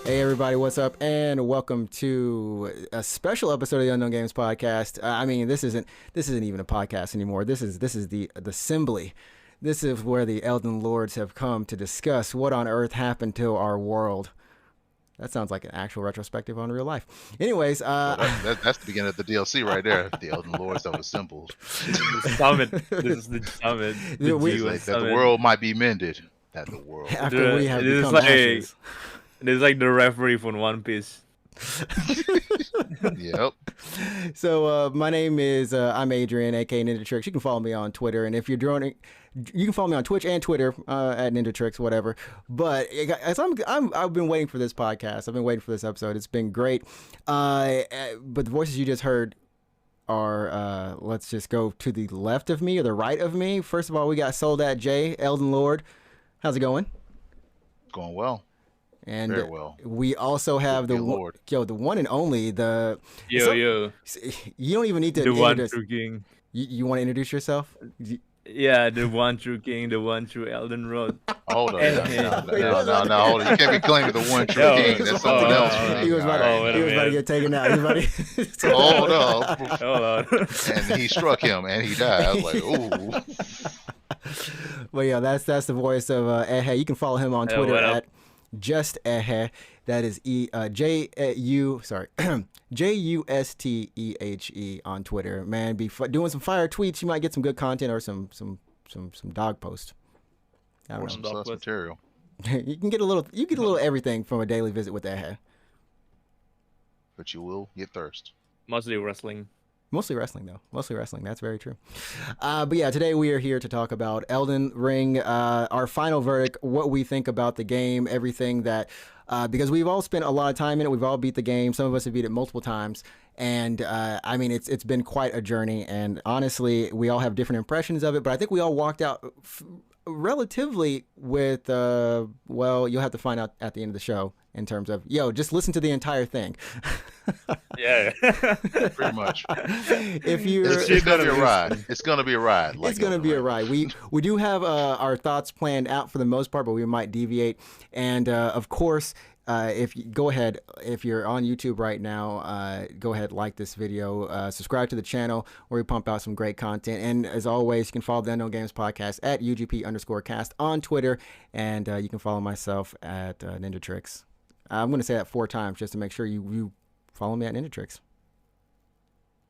Everybody, what's up, and welcome to a special episode of the Unknown Games podcast. I mean, this isn't even a podcast anymore. This is the assembly. This is where the Elden Lords have come to discuss what on earth happened to our world. That sounds like an actual retrospective on real life. Anyways, that's the beginning of the DLC right there. The Elden Lords have assembled. The summit. This is the summit. That the world might be mended. That the world. After we have become ashes. It is like the referee from One Piece. Yep. So my name is I'm Adrian, aka NinjaTrixta. You can follow me on Twitter, and if you're joining, you can follow me on Twitch and Twitter at NinjaTrixta, whatever. But as I've been waiting for this podcast. I've been waiting for this episode. It's been great. But the voices you just heard are let's just go to the left of me or the right of me. First of all, we got Soldat J, Elden Lord. How's it going? Going well. And very well. We also have the one and only yo. You don't even need to. The one true king. You want to introduce yourself? Yeah, the one true king, the one true Elden Lord. Hold on, no, hold on. You can't be claiming the one true king. That's something else. He was about to get taken out. Hold on. And he struck him, and he died. I was like, ooh. Well, yeah, that's the voice of Ehe. You can follow him on Twitter at Just Ehe. That is JUSTEHE on Twitter. Man, be doing some fire tweets. You might get some good content or some dog posts. Or some sus material. You get a little everything from a daily visit with Ehe. But you will get thirst. Mostly wrestling. Mostly wrestling, though. Mostly wrestling. That's very true. But yeah, today we are here to talk about Elden Ring, our final verdict, what we think about the game, everything that, because we've all spent a lot of time in it. We've all beat the game. Some of us have beat it multiple times. And I mean, it's been quite a journey. And honestly, we all have different impressions of it. But I think we all walked out relatively with, well, you'll have to find out at the end of the show in terms of, just listen to the entire thing. Yeah. Pretty much. It's gonna be a ride. It's gonna be a ride. It's gonna be a ride. We do have our thoughts planned out for the most part, but we might deviate. And of course, if you're on YouTube right now, go ahead, like this video, subscribe to the channel where we pump out some great content. And as always, you can follow the Unknown Games podcast at UGP_cast on Twitter, and you can follow myself at NinjaTrixta. I'm going to say that 4 times just to make sure you follow me at NinjaTrixta.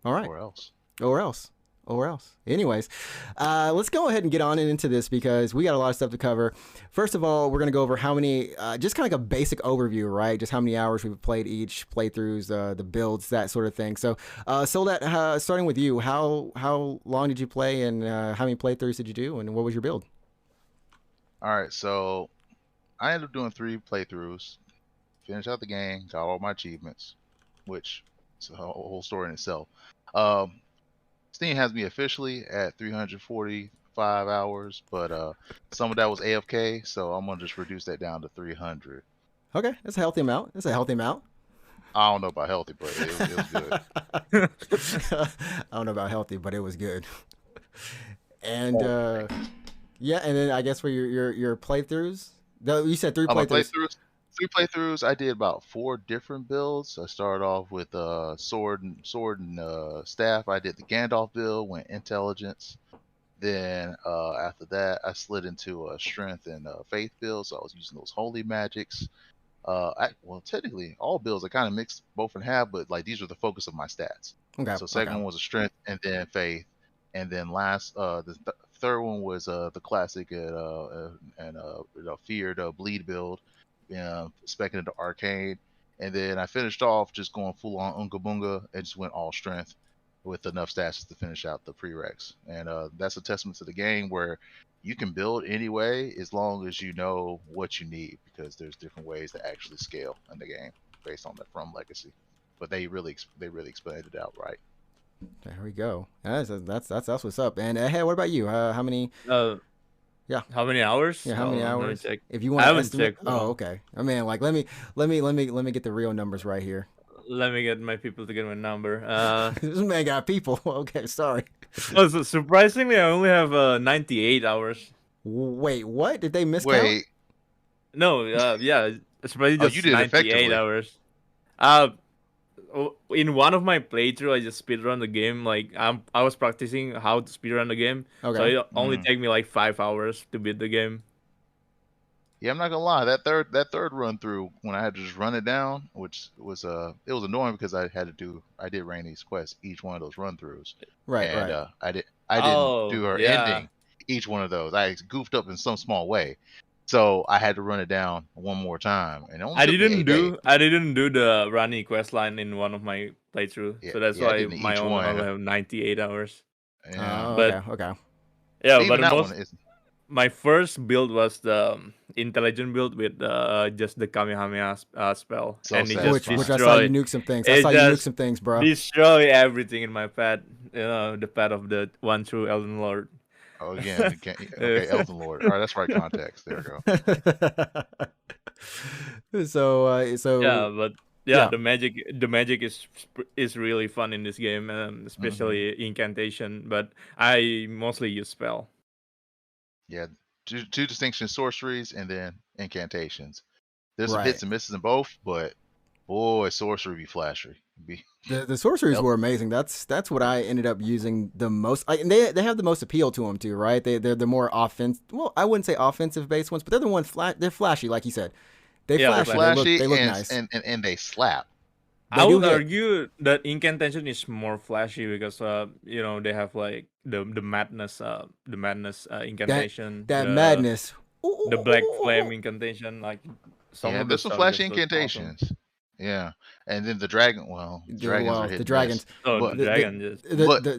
All right. Or else. Anyways, let's go ahead and get on into this because we got a lot of stuff to cover. First of all, we're going to go over how many, just kind of like a basic overview, right? Just how many hours we've played each, playthroughs, the builds, that sort of thing. So, starting with you, how long did you play and how many playthroughs did you do and what was your build? All right, so I ended up doing 3 playthroughs. Finished out the game, got all my achievements, which is a whole story in itself. Steam has me officially at 345 hours, but some of that was AFK, so I'm gonna just reduce that down to 300. Okay, that's a healthy amount. I don't know about healthy, but it was good. I don't know about healthy, but it was good. And yeah, and then I guess for your playthroughs, you said 3 playthroughs. 3 playthroughs. I did about 4 different builds. I started off with sword and staff. I did the Gandalf build, went intelligence. Then after that, I slid into a strength and faith build. So I was using those holy magics. Well, technically, all builds I kind of mixed both in half, but like these were the focus of my stats. Okay. So second one was a strength and then faith, and then the third one was the classic and feared bleed build. Specking into arcane, and then I finished off just going full on Unga Bunga and just went all strength. with enough stats to finish out the prereqs. And that's a testament to the game where you can build anyway as long as you know what you need, because there's different ways to actually scale in the game based on the From legacy. But they really explained it out right. There we go. That's what's up. And hey, what about you? How many? Yeah. How many hours? Yeah, how many Let me hours? check. If you I want to haven't estimate. checked. Oh, okay. I mean, like, let me get the real numbers right here. Let me get my people to get my number. This man got people. Okay, sorry. Oh, so surprisingly, I only have 98 hours. Wait, what? Did they miscount? Wait, No, yeah, it's probably oh, just you did 98 effectively. hours. In one of my playthrough, I just speedrun the game. Like I was practicing how to speedrun the game, Okay. so it only take me like 5 hours to beat the game. Yeah, I'm not gonna lie. That third run through, when I had to just run it down, which was it was annoying because I did Rainey's quest each one of those run throughs. Right, And right. I didn't Oh, do her yeah. ending each one of those. I goofed up in some small way, so I had to run it down one more time. And it only I took me didn't 8 days. do the Rani quest line in one of my playthrough, Yeah, so that's yeah, I why did in my each own one. only have 98 hours. Yeah, Oh, But- okay. Yeah, even but that one is. my first build was the intelligent build with just the Kamehameha spell, So and it sad. just Which I saw you destroyed nuke some things. It I saw you nuke just some things, bro. destroy everything in my path. The path of the one true Elden Lord. Oh, again, okay, Elden Lord. All right, that's right context. There we go. So Yeah, but yeah. the magic is really fun in this game, especially incantation. But I mostly use spell. Yeah, two distinction sorceries and then incantations. There's some Right. hits and misses in both, but boy, sorcery be flashy. The sorceries Yep. were amazing. That's what I ended up using the most. And they have the most appeal to them too, right? They're the more offensive. Well, I wouldn't say offensive based ones, but they're the ones they're flashy, like you said. They Yeah, flashy. flashy They look and, nice. and they slap. They I do would hit. argue that incantation is more flashy because they have like the madness incantation, That madness. the black flame incantation, like some Yeah, of the there's some stuff flashy just looks awesome. incantations. Yeah, and then the dragon. Well, dragons are hit the and dragons. miss. Oh, But- the dragon just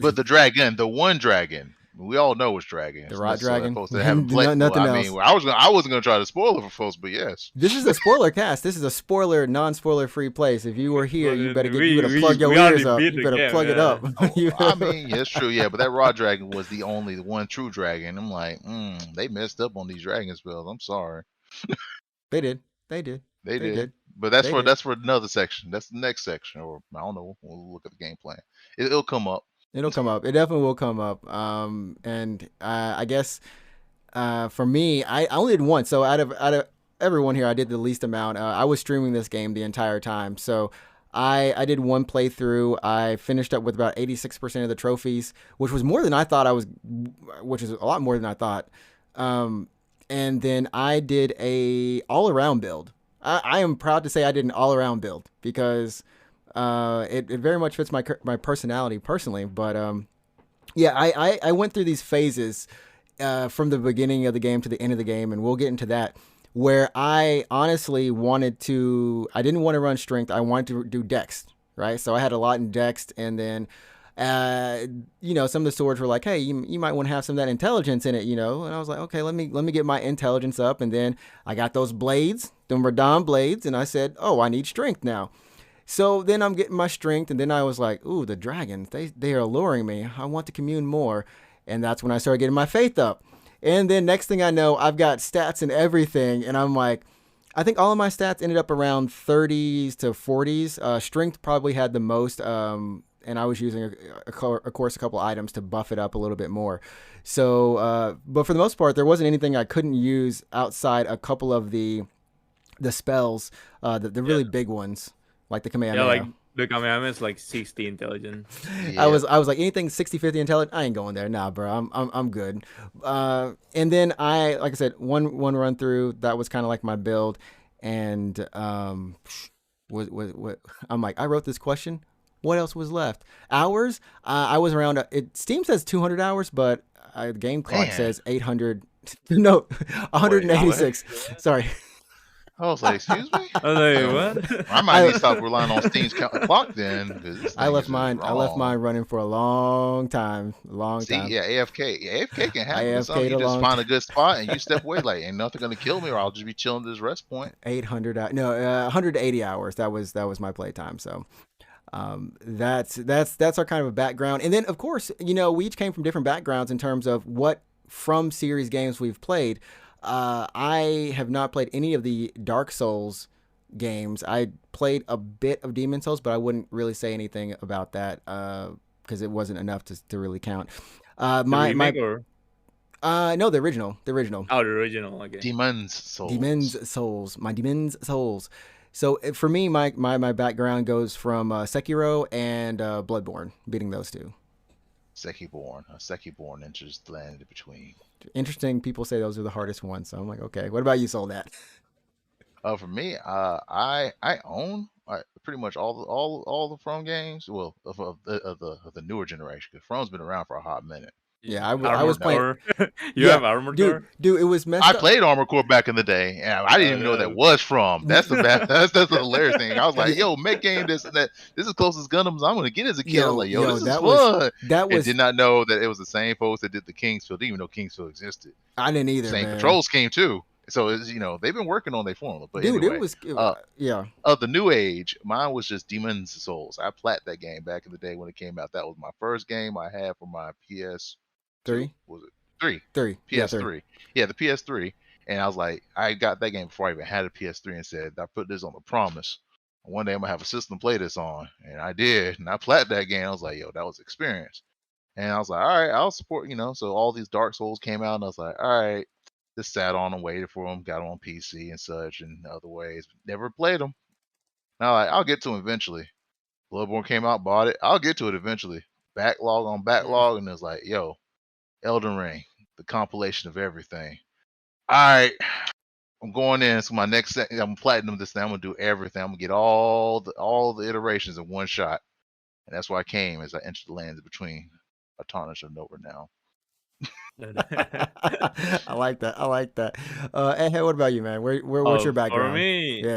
but the dragon, the one dragon, we all know which dragon. The It's rock necessarily dragon? folks that haven't No- played. nothing I else. mean, I wasn't gonna try to spoil it for folks, but yes. This is a spoiler cast. This is a spoiler, non-spoiler free place. If you were here, you better We- you better we- plug your we already ears up. beat You the better game, plug it yeah. up. You- I mean, yeah, it's true, yeah, but that raw dragon was the only one true dragon. I'm like, they messed up on these dragon spells. I'm sorry. they did. They They did. did. But that's They for did. that's for another section. That's the next section, or I don't know. We'll look at the game plan. It'll come up. It'll come up. It definitely will come up. And I guess for me, I only did one. So out of everyone here, I did the least amount. I was streaming this game the entire time. So I did one playthrough. I finished up with about 86% of the trophies, which was more than I thought which is a lot more than I thought. And then I did a all-around build. I am proud to say I did an all-around build because it very much fits my personality personally. But yeah, I went through these phases from the beginning of the game to the end of the game, and we'll get into that, where I honestly I didn't want to run strength. I wanted to do dex, right? So I had a lot in dex, and then some of the swords were like, hey, you might want to have some of that intelligence in it, and I was like, okay, let me get my intelligence up. And then I got those blades, them Radon blades, and I said, oh, I need strength now. So then I'm getting my strength, and then I was like, ooh, the dragons, they are alluring me. I want to commune more. And that's when I started getting my faith up. And then next thing I know, I've got stats and everything, and I'm like, I think all of my stats ended up around 30s to 40s. Strength probably had the most, and I was using, of course, a couple items to buff it up a little bit more. So, but for the most part, there wasn't anything I couldn't use outside a couple of the spells, the really big ones, like the Kamehameha. Yeah, like the Kamehameha is like 60 intelligent. Yeah. I was like, anything 60, 50 intelligent, I ain't going there. Nah, bro, I'm good. And then like I said, one run through, that was kind of like my build. And what I'm like, I wrote this question. What else was left? Hours? I was around. Steam says 200 hours, but the game clock Man. says 800. No, 186. Sorry. I was like, excuse me? I was like, So what? I might need to stop relying on Steam's clock then, because this I thing left is just mine. I left mine wrong. running for a long time. Long See, time. yeah, AFK. Yeah, AFK can I happen. It's something AFK'd you a just long find a time. good spot and you step away. Like, ain't nothing gonna kill me, or I'll just be chilling at this rest point. 800 no 180 hours. That was my playtime. So that's our kind of a background. And then of course, we each came from different backgrounds in terms of what from series games we've played. I have not played any of the Dark Souls games. I played a bit of Demon Souls, but I wouldn't really say anything about that because it wasn't enough to really count. The My remake or no, the original, the original. the original? Okay. Demon's Souls. Demon's Souls, my Demon's Souls. So for me, my background goes from Sekiro and Bloodborne, beating those two. Sekiborn enters the land in between. Interesting. People say those are the hardest ones. So I'm like, okay. What about you, Soldat? For me, I own pretty much all the From games. Well, of the newer generation, because From's been around for a hot minute. Yeah, I was Armored playing. Core. You Yeah, have Armored Core? dude, it was messed I up. played Armored Core back in the day, and I didn't even know what that was from. That's the bad. That's the hilarious thing. I was like, "Yo, mech game, this and that. This is closest Gundams I'm gonna get as a kid." I was like, "Yo, this is fun." That was. And did not know that it was the same folks that did the Kingsfield. Didn't even know Kingsfield existed. I didn't either. Same man. control scheme too. So it's, they've been working on their formula. But dude, anyway, it was. Yeah. Of the new age, mine was just Demon's Souls. I plat that game back in the day when it came out. That was my first game I had for my PS3. Was it? Three. PS3. Yeah, 3. Yeah, the PS3. And I was like, I got that game before I even had a PS3 and said, I put this on the promise. One day I'm going to have a system to play this on. And I did. And I plat that game. I was like, yo, that was experience. And I was like, all right, I'll support, So all these Dark Souls came out and I was like, all right. Just sat on and waited for them. Got them on PC and such and other ways. Never played them. Now I'll get to them eventually. Bloodborne came out, bought it. I'll get to it eventually. Backlog on backlog. And it's like, yo, Elden Ring, the compilation of everything. All right, I'm going in. So my next set, I'm platinum this thing. I'm gonna do everything. I'm gonna get all the iterations in one shot, and that's why I came as I entered the lands between a tarnish of Nova now. I like that. I like that. Hey, what about you, man? What's your background?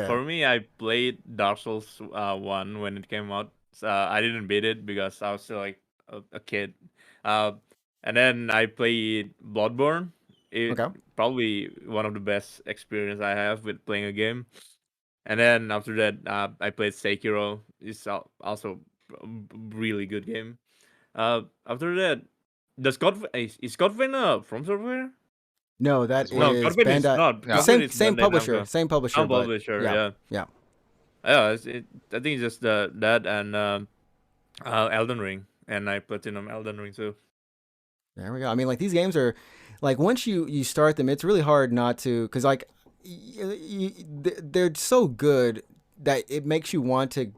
For me, I played Dark Souls 1 when it came out. I didn't beat it because I was still like a kid. And then I played Bloodborne. Okay. Probably one of the best experience I have with playing a game. And then after that, I played Sekiro. It's also a really good game. After that, is Godwin from software? No, that No, is Godwin is Bandai. not. Yeah. Godwin is Same Bandai publisher. Namco. Same publisher. Some but publisher, yeah. yeah. I think it's just that and Elden Ring, and I platinum Elden Ring too. There we go. I mean, like these games are, like once you start them, it's really hard not to, because like they're so good that it makes you want to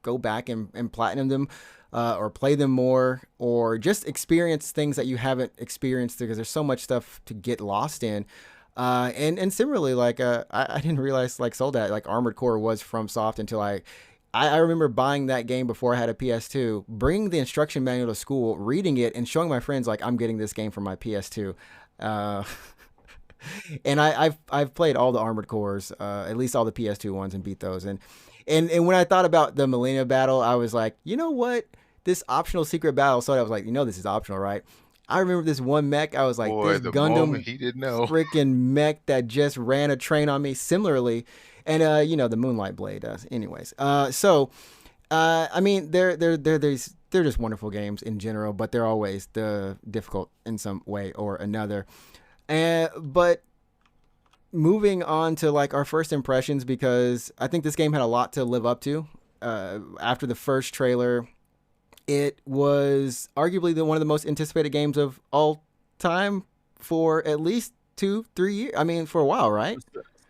go back and platinum them, or play them more, or just experience things that you haven't experienced because there's so much stuff to get lost in. And similarly, like I didn't realize like Soldat, like Armored Core was from Soft until I remember buying that game before I had a PS2, bringing the instruction manual to school, reading it, and showing my friends like I'm getting this game for my PS2. And I've played all the Armored Cores, at least all the PS2 ones, and beat those. And when I thought about the Millennia battle, I was like, you know what? This optional secret battle. So I was like, this is optional, right? I remember this one mech. I was like, Boy, this the Gundam moment he didn't know. freaking mech that just ran a train on me. Similarly, and the Moonlight Blade. Anyways, I mean, they're just wonderful games in general, but they're always difficult in some way or another. But moving on to like our first impressions, because I think this game had a lot to live up to. After the first trailer, it was arguably one of the most anticipated games of all time for at least 2-3 years. I mean, for a while, right?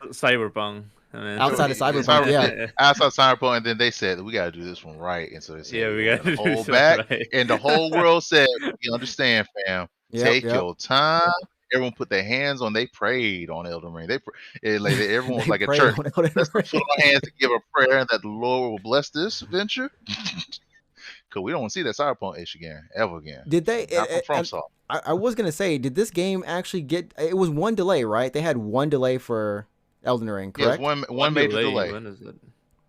Cyberpunk. Outside of Cyberpunk, yeah. Outside Cyberpunk, and then they said we got to do this one right, and so they said, we got to hold back, right. And the whole world said, "You understand, fam? Take your time." Everyone put their hands on. They prayed on Elden Ring. Everyone was like a church. Let's put our hands to give a prayer that the Lord will bless this venture. Because we don't want to see that Cyberpunk ish again, ever again. Did they? I was gonna say, did this game actually get? It was one delay, right? They had one delay for Elden Ring, Yes, correct? one major delay. When is it?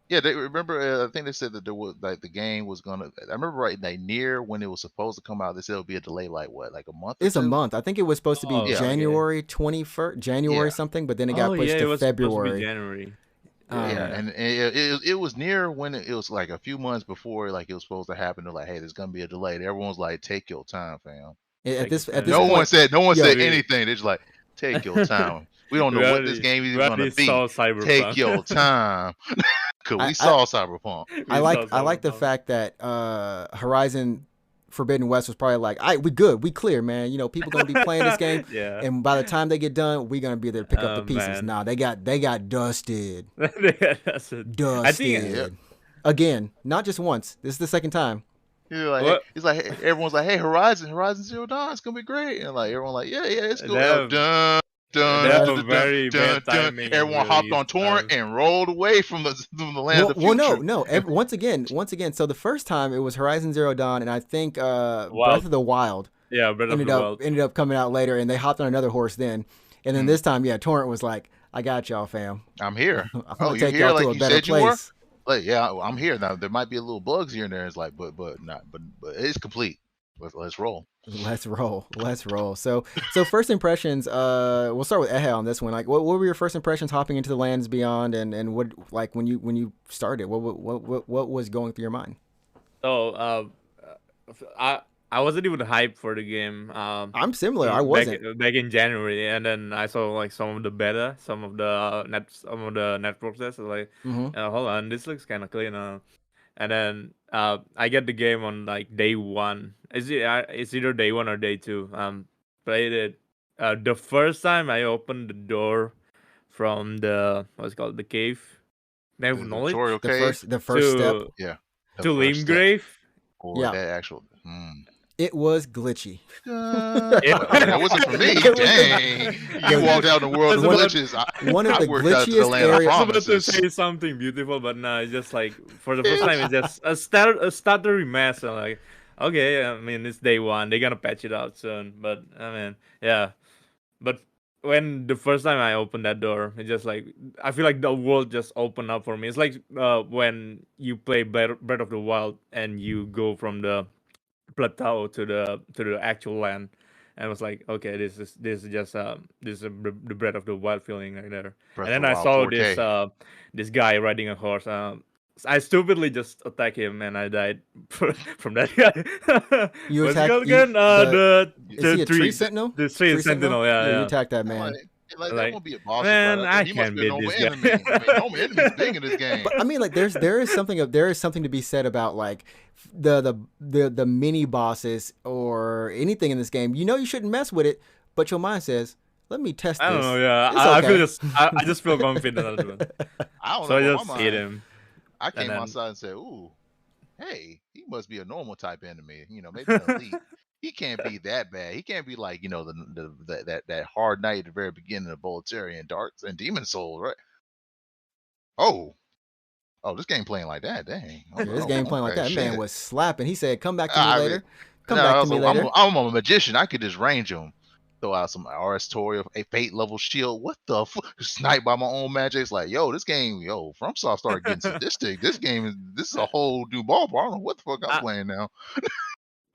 Yeah, they remember. I think they said that there was like the game was gonna. I remember right like near when it was supposed to come out. They said it would be a delay like what, like a month or It's a two. month. I think it was supposed to be Oh, Yeah, okay. January 21st, January yeah, something, but then it Oh got yeah, pushed it to was supposed to be February. January. yeah. Yeah. And it was near when it was like a few months before like it was supposed to happen. They're like, hey, there's gonna be a delay. And everyone's like, take your time, fam. At Take your this No time. one point, said yo, anything. They're just like, take your time. We don't know what this game is We gonna already be. saw Take your Cyberpunk. time, cause we I saw Cyberpunk. I We saw like the Cyberpunk. fact that Horizon Forbidden West was probably like, all right, we good, we clear, man. You know, people gonna be playing this game, Yeah. and by the time they get done, we gonna be there to pick up the Oh pieces. man. Nah, they got dusted, That's it. I think. Yep. dusted again, not just once. This is the second time. You're like, hey, What? it's like everyone's like, hey, Horizon Zero Dawn, it's gonna be great, and like everyone like, yeah, it's They cool. have, Dun they dun have dun a dun dun very dun bad dun. timing in Everyone hopped release on torrent time. and rolled away from the land of the Well, future. no. Once again. So the first time it was Horizon Zero Dawn, and I think Breath Wild. of the Wild Yeah, Breath of the Wild. ended up coming out later, and they hopped on another horse then. And then Mm. this time, yeah, Torrent was like, "I got y'all, fam. I'm here. I'm Oh, gonna you take here y'all like to a you better said you were? place." Like, yeah, I'm here now. There might be a little bugs here and there. It's like, but it's complete. Let's roll. Let's roll. Let's roll. So first impressions. We'll start with Ehe on this one. Like, what were your first impressions hopping into the lands beyond, and what like when you started? What was going through your mind? So, I wasn't even hyped for the game. I'm similar. I Back wasn't. back in January, and then I saw like some of the beta, some of the network tests. Like, Mm-hmm. hold on, this looks kind of clean. And then I get the game on like day one. It's either day one or day two. Played it. The first time I opened the door from the what's it called, the cave, Cave of The knowledge, tutorial cave. The first step. to Yeah. The to first step Limgrave. or Yeah, that actual. it was glitchy. That wasn't for me. It was Dang. You walked out in the world of One of- glitches. one of I the worked out to the glitchiest land of areas- I was about to promises. say something beautiful, but no, it's just like for the first time, it's just a stuttery mess. I'm like, okay, I mean, it's day one. They're gonna patch it out soon. But I mean, yeah. But when the first time I opened that door, it's just like I feel like the world just opened up for me. It's like when you play Breath of the Wild and you go from the plateau to the actual land, and I was like, okay, this is just this is the Breath of the Wild feeling right there. Breath And of then the I Wild saw 4K. this guy riding a horse. I stupidly just attacked him and I died from that guy. You What's it attacked called again? Is he a tree tree, sentinel? the tree sentinel. Yeah, you Yeah, attacked that I'm man. like that like, won't be a boss right man, out I there. He must can't be a beat normal this guy. enemy. I mean, normal enemy's big in this game. But I mean, like, there is something to be said about like the mini bosses or anything in this game. You know, you shouldn't mess with it, but your mind says, "Let me test I this." don't know. Yeah, It's I feel okay. I just feel confident on it. I don't So I know what just my hit mind. him, I and came then outside and said, "Ooh, hey, he must be a normal type enemy. You know, maybe an elite. He can't be that bad. He can't be like that hard knight at the very beginning of Boltarian Darks and Demon Souls, right? Oh, this game playing like that. Dang. Yeah, this game playing like Okay, that. Man shit. was slapping. He said, "Come back to me I mean, later. Come no, back I to was me like, later." I'm a magician. I could just range him. Throw out some RS Tori, a fate level shield. What the fuck? Snipe by my own magic. It's like, yo, this game, FromSoft started getting sadistic. This is a whole new ballpark. I don't know what the fuck I'm I, playing now.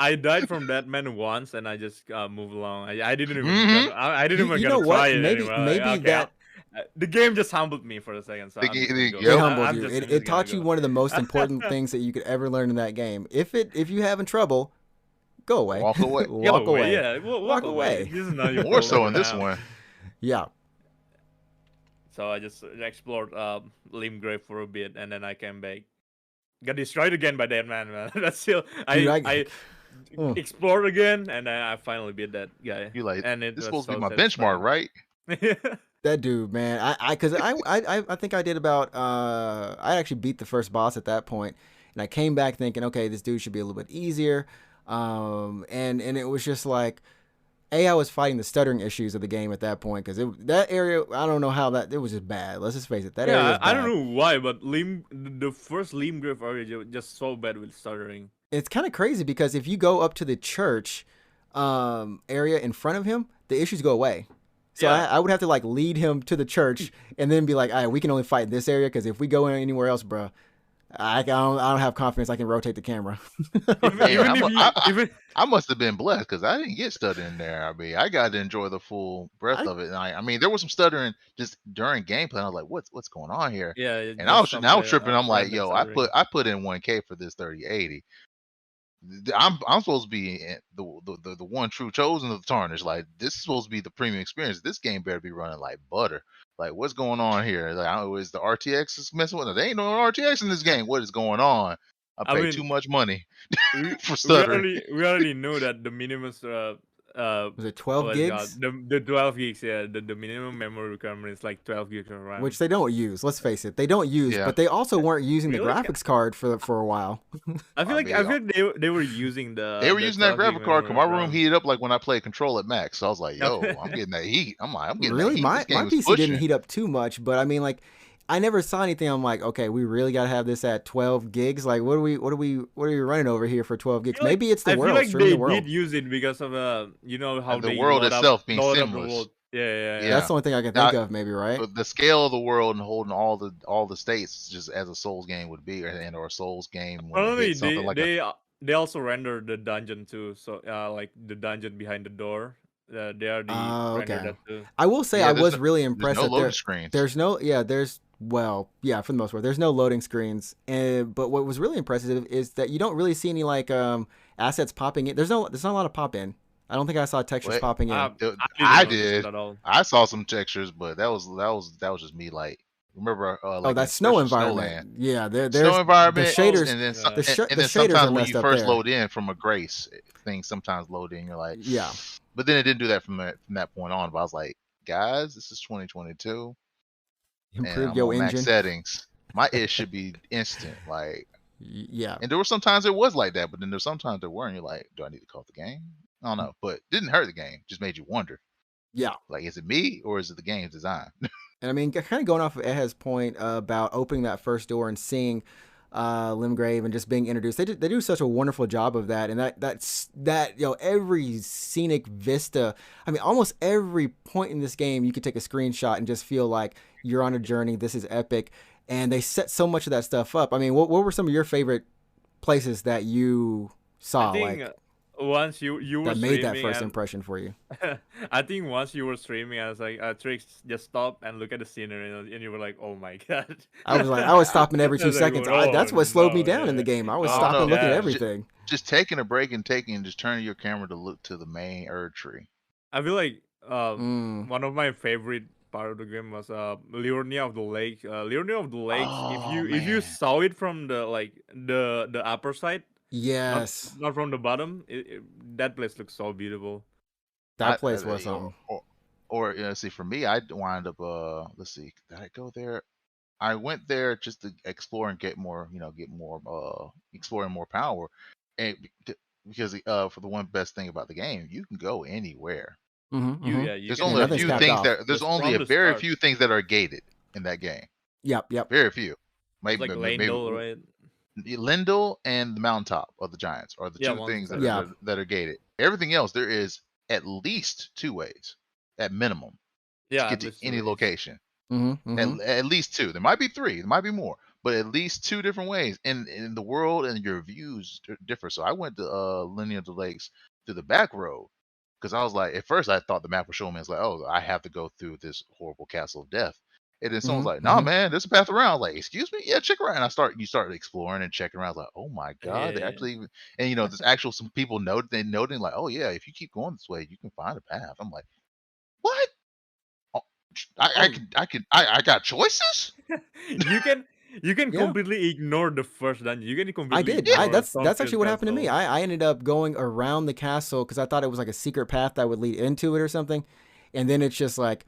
I died from that man once, and I just moved along. I didn't even Mm-hmm. I didn't even You gonna know try what? it Maybe anymore. Like, okay, that the game just humbled me for a second, so I'm just gonna go. it Yep. humbled I'm you. just, It I'm just gonna taught you go. one of the most important things that you could ever learn in that game. If you having trouble, go away. Walk away. Walk Go away. Yeah, walk away. away. This is not your More problem so in this now. one. Yeah. So I just explored Limgrave for a bit, and then I came back. Got destroyed again by that man. That's still Dude, I Mm. explored again, and I finally beat that guy. You like, And it this is was supposed to be so my benchmark, right? satisfying. That dude, man. Cause I think I did about I actually beat the first boss at that point, and I came back thinking, okay, this dude should be a little bit easier. And it was just like, I was fighting the stuttering issues of the game at that point, because that area, I don't know how it was just bad. Let's just face it, that area was Yeah, bad. I don't know why, but the first Limgrave area just so bad with stuttering. It's kind of crazy because if you go up to the church area in front of him, the issues go away. So Yeah. I would have to like lead him to the church and then be like, all right, we can only fight in this area because if we go anywhere else, bro, I don't have confidence I can rotate the camera. Even, Man, even if you even I must have been blessed because I didn't get stuttering there. I mean, I got to enjoy the full breadth I, of it. And I mean, there was some stuttering just during gameplay. I was like, what's going on here? yeah, And just I was some tripping. I'm like, random yo, stuttering. I put in 1K for this 3080. I'm supposed to be the one true chosen of the tarnished. Like, this is supposed to be the premium experience. This game better be running like butter. Like, what's going on here? Like, I don't know, is the RTX is messing with it? There ain't no RTX in this game. What is going on? I I paid too mean, much money we for we stuttering. already knew that the minimum was it 12 what is it called? gigs? The 12 gigs, yeah, the minimum memory requirement is like 12 gigs of RAM. Which they don't use. Let's face it, they don't use. Yeah, But they also weren't using the Really? graphics card for a while. I I feel mean, like they were using they were the using that 12 gig graphic card because my memory room RAM. heated up like when I played Control at max. So I was like, Okay. yo, I'm getting that heat. I'm getting that Really, heat. This my game is PC didn't pushing. heat up too much, but I mean, like, I never saw anything. I'm like, okay, we really got to have this at 12 gigs. Like, what are we running over here for 12 gigs? Maybe it's the I feel world, like streaming they the world. did use it because of you know how And the they world itself being load up the seamless. world. Yeah. That's Yeah. the only thing I can Now, think of, maybe, right? the scale of the world and holding all the states just as a Souls game would be, or a Souls game when it Apparently, hits something like a they also render the dungeon too. So like the dungeon behind the door, they already render Okay. that too. I will say yeah. I was really There's impressed no that loading screens. for the most part, there's no loading screens. But what was really impressive is that you don't really see any like assets popping in. There's not a lot of pop in. I don't think I saw textures What popping in. I I didn't notice it did. at all. I saw some textures, but that was just me. Like, remember, Oh, like that snow especially environment. Snowland. Yeah, there's Snow the environment, shaders. and then Yeah. The then shaders are sometimes when messed you up first there. load in from a grace, things sometimes load in. You're like, Yeah, but then it didn't do that from that point on. But I was like, guys, this is 2022, and improve I'm your on max engine. settings. My it should be instant. Like, Yeah, and there were sometimes it was like that, but then there's sometimes there weren't. You're like, do I need to call the game? I don't know, but didn't hurt the game. Just made you wonder. yeah. Like, is it me or is it the game's design? And I mean, kind of going off of Ehe's point about opening that first door and seeing Limgrave and just being introduced. They do such a wonderful job of that, and that every scenic vista. I mean, almost every point in this game, you could take a screenshot and just feel like you're on a journey. This is epic, and they set so much of that stuff up. I mean, what were some of your favorite places that you I saw, think like once you were that made that streaming first and impression for you? I think once you were streaming, I was like, Trix, just stop and look at the scenery, and you were like, oh my god. I was stopping every I 2 was like, seconds. oh That's what slowed me no, down in the yeah. game. I was I don't stopping, know. looking at Yeah. everything. Just taking a break and just turning your camera to look to the main Erd tree. I feel like Mm. one of my favorite part of the game was Liurnia of the Lake. Liurnia of the Lakes. Oh If you man, saw it from the the upper side, Yes, not from the bottom, that place looks so beautiful. that place was something. see, for me, I wound up. Let's see, did I go there? I went there just to explore and get more, exploring more power, and because for the one best thing about the game, you can go anywhere. You There's can only a Nothing's few capped things off. there's just only from a the very start. few things that are gated in that game. Yep. Very few. It's Maybe like maybe Lendl, right? Lindell and the mountaintop of the Giants are the Yeah, two things Mountain Yeah. that are gated. Everything else, there is at least two ways, at minimum, to Yeah, get at to least any two ways. location. Mm-hmm. At least two. There might be three. There might be more, but at least two different ways. In the world, and your views differ. So I went to Linear of the Lakes through the back road because I was like, at first I thought the map was showing me. It's like, oh, I have to go through this horrible castle of death. And then someone's like, "Nah, man, there's a path around." I was like, excuse me, yeah, check around. You start exploring and checking around. I was like, oh my god, they Yeah. actually, and there's actual some people noting like, oh yeah, if you keep going this way, you can find a path. I'm like, what? Oh, I got choices. You can Yeah. completely ignore the first dungeon. You can I completely did. ignore That's Stormfist actually what happened to me. Castle. I ended up going around the castle because I thought it was like a secret path that would lead into it or something, and then it's just like,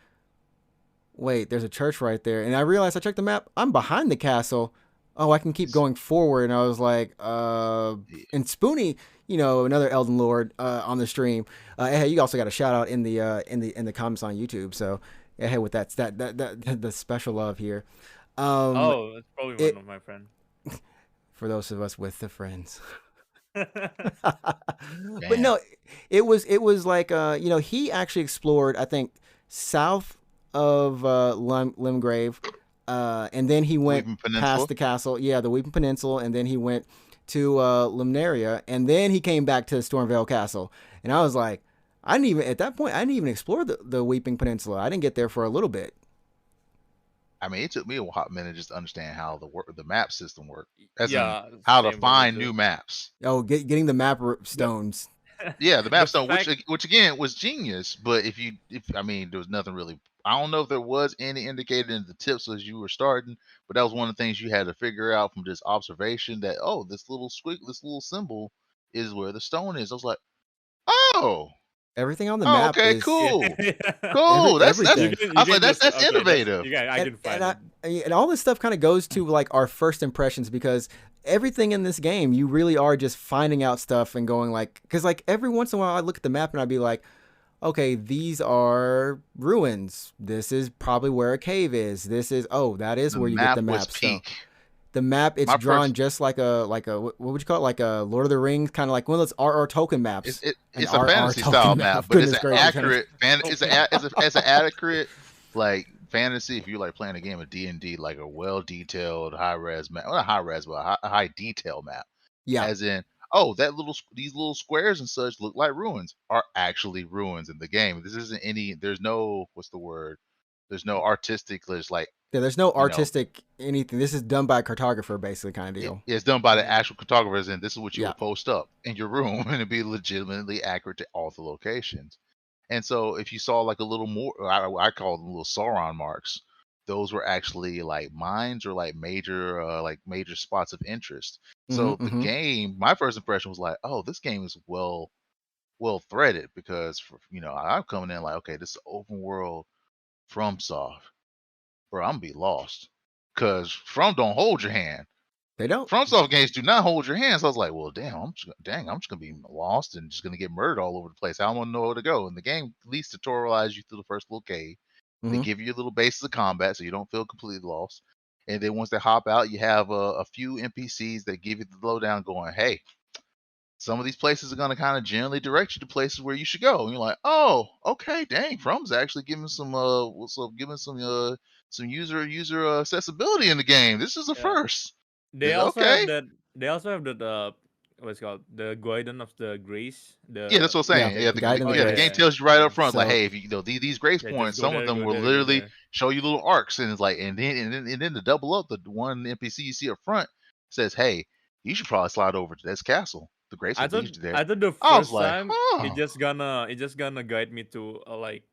wait, there's a church right there, and I realized I checked the map. I'm behind the castle. Oh, I can keep going forward, and I was like, and Spoonie, another Elden Lord on the stream. Hey, you also got a shout out in the comments on YouTube. So hey, with that the special love here. Oh, that's probably it- one of my friends. For those of us with the friends. But Damn. no, it was like he actually explored, I think, south of Limgrave, and then he went Weeping past Peninsula. the castle. Yeah, the Weeping Peninsula, and then he went to Limnaria, and then he came back to Stormvale Castle. And I was like, I didn't even at that point. I didn't even explore the Weeping Peninsula. I didn't get there for a little bit. I mean, it took me a hot minute just to understand how the map system worked, as in Yeah, how to same for me find too. new maps. Oh, getting the map stones. Yeah, the map stone, fact- which again was genius. But if I mean, there was nothing really. I don't know if there was any indicated in the tips as you were starting, but that was one of the things you had to figure out from just observation. That this little this little symbol is where the stone is. I was like, oh, Everything on the map okay, is cool, Yeah. cool. That's everything. I was like, that's okay, innovative. I can find it. And all this stuff kind of goes to like our first impressions, because everything in this game, you really are just finding out stuff and going like, because like every once in a while I look at the map and I'd be like, okay, these are ruins. This is probably where a cave is. This is, oh, that is The where you get the map was map. So peak. the map, it's My drawn first, just like a what would you call it, like a Lord of the Rings, kind of like one of those R.R. Tolkien maps. An it's a R.R. fantasy Tolkien style map, but it's Goodness an gracious. accurate it's an accurate like fantasy. If you're like playing a game of D&D, like a well detailed high res map, well, not high res, but a high detail map. Yeah, As in, that these little squares and such look like ruins are actually ruins in the game. This isn't any. There's no what's the word? There's no artistic. There's like yeah. There's no you know artistic anything. This is done by a cartographer, basically, kind of deal. it's done by the actual cartographers, and this is what you Yeah. would post up in your room, and it'd be legitimately accurate to all the locations. And so, if you saw like a little more, I call them little Sauron marks. Those were actually like mines or like major spots of interest. So the Mm-hmm. game, my first impression was like, oh, this game is well threaded because I'm coming in like, okay, this is open world FromSoft, bro. I'm gonna be lost because From don't hold your hand. They don't. FromSoft games do not hold your hand. So I was like, well, damn, I'm just gonna be lost and just gonna get murdered all over the place. I don't want to know where to go. And the game at least tutorializes you through the first little cave. They Mm-hmm. give you little bases of combat so you don't feel completely lost. And then once they hop out, you have a few NPCs that give you the lowdown, going, hey, some of these places are gonna kind of generally direct you to places where you should go. And you're like, oh, okay, dang, From's actually giving some some user accessibility in the game. This is a Yeah. first. They also have Okay. that. They also have that. What's it called, the Guardian of the Grace. Yeah, that's what I'm Yeah, saying. Yeah, the guide in the the grace. game tells you right up front, like, So hey, if these grace Yeah, just points, go some of there, them go will there, go literally there. show you little arcs, and it's like, and then to double up, the one NPC you see up front says, hey, you should probably slide over to this castle. The grace will lead you there. I thought the I was first like, time huh, it just gonna guide me to like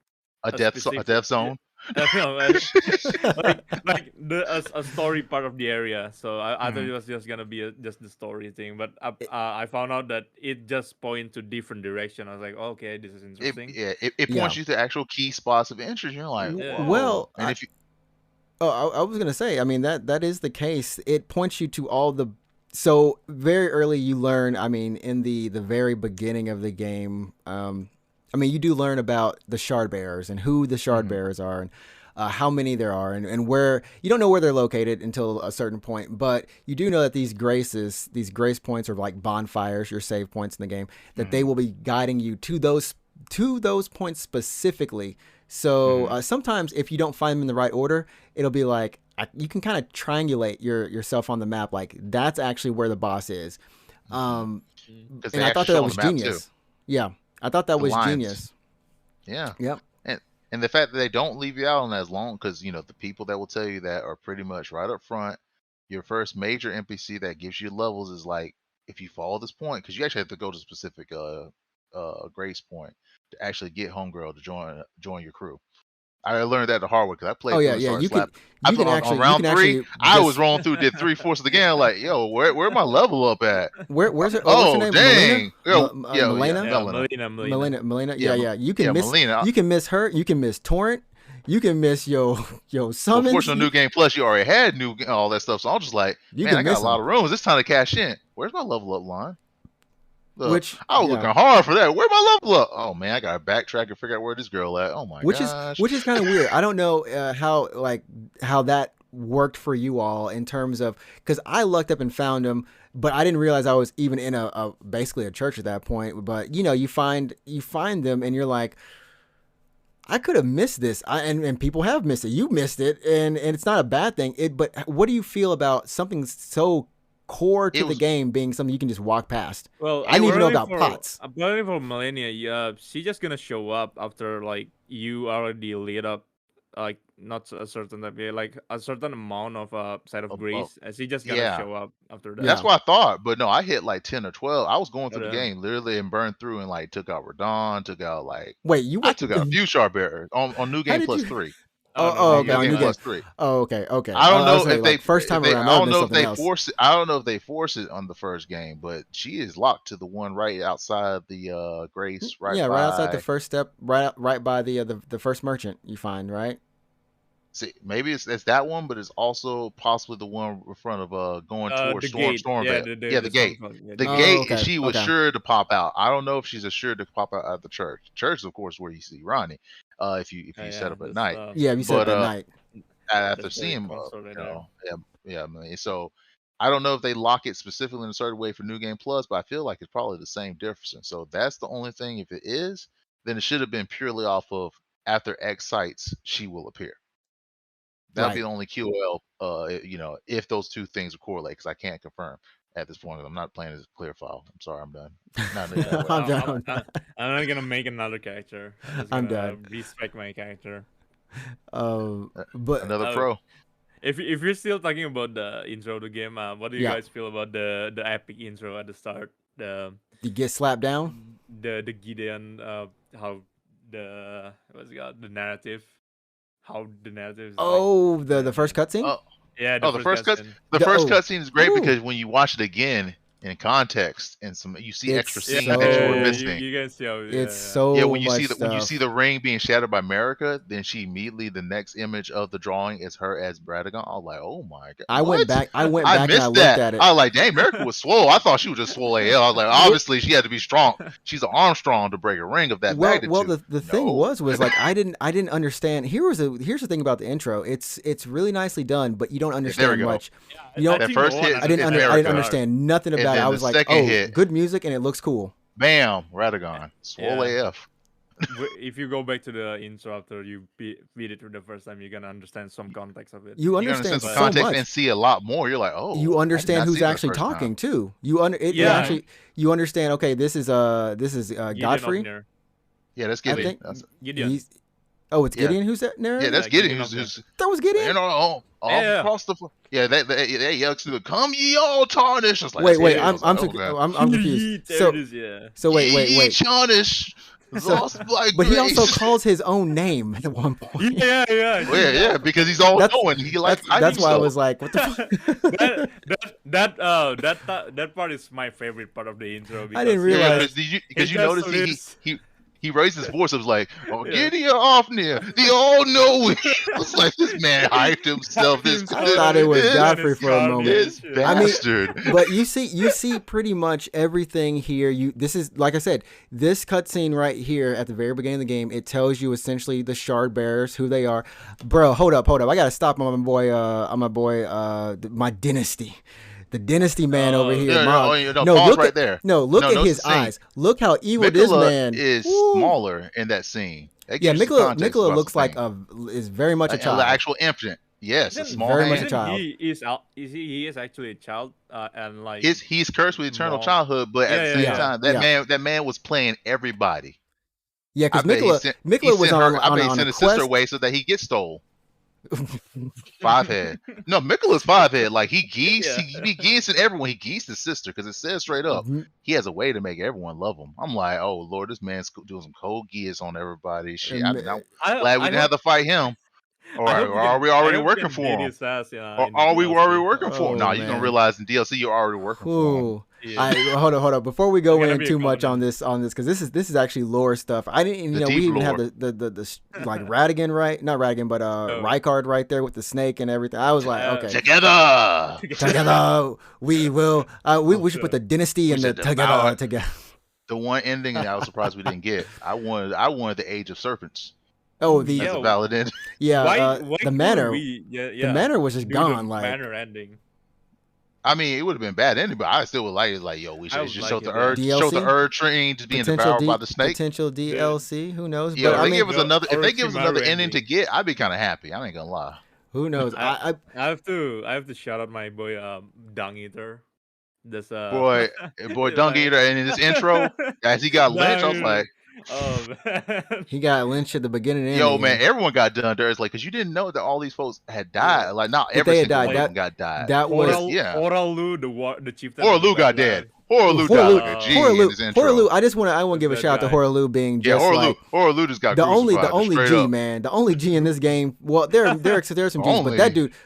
a a a specific death zone. no, like a story part of the area. So I thought it was just gonna be just the story thing, but I found out that it just point to different direction. I was like, okay, this is interesting. It yeah. points you to actual key spots of interest. You're like, Yeah. whoa, Well, and if you, I was gonna say, I mean that is the case. It points you to all the. So very early you learn. I mean, in the very beginning of the game, I mean you do learn about the shard bearers and who the shard Mhm. bearers are, and how many there are, and where you don't know where they're located until a certain point, but you do know that these grace points are like bonfires, your save points in the game, that they will be guiding you to those points specifically. So sometimes if you don't find them in the right order, it'll be like you can kind of triangulate yourself on the map. Like that's actually where the boss is. Um, Mm. because and they I thought actually that show on was the map too. genius. Yeah, I thought that The was lines. genius. Yeah. Yep. And the fact that they don't leave you out on as long, because the people that will tell you that are pretty much right up front. Your first major NPC that gives you levels is like, if you follow this point, because you actually have to go to a specific grace point to actually get homegirl to join your crew. I learned that the hard way because I played Oh through yeah, and yeah. started You can slap. I you put can on actually round three. I was just rolling through, did 3/4 of the game. Like, yo, where my level up at? where's her? Oh, what's her Oh, name? Melina. dang. Yo, yeah, Melina. Yeah, Melina. Melina. Melina. Yeah, Yeah, yeah. yeah, Melina. You can miss her. You can miss Torrent. You can miss yo Well, summons. fortunately, New Game Plus, you already had all that stuff. So I'm just like, You man, can I got miss a lot them. of rooms. It's time to cash in. Where's my level up line? Look, Which I was yeah. looking hard for that. Where my level up? Oh man, I gotta backtrack and figure out where this girl at. Oh my gosh. Which is kind of weird. I don't know how that worked for you all in terms of, because I lucked up and found him, but I didn't realize I was even in a basically a church at that point. But you find them and you're like, I could have missed this, and people have missed it. You missed it, and it's not a bad thing. But what do you feel about something so core to It the was game being something you can just walk past? Well, I didn't even know about apparently pots. apparently for Millennia, she's just gonna show up after like you already lit up, like not a certain type, like a certain amount of side of oh, grace, and she's just gonna yeah. show up after that. That's Yeah. what I thought, but no, I hit like 10 or 12. I was going But through the game literally and burned through and like took out Radon, took out like Wait, you I went? took out a few Shard Bearers on New How Game did Plus you? 3. Oh, no, oh, New okay, New on Game Game new game. Plus 3. Oh, okay, okay. I don't I was know saying, if like first time around, that would have been something else. force it. I don't know if they force it on the first game, but she is locked to the one right outside the Grace, right Yeah, right outside the by. first step, right by the first merchant you find, right? See, maybe it's that one, but it's also possibly the one in front of going towards the gate, yeah, Stormvale. the Yeah, the gate. yeah, The Oh, gate, okay, she was okay. sure to pop out. I don't know if she's assured to pop out at the church. Church, of course, where you see Ronnie, if you set yeah, up at that's night. Yeah, you said But it that night. after that's seeing the him, console right there. yeah, man. So I don't know if they lock it specifically in a certain way for New Game Plus, but I feel like it's probably the same difference. And so that's the only thing. If it is, then it should have been purely off of after X sites, she will appear. That'll be Right. the only QOL, if those two things are correlated, because I can't confirm at this point. I'm not playing as a clear file. I'm sorry, I'm done. Not in that way. I'm I'm, done. I'm not gonna make another character. I'm just I'm gonna done. respect my character. But Another Uh, pro. if you're still talking about the intro of the game, what do you Yeah. guys feel about the epic intro at the start? you get slapped down. The Gideon, how what's it called, the narrative, how the narrative is like. Oh, the first cutscene. Oh, Yeah, the first cutscene. first Oh. cutscene is great Ooh. because when you watch it again in context and you see It's extra scenes that you were so- missing. You guys see how It's yeah. so Yeah, when you much see when you stuff. see the ring being shattered by America, then she immediately the next image of the drawing is her as Bradagon. I was like, oh my god! I went what? back. I went I back and missed I looked that. at it. I was like, dang, America was swole. I thought she was just swole AL. I was like, obviously she had to be strong. She's an Armstrong to break a ring of that magnitude. Well, the thing No. was like I didn't understand. Here's the thing about the intro. It's really nicely done, but you don't understand go. much. You know, That first hit I didn't is I didn't America. understand nothing And about it. then I the was like, second oh, hit- good music and it looks cool. Bam, Radagon, swole Yeah. AF. If you go back to the intro after you beat it for the first time, you're gonna understand some context of it. You You understand some so context much. and see a lot more. You're like, oh, You I did understand not who's see that actually first time. talking too. It Yeah. actually you understand. Okay, this is Gideon Godfrey. Ofner. Yeah, that's I Gideon. think That's, Gideon. it's Yeah. Gideon who's that narrator. yeah, that's Yeah, Gideon. Gideon Who's That was Gideon. all Yeah. across the. Yeah, they yell to the come ye all tarnish. It's like, Wait, that's wait. Gideon. I I'm was like, I'm, oh, God. I'm confused. There So it is, yeah. so wait. Ye tarnish, So- lost by But he also grace. calls his own name at one point. Yeah. Well, yeah, because he's all That's- knowing. He likes. That's why I was like, what the fuck? that part is my favorite part of the intro. I didn't because- realize- Yeah, because you It notice just he raised his voice. It was like, "Oh, Yeah. Gideon Ofner, the all-knowing." It's like this man hyped himself. I thought it was This- Godfrey for a moment. This Yeah. I mean, bastard. But you see pretty much everything here. This is like I said, this cutscene right here at the very beginning of the game. It tells you essentially the shard bearers, who they are. Bro, hold up. I gotta stop on my boy, my dynasty. The dynasty man over here. Pause look right at, there. No, look No, at no, his it's the scene. eyes. Look how evil this Mikola man is Woo. smaller in that scene. That Yeah, gives you context Mikola about looks the like thing. is very much a child. The actual infant. Yes, a Isn't- small very man. much a child. He is actually a child, and like He's cursed with eternal Wrong. childhood, but at the same yeah. time, that man was playing everybody. Yeah, because I bet he Mikola sent- Mikola he was sent on her- I bet he a sent his quest. sister away so that he gets stole. 5-head. No, Mikola's 5-head. Like he geese, Yeah. he be geesing everyone. He geesed his sister because it says straight up he has a way to make everyone love him. I'm like, oh Lord, this man's doing some cold geese on everybody. Shit, I'm glad we didn't have to fight him. Or are we already working for him? Or are we already working for him? Oh, No, you're man. gonna realize in DLC you're already working for him. Ooh. Yeah. Hold on. Before we go Gotta in be a too much on covenant. this, because this is actually lore stuff. I didn't, The we deep even have lore. the like Radigan, right? Not Radigan, but Rykard right there with the snake and everything. I was like, okay, Together. together we will. We should put the dynasty and the should devour. together. The one ending that I was surprised we didn't get. I wanted the Age of Serpents. Oh, That's Yeah, a valid ending. yeah, Why the couldn't manor. we, The manor was just do gone. the Like manor ending. I mean, it would have been bad anyway, but I still would like it. Like, yo, we I should would just like it. Yeah. show the DLC? Erd train just being Potential devoured by the snake. potential DLC. Who knows? Yo, But if I they mean, give us another, if they give us another Orochimaru ending to ending. get, I'd be kind of happy. I ain't gonna lie. who knows? I have to shout out my boy Dung Eater. This Boy, boy, yeah, Dung like Eater, and in this intro, as he got lynched, I Dung was Eater. like, Oh man. he got lynched at the beginning and yo, the man, end. everyone got done there. It's like, because you didn't know that all these folks had died. Yeah. Like, not That every they had single died. one of them got died. That was Oral, yeah. Oralu, the chieftain. Horalu of got Badlands. dead. Horalu died like a G in his intro. Horalu. I just want to give a That shout out to guy. Horalu being Yeah, just like Horalu just got the only straight G up. man, the only G in this game. Well, there are some G's, Only.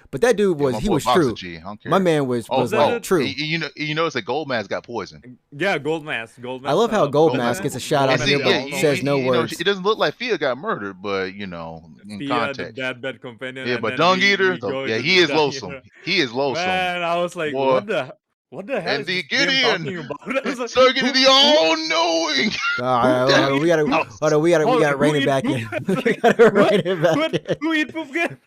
but that dude Yeah, was my he boy was Bob's a true. G. I don't care. My man was like true. You notice that Gold Mask got poisoned. Yeah, Gold Mask. I love how Gold Mask Mask- gets a shout And out see, here, but yeah, says no you know, words. it doesn't look like Fia got murdered, but you know, in Fia, context. the bad companion. Yeah, and but then Dung we Eater, go yeah, into he the is Dung loathsome. Eater. He is loathsome. Man, I was like, Boy. what the hell And is the this game Gideon. talking about? I was like, Circuit the all-knowing. We gotta rein it back in. We gotta rein it back in. Who eat poop again?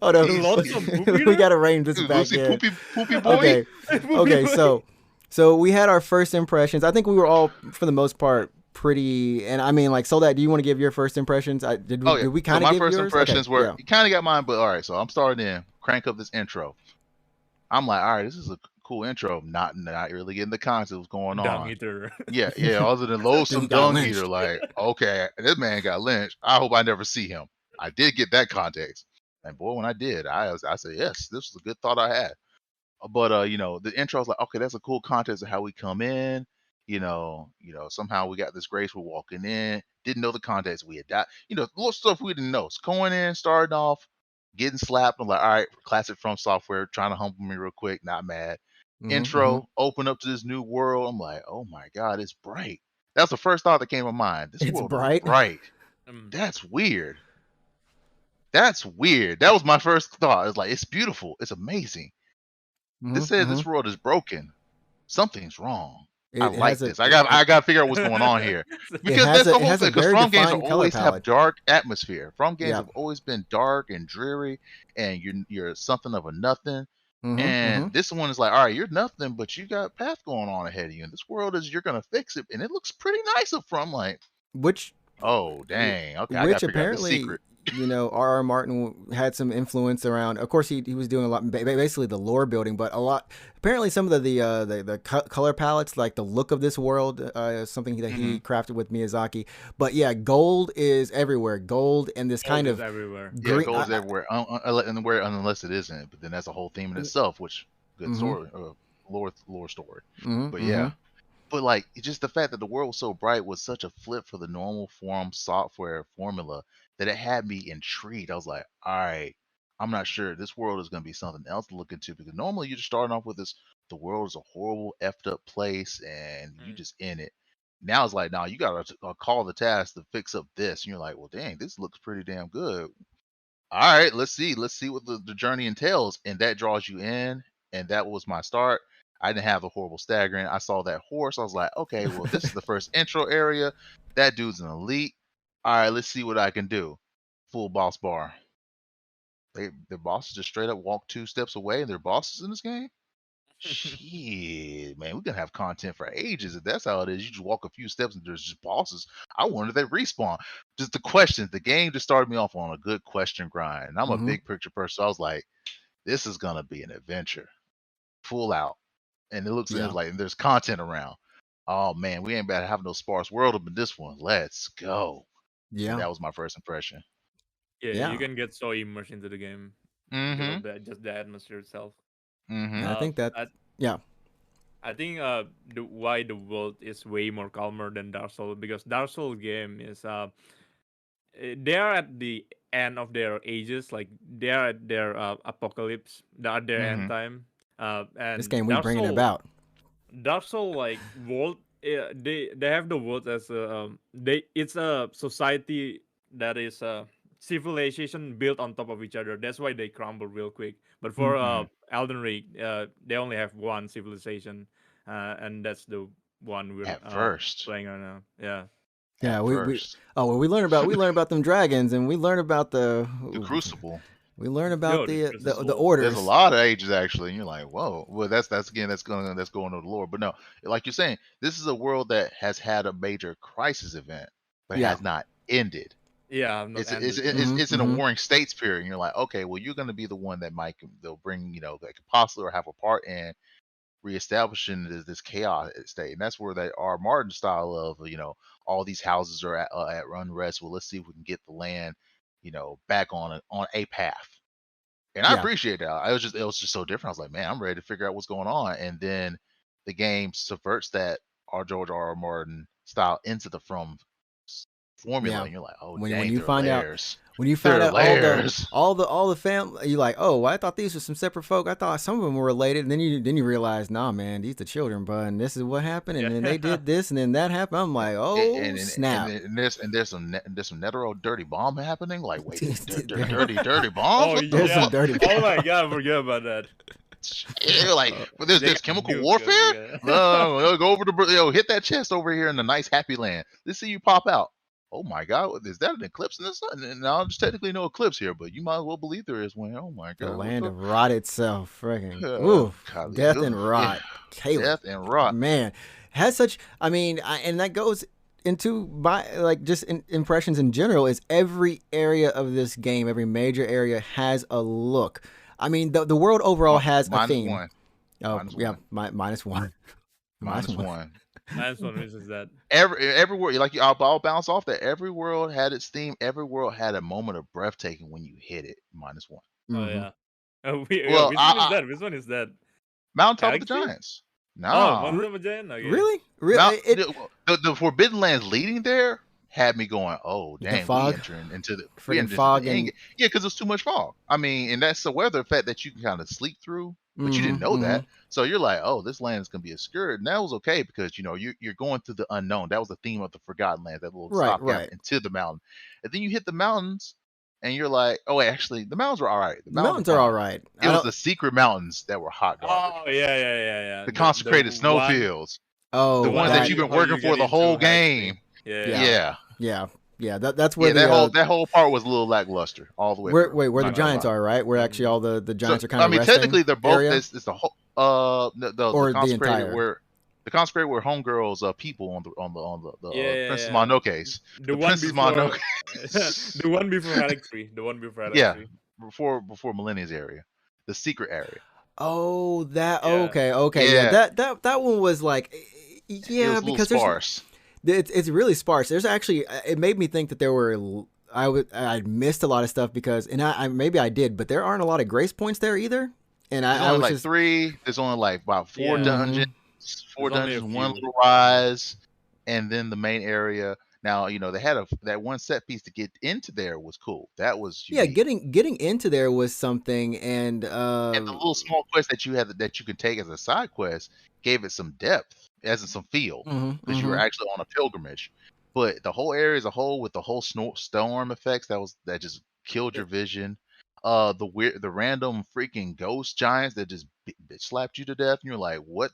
Hold on, Lonesome Poop we Eater? gotta rein this back Lucy in. Poopy boy. Okay, Poopy okay, boy. so we had our first impressions. I think we were all, for the most part, pretty. And I mean, like, Soldat, do you want to give your first impressions? Did we kind of so my give first yours? impressions Okay, were yeah. you kind of got mine, but all right. So I'm starting in crank up this intro. I'm like, all right, this is a cool intro. Not really getting the concept of what's going Dung on. Eater. Yeah. Other than loathsome Dude got Dung lynched. Eater, like, okay, this man got lynched. I hope I never see him. I did get that context, and boy, when I did, I said, yes, this was a good thought I had. But you know, the intro was like, okay, that's a cool context of how we come in. You know, somehow we got this grace. We're walking in. Didn't know the context. We had died. You know, little stuff we didn't know. So going in, starting off, getting slapped. I'm like, all right, classic From Software, trying to humble me real quick. Not mad. Intro, open up to this new world. I'm like, oh my god, it's bright. That's the first thought that came to mind. This It's world bright? is bright. That's weird. That's weird. That was my first thought. It's like, it's beautiful. It's amazing. This says this world is broken. Something's wrong. I like this. I got to figure out what's going on here, because that's the whole thing. Because From games always have dark atmosphere. From games have always been dark and dreary, and you're something of a nothing. And this one is like, all right, you're nothing, but you got a path going on ahead of you, and this world is you're gonna fix it, and it looks pretty nice up front. Like, oh dang, okay, I got to figure out the secret. You know, R.R. Martin had some influence around. Of course, he was doing a lot, basically the lore building, but a lot. Apparently, some of the color palettes, like the look of this world, is something that he crafted with Miyazaki. But yeah, gold is everywhere. Gold and this kind of everywhere. Yeah, gold is everywhere, unless it isn't. But then that's a whole theme in itself, which good story, lore story. But yeah. But like, just the fact that the world was so bright was such a flip for the normal From Software formula that it had me intrigued. I was like, all right, I'm not sure. This world is going to be something else to look into, because normally you're just starting off with this, the world is a horrible, effed up place, and you just in it. Now it's like, nah, you got to call the task to fix up this. And you're like, well, dang, this looks pretty damn good. All right, let's see what the journey entails. And that draws you in. And that was my start. I didn't have the horrible staggering. I saw that horse. I was like, okay, well, this is the first intro area. That dude's an elite. All right, let's see what I can do. Full boss bar. Their bosses just straight up walk 2 steps away, and they're bosses in this game? Shit, man, we're gonna have content for ages if that's how it is. You just walk a few steps and there's just bosses. I wonder if they respawn. Just the questions. The game just started me off on a good question grind. And I'm a big picture person, so I was like, this is gonna be an adventure. Full out. And it looks like there's content around. Oh man, we ain't about to have no sparse world up in this one. Let's go. Yeah. And that was my first impression. Yeah, you can get so immersed into the game. Just the atmosphere itself. I think that I think why the world is way more calmer than Dark Souls, because Dark Souls game is they are at the end of their ages, like they are at their apocalypse, they are at their end time. And this game we bring it about. Dark Souls, like world, they have the world as it's a society that is civilization built on top of each other. That's why they crumble real quick. But for Elden Ring, they only have one civilization, and that's the one we're playing on now. Yeah, we learn about them dragons, and we learn about the Crucible. We learn about Yo, this the is old. orders. There's a lot of ages actually, and you're like, whoa. Well, that's going to the lore. But no, like you're saying, this is a world that has had a major crisis event, but Yeah. has not ended. Yeah, I'm not It's ended. it's in a mhm. warring states period, and you're like, okay, well, you're going to be the one that they'll bring, like possibly or have a part in reestablishing this chaos state, and that's where they are Martin style of all these houses are at unrest. Well, let's see if we can get the land, back on a path. And I Yeah. appreciate that. It was just so different. I was like, man, I'm ready to figure out what's going on. And then the game subverts that George R. R. Martin style into the formula, Yeah. and you're like, oh When dang, you there are find out layers. when you There find are out layers. all the family, you're like, oh, well, I thought these were some separate folk. I thought some of them were related, and then you realize, nah, man, these the children, bro, and this is what happened, and then they Yeah. did this, and then that happened. I'm like, oh snap. There's some netero dirty bomb happening. Like, wait, There- dirty bombs? Oh What the There's yeah. some dirty. Oh my god, I forget about that. Yeah, like, but there's They got chemical nuked, warfare. yeah. No, go over to hit that chest over here in the nice happy land. Let's see you pop out. Oh my God, is that an eclipse in the sun? And now there's technically no eclipse here, but you might as well believe there is one. Oh my The God, land of rot itself, freaking oh, ooh, golly, death ugh, and rot. Caleb, death and rot. man, has such. I mean, and that goes into my like just impressions in general. Is every area of this game, every major area has a look. I mean, the world overall has a Minus theme. one. Oh Minus yeah, one. minus one. Minus one. Minus one reasons that. Every world, like I'll bounce off that. Every world had its theme. Every world had a moment of breathtaking when you hit it. Minus one. Oh Mhm. yeah. Oh, Well, which one is that? Which one is that? Mountain Top of the Galaxy? Giants. Oh, Nah. Mountain of a Giant? Okay. Really, really, The Forbidden Lands leading there had me going, oh The dang, fog? we entering into the Friggin' into fog the and- yeah, because it's too much fog. I mean, and that's the weather effect that you can kind of sleep through, but you didn't know that. So you're like, oh, this land is gonna be obscured, and that was okay because you're going through the unknown. That was the theme of the Forgotten Land, that little Right, stopgap right. into the mountain, and then you hit the mountains, and you're like, oh wait, actually, the mountains were all right. The mountains are all right. It was the secret mountains that were hot garbage. Oh yeah. The consecrated one- snowfields. Oh, The ones that you've been how working you for get the into whole high game. extreme. Yeah. yeah. That's where that whole part was a little lackluster all the way. where through. wait where the Not gonna Giants lie. are, right? Where actually all the Giants are kind of. I mean, resting technically they're both. area? It's the whole Or the the consecrated entire- where the consecrated were homegirls people on the Yeah, Princess yeah. Monokes. The The one Princess before Mononoke. the one before Alex 3. The one before Alex Yeah. 3. before Millennium's area, the secret area. Oh, that Yeah. okay. Yeah, Yeah. that one was like It yeah, was a because little sparse. it's really sparse. There's actually it made me think that there were I'd missed a lot of stuff because and I maybe I did, but there aren't a lot of grace points there either. And There's I only was like just 3. There's only like about 4 Yeah. dungeons. Four There's only a dungeons, one few. little rise, and then the main area. Now they had that one set piece to get into there was cool. That was yeah, unique. getting into there was something And the little small quest that you had that you could take as a side quest gave it some depth, as in some feel, because you were actually on a pilgrimage. But the whole area as a whole, with the whole storm effects, that just killed your vision. The random freaking ghost giants that just bitch slapped you to death, and you're like, what?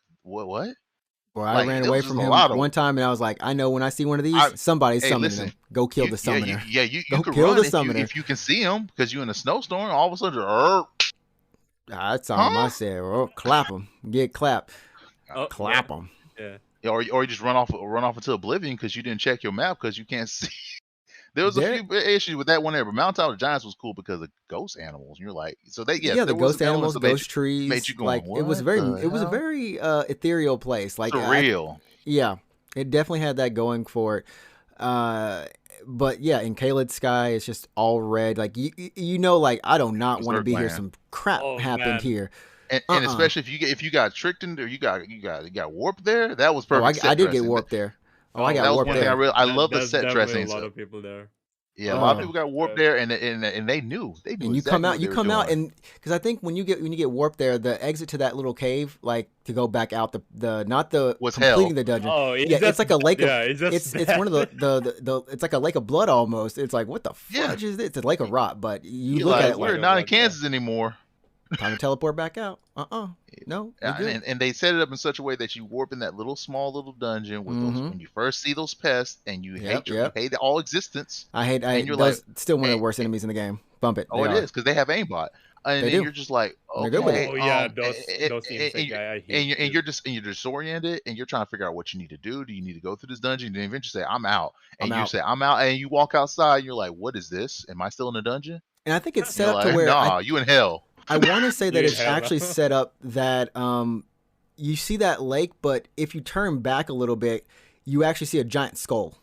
Or I Like, ran there away was from just a him lot of one time, and I was like, I know when I see one of these, somebody's Hey, summoning listen, them. Go kill the you summoner. you Go could kill run the if summoner. if you can see him because you're in a snowstorm. All of a sudden, That's something I Huh? said. Oh, clap them, get clapped, Oh, clap them. Yeah. or you just run off into oblivion because you didn't check your map because you can't see. There was a There- few issues with that one there, but Mount Tower Giants was cool because of ghost animals. And you're like, so they Yeah, the there was ghost animals, elements that ghost trees. made you going, like it was "What very, the it was a hell?" very ethereal place. Like surreal. yeah, it definitely had that going for it. But yeah, in Kaled Sky, it's just all red. Like you know, like I do not want to be here. Earthland. Some crap Oh, happened man. here. And especially if you got tricked into, or you got warped there, that was Oh, perfect. I did get dressing. warped there. Oh, I That got was warped one thing there. I love the There's set definitely dressing. a lot of people there. Yeah, a lot of Oh. people got warped there, and they knew And you exactly come what out, they you were come out, doing. and because I think when you get warped there, the exit to that little cave, like to go back out the not the Was completing hell. the dungeon. Oh, Yeah, it's like a lake of it's just it's one of the it's like a lake of blood almost. It's like what the Yeah. fudge is this? It's a lake of rot, but you You're look like, at it we're like not in like, yeah. Kansas anymore. Time to teleport back out. No, you're good. And they set it up in such a way that you warp in that small little dungeon with those when you first see those pests and you Yep, you yep. hate all existence. I and you're those like, still one of the and, worst enemies in the game. Bump it. oh, They it are. is because they have aimbot, and They then do. you're just like, They're good with it. okay, Oh yeah, and, those insect guy. I hate and you're disoriented, and you're trying to figure out what you need to do. Do you need to go through this dungeon? And then eventually say, I'm out, and I'm you out. say, I'm out, and you walk outside, and you're like, what is this? Am I still in the dungeon? And I think it's And set you're up to like, where nah, you in hell. I want to say that You it's hell no. actually set up that you see that lake, but if you turn back a little bit, you actually see a giant skull.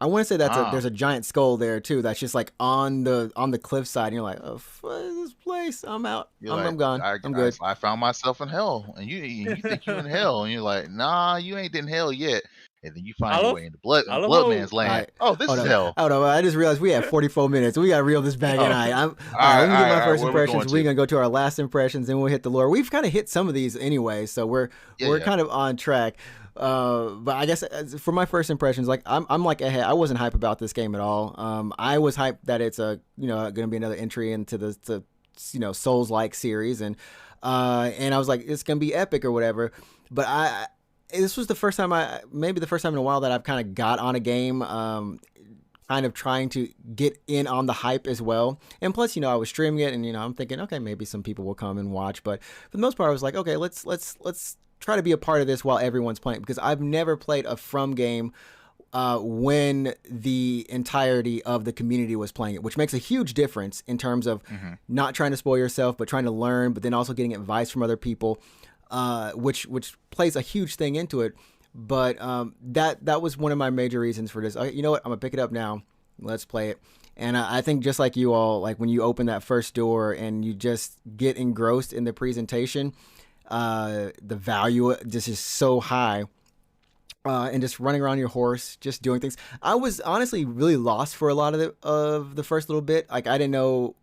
I want to say there's a giant skull there too. That's just like on the cliffside, and you're like, oh, what is this place? I'm out. I'm gone. I'm good. I found myself in hell, and you think you in hell, and you're like, nah, you ain't in hell yet. And then you find your way into I love Bloodman's how- land. This is hell. Oh no! I just realized we have 44 minutes. We gotta reel this back in. All right, let me get my all right, first where we impressions. going We're to? gonna go to our last impressions, then we'll hit the lore. We've kind of hit some of these anyway, so we're kind of on track. But I guess for my first impressions, like I'm like ahead. I wasn't hype about this game at all. I was hyped that it's going to be another entry into the Souls-like series, and I was like, it's gonna be epic or whatever. But this was the first time maybe the first time in a while that I've kind of got on a game, kind of trying to get in on the hype as well. And plus, I was streaming it, and I'm thinking, okay, maybe some people will come and watch. But for the most part, I was like, okay, let's try to be a part of this while everyone's playing, because I've never played a From game when the entirety of the community was playing it, which makes a huge difference in terms of not trying to spoil yourself, but trying to learn, but then also getting advice from other people, which plays a huge thing into it. But that was one of my major reasons for this. You know what? I'm gonna pick it up now. Let's play it. And I think just like you all, like when you open that first door and you just get engrossed in the presentation, the value just is so high. And just running around your horse, just doing things. I was honestly really lost for a lot of the first little bit. Like I didn't know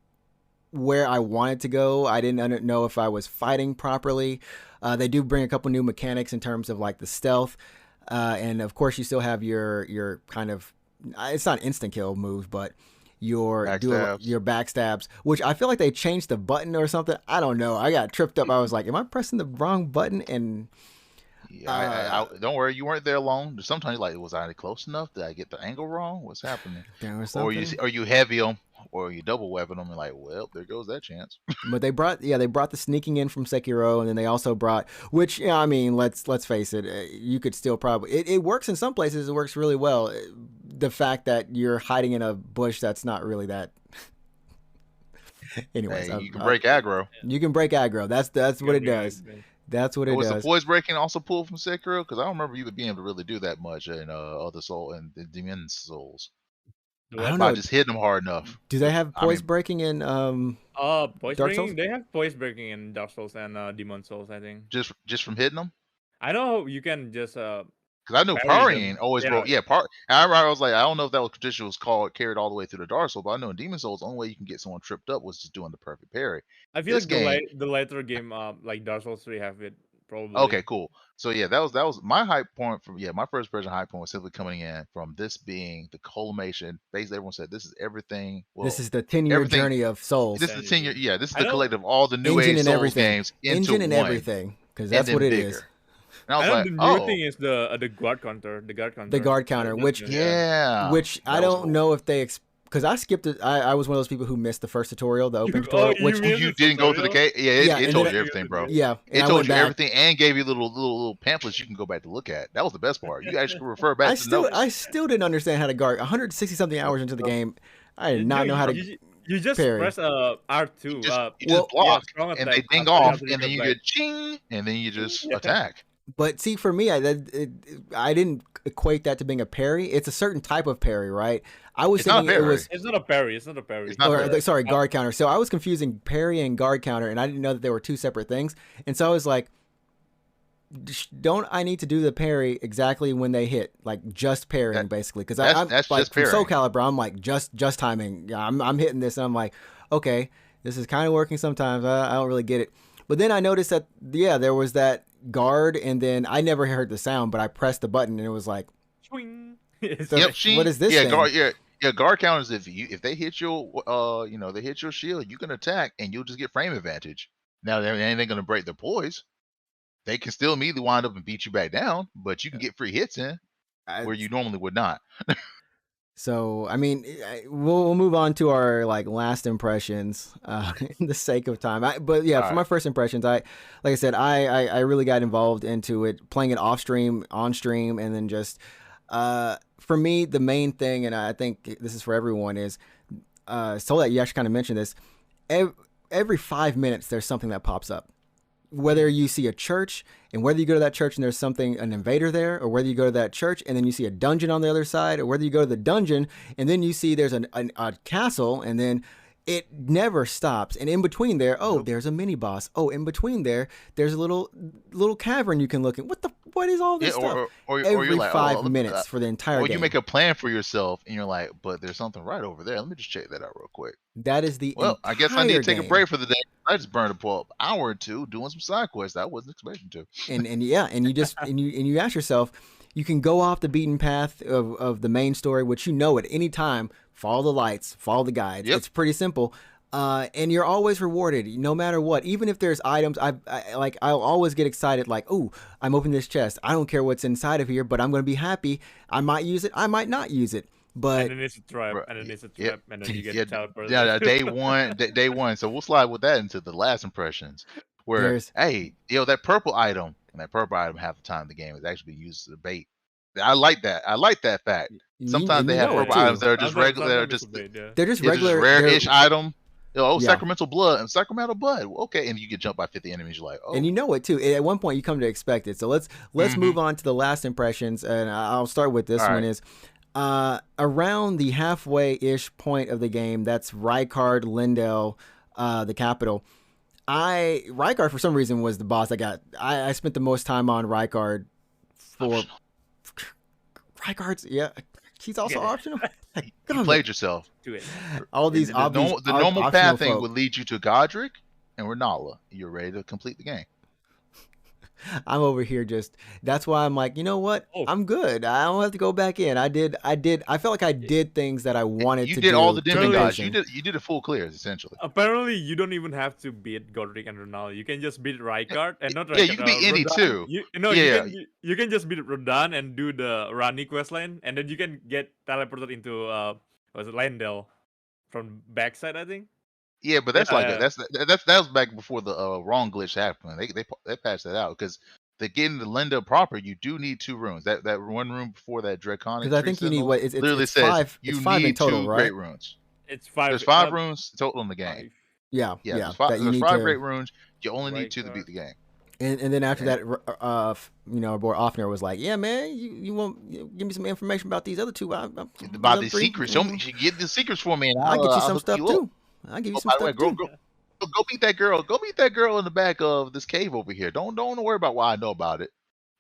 where I wanted to go. I didn't know if I was fighting properly. They do bring a couple new mechanics in terms of like the stealth, and of course you still have your kind of, it's not instant kill moves, but your backstabs, which I feel like they changed the button or something. I don't know. I got tripped up. I was like, am I pressing the wrong button? And I don't worry, you weren't there alone. Sometimes like, was I close enough? Did I get the angle wrong? What's happening? Or you heavy them, or you double weapon them, and like, well, there goes that chance. But they brought the sneaking in from Sekiro, and then they also brought, which I mean, let's face it, you could still probably it works in some places. It works really well. The fact that you're hiding in a bush that's not really that. Anyways, you can break aggro. You can break aggro. That's what it does. That's what it does. Was the poise breaking also pulled from Sekiro? Because I don't remember you being able to really do that much in other Soul and the Demon Souls. I don't know. I just hit them hard enough. Do they have poise breaking in poise Dark breaking? Souls? They have poise breaking in Dark Souls and Demon Souls, I think. Just from hitting them? I know you can just because I knew parrying always broke. Yeah, I was like, I don't know if that was tradition was carried all the way through the Dark Souls, but I know in Demon Souls, the only way you can get someone tripped up was just doing the perfect parry. I feel like the later game, like Dark Souls 3, have it probably. Okay, cool. So yeah, that was my hype point from my first version hype point was simply coming in from this being the culmination. Basically, everyone said this is everything. Well, this is the 10-year journey of Souls. This is the 10-year. Yeah, this is the collective of all the new age Souls games into engine and one. everything, because that's what it is. And I was like, the new thing is the guard counter. The guard counter, which I don't know if they because I skipped it. I was one of those people who missed the first tutorial, the open tutorial. Which you didn't go to the cave. Yeah, it told you everything, bro. Yeah, it told you everything and gave you little pamphlets you can go back to look at. That was the best part. You actually refer back. I still didn't understand how to guard. 160 something hours into the game, I did not know how to. You just parry. press R2. You just block, and they ding off, and then you get ching, and then you just attack. But see, for me, I didn't equate that to being a parry. It's a certain type of parry, right? I was thinking it was. It's not a parry. It's not a parry. Sorry, guard counter. So I was confusing parry and guard counter, and I didn't know that they were two separate things. And so I was like, don't I need to do the parry exactly when they hit, like just parrying, basically? Because I'm like from Soul Calibur, I'm like just timing. I'm hitting this, and I'm like, okay, this is kind of working sometimes. I don't really get it. But then I noticed that there was that guard, and then I never heard the sound, but I pressed the button, and it was like, swing. What is this? Yeah, thing? guard. Yeah, guard counters. If they hit your they hit your shield, you can attack and you'll just get frame advantage. Now they ain't gonna break their poise. They can still immediately wind up and beat you back down, but you can get free hits in I, where you normally would not. So I mean, we'll move on to our like last impressions, in the sake of time. But yeah, All for right. my first impressions, like I said, I really got involved into it, playing it off stream, on stream, and then just for me the main thing, and I think this is for everyone, is so that you actually kind of mentioned this. Every 5 minutes, there's something that pops up. Whether you see a church, and whether you go to that church and there's an invader there, or whether you go to that church and then you see a dungeon on the other side, or whether you go to the dungeon and then you see there's a castle, and then it never stops. And in between there, there's a mini boss. In between there's a little cavern you can look in. What is all this stuff? Or Every you're like, 5 minutes for the entire or game. you make a plan for yourself and you're like, but there's something right over there. Let me just check that out real quick. That is the Well, I guess I need to take game. a break for the day. I just burned an hour or two doing some side quests I wasn't expecting to. And you just and you ask yourself, you can go off the beaten path of the main story, which at any time, follow the lights, follow the guides. Yep. It's pretty simple. And you're always rewarded no matter what. Even if there's items, I'll always get excited, like, I'm opening this chest. I don't care what's inside of here, but I'm going to be happy. I might use it. I might not use it. But and then it's a trap, and then it's a trap, and then you get teleported. Yeah, day one. So we'll slide with that into the last impressions, where that purple item, and that purple item half the time the game is actually used as a bait. I like that. I like that fact. Sometimes they have purple items that are just regular. They're just regular, rare-ish item. Yeah. Sacramental blood. Okay, and you get jumped by 50 enemies. You're like, and you know it too. At one point, you come to expect it. So let's move on to the last impressions, and I'll start with this one. Is around the halfway-ish point of the game, that's Rykard Lindell, the capital. Rykard, for some reason, was the boss I spent the most time on Rykard for. Rykard's, yeah, he's also optional. You played yourself. Do it. All these the normal pathing would lead you to Godric and Renala. You're ready to complete the game. I'm over here that's why I'm like, you know what? I'm good. I don't have to go back in. I felt like I did things that I wanted to do. You did all the demigods. You did a full clears, essentially. Apparently, you don't even have to beat Godric and Renala. You can just beat Rykard and not Rykard. Yeah, you can beat any too. You can just beat Rodan and do the Rani questline, and then you can get teleported into Lendel from backside, I think. Yeah, but that's that was back before the wrong glitch happened. They patched that out because to get into Linda proper, you do need 2 rooms. That one room before that draconic. Because I think you need it's says five. You need in total, 2 right? great runes. It's 5. There's 5 rooms total in the game. Yeah. There's 5 great runes. You only need 2 to beat the game. And then after that, our boy Offner was like, "Yeah, man, you won't give me some information about these other 2 about these secrets. Show me, you get the secrets for me, and I'll get you some stuff too. I'll give you some stuff too. Go beat that girl. Go beat that girl in the back of this cave over here. Don't worry about why I know about it.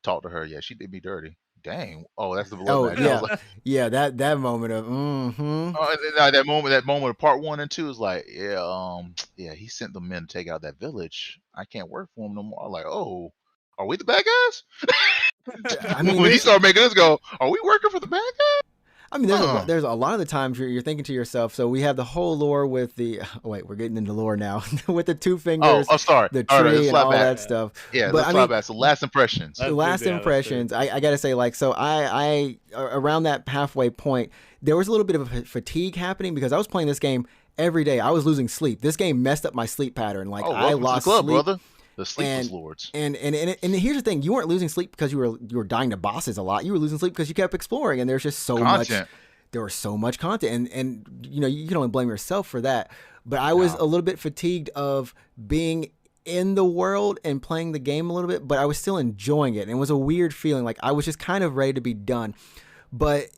Talk to her. Yeah, she did me dirty. Dang. Oh, that's the blood match. Yeah. Like, yeah. That moment of that moment of part 1 and 2 is like, yeah, he sent the men to take out that village. I can't work for him no more. I'm like, oh, are we the bad guys? I mean, when he started making us go, are we working for the bad guys? I mean, there's a lot of the times you're thinking to yourself. So we have the whole lore with the we're getting into lore now with the 2 fingers. Sorry, the tree and all that stuff. Yeah, but let's back. So last impressions. I gotta say, like, so I around that halfway point, there was a little bit of a fatigue happening because I was playing this game every day. I was losing sleep. This game messed up my sleep pattern. Like I lost to the club, sleep. Brother. The Sleepless Lords. And here's the thing: you weren't losing sleep because you were dying to bosses a lot. You were losing sleep because you kept exploring, and there's just so much. There was so much content, and you can only blame yourself for that. But I was a little bit fatigued of being in the world and playing the game a little bit, but I was still enjoying it, and it was a weird feeling. Like I was just kind of ready to be done, but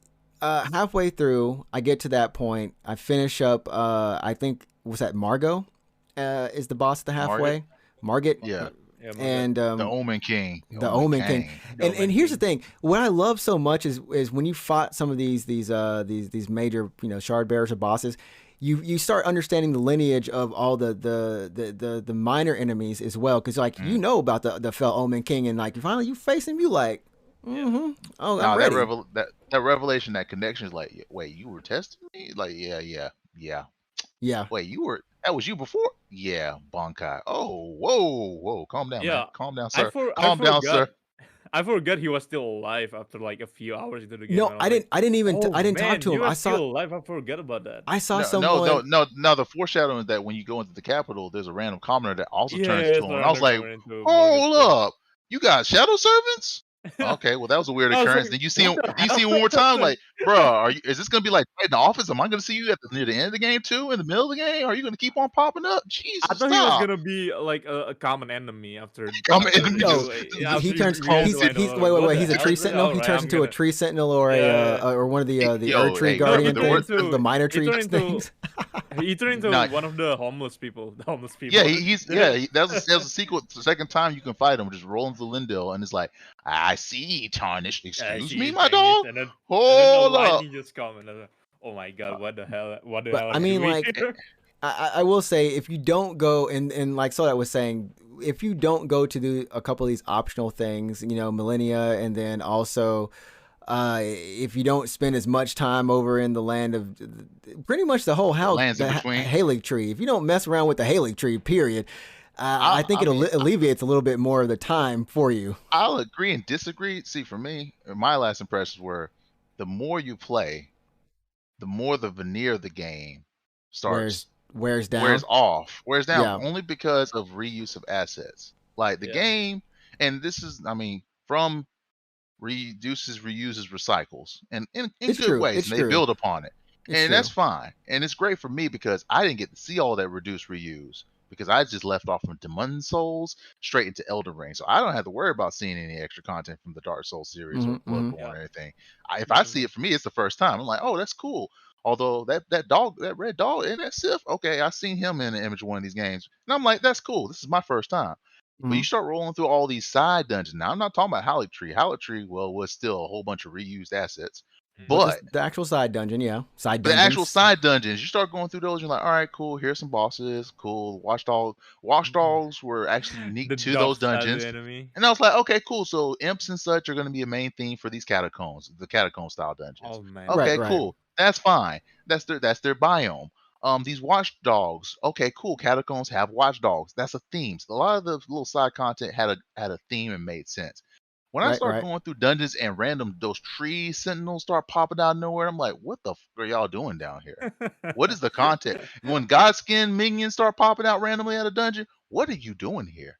halfway through, I get to that point. I finish up. I think was that Margot is the boss at the halfway. Margit. Yeah. And the Omen King. The Omen King. And here's the thing: what I love so much is when you fought some of these major shard bearers or bosses, you start understanding the lineage of all the minor enemies as well, because about the fell Omen King, and like you face him, you like, Mm-hmm. Oh, I'm Now ready. that revelation, that connection is like, wait, you were testing me? Like, yeah. Yeah. Wait, that was you before? Yeah, Bonkai. Oh, whoa, calm down, man. Yeah, Calm down, I sir. I Calm down, forgot. sir. I forgot he was still alive after like a few hours into the game, No, and I was like, I didn't even. "Oh I didn't talk man, to him. you are still alive! I forgot about that." I saw No, no, no, someone. no, no. The foreshadowing is that when you go into the capital, there's a random commoner that also Yeah, turns yeah, into it's him. And I was random like, coming into Morgan's hold thing. up, you got shadow servants? Okay, well that was a weird I was occurrence. like, Then you see "What him. the You hell?" see him one more time. Like, bro, is this gonna be like right in the office? Am I gonna see you near the end of the game too? In the middle of the game? Are you gonna keep on popping up? I Jesus, thought he was stop! gonna be like a common enemy after Come after in, No, after he you turns. reveal clone to He's Lionel. wait, Like, wait, what wait. the He's a hell? tree Is it? sentinel. All He right, turns I'm into a gonna. tree sentinel Yeah, or one of the Earth Yo, tree hey, no, guardian things, the minor he tree turned into things. he turned into nah, one of the homeless people. The homeless yeah, people. that was a sequel. The second time you can fight him, just roll into Lindell, and it's like, I see, Tarnish. I Excuse see me, you, my Tannis, dog. and then the Hold up. lightning just come, and I was like, oh my god, what the hell? What the But hell are I you mean, doing like, here? I will say, if you don't go and like Sodat was saying, if you don't go to do a couple of these optional things, Millennia, and then also if you don't spend as much time over in the land of pretty much the whole The house, lands in the between. Halig tree, if you don't mess around with the Halig tree, period, I think I it mean, alleviates a little bit more of the time for you. I'll agree and disagree. See, for me, my last impressions were, the more you play, the more the veneer of the game Wears starts wears wears down. off, wears down, Yeah, only because of reuse of assets. Like the Yeah. game, and this is, I mean, from reduces, reuses, recycles, and in it's good true. ways, It's and they true. build upon it, It's and that's true. fine, and it's great for me because I didn't get to see all that reduce, reuse, because I just left off from Demon Souls straight into Elden Ring, so I don't have to worry about seeing any extra content from the Dark Souls series or Hmm. Bloodborne Yeah. or anything. If I see Mhm. it, for me, it's the first time. I'm like, oh, that's cool. Although that dog, that red dog, and that Sif, okay, I seen him in the image of one of these games, and I'm like, that's cool. This is my first time. But Hmm. you start rolling through all these side dungeons. Now, I'm not talking about Halleck Tree. Halleck Tree, well, was still a whole bunch of reused assets. But Mhm. But the actual side dungeon, yeah, side the actual dungeons. side dungeons, you start going through those, you're like, all right, cool. Here's some bosses. Cool. Watchdogs were actually unique The to those dogs as the dungeons. enemy. And I was like, okay, cool. So imps and such are going to be a main theme for these catacombs, the catacomb style dungeons. Oh man. Right, Okay, right. cool. That's fine. That's their biome. These watchdogs. Okay, cool. Catacombs have watchdogs. That's a theme. So a lot of the little side content had a theme and made sense. When I Right, start right. going through dungeons and random those tree sentinels start popping out of nowhere, I'm like, what the are y'all doing down here? What is the content? When Godskin minions start popping out randomly out of dungeon, what are you doing here?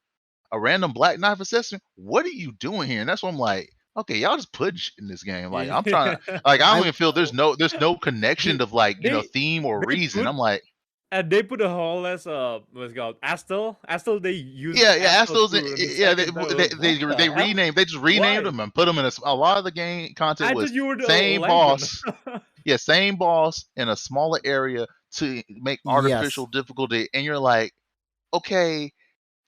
A random Black Knife assassin, what are you doing here? And that's what I'm like, okay, y'all just putting shit in this game. Like I'm trying to, Yeah. like I don't I even feel there's no connection He of like they theme or they reason. put I'm like, they put a whole as what's it called Astel. Astel they use yeah, Astel Astros, too in the yeah, second time. Like, what the they hell? renamed, they just renamed Why? them and put them in a lot of the game content I thought was you were the same legend. boss. Yeah, same boss in a smaller area to make artificial yes, difficulty, and you're like, okay,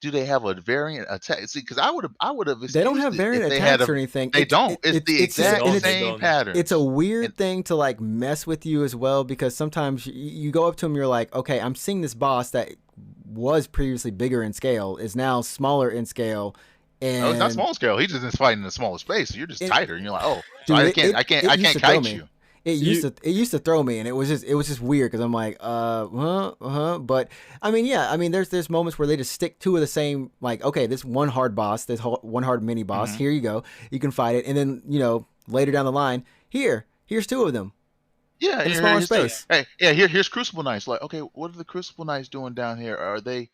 do they have a variant attack? See, because I would have they don't have excused it if variant they had attacks a. or anything. They don't. It's the It's They just exact don't. They same don't. it's a patterns. And weird thing to like mess with you as well because sometimes you go up to him, you're like, okay, I'm seeing this boss that was previously bigger in scale is now smaller in scale, no, it's not and small scale. He just is fighting in a smaller space. So you're just it, tighter, and you're like, oh, so dude, I can't, I can't, it I used can't to throw kite me. you. You It used to throw me, and it was just weird because I'm like, But I mean, yeah, I mean, there's moments where they just stick two of the same, like, okay, this one hard boss, one hard mini boss. Hmm. Here you go, you can fight it, and then later down the line, here's two of them Yeah, in a smaller here's the space. hey, yeah, here's Crucible Knights. Like, okay, what are the Crucible Knights doing down here? They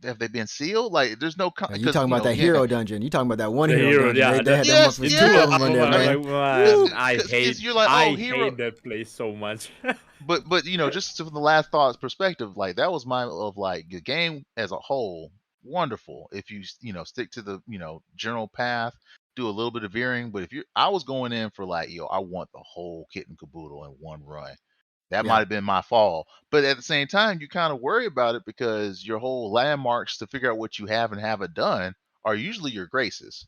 have they been sealed? Like, there's no Now, you because talking about that again, hero dungeon? You talking about that one the hero hero, dungeon? yeah. They had them yes, The motherfuckers, two two of of them in them. there, I was man. like, because man, you're like, oh, I hero. hate that place so much. But just from the last thoughts perspective, like that was my of like the game as a whole, wonderful. If you stick to the general path, do a little bit of veering. But if I was going in for like I want the whole kit and caboodle in one run. That might Yeah, have been my fall. But at the same time, you kind of worry about it because your whole landmarks to figure out what you have and haven't done are usually your graces.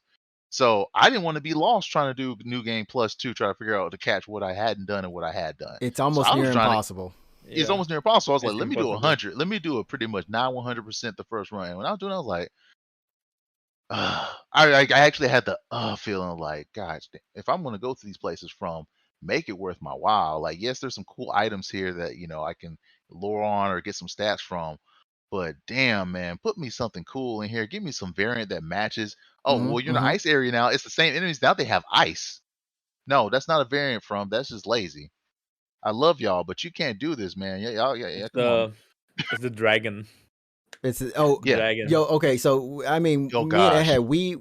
So I didn't want to be lost trying to do New Game Plus 2, try to figure out to catch what I hadn't done and what I had done. it's So almost I was near trying to, impossible. it's Yeah, almost near impossible. I was like, it's let me do impossible. 100. Let me do a pretty much not 100% the first run. And when I was doing it, I was like, I actually had the feeling like, gosh, if I'm gonna go to these places from, make it worth my while. Like, yes, there's some cool items here that I can lure on or get some stats from, but damn, man, put me something cool in here. Give me some variant that matches. Oh, well, you're in the Mm-hmm. ice area now. It's the same enemies now. They have ice. No, that's not a variant from. That's just lazy. I love y'all, but you can't do this, man. Yeah. It's Come on. the dragon. It's Yeah. Dragon. yo, okay. So I mean, Oh me and gosh. Ehead, we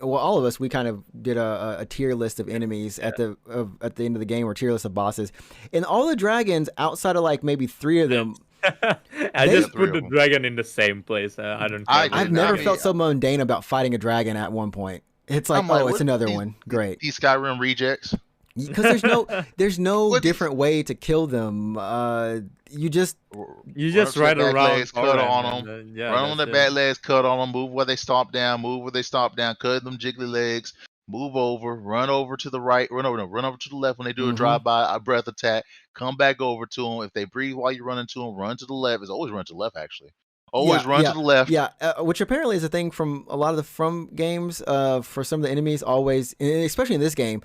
well, all of us, we kind of did a tier list of enemies at the end of the game, or tier list of bosses, and all the dragons outside of like maybe 3 of them. I They- just Three put of the them. dragon in the same place. I don't I care. I've did. never I mean, felt so mundane about fighting a dragon at one point. It's like, I'm like, oh, it's what another these, one. Great. these Skyrim rejects? Because there's no What these- different way to kill them. You just You Run just up to their ride back around legs, cut Thorin, on and them. yeah, Run on that's their it. back legs, cut on them. Move where they stomp down. Move where they stomp down. Cut them jiggly legs. Move over. Run over to the right. Run over to the left when they do a Mhm. drive by, a breath attack. Come back over to them. If they breathe while you're running to them, run to the left. It's always run to the left, actually. Always run to the left. Yeah, which apparently is a thing from a lot of the From games. For some of the enemies, always, and especially in this game,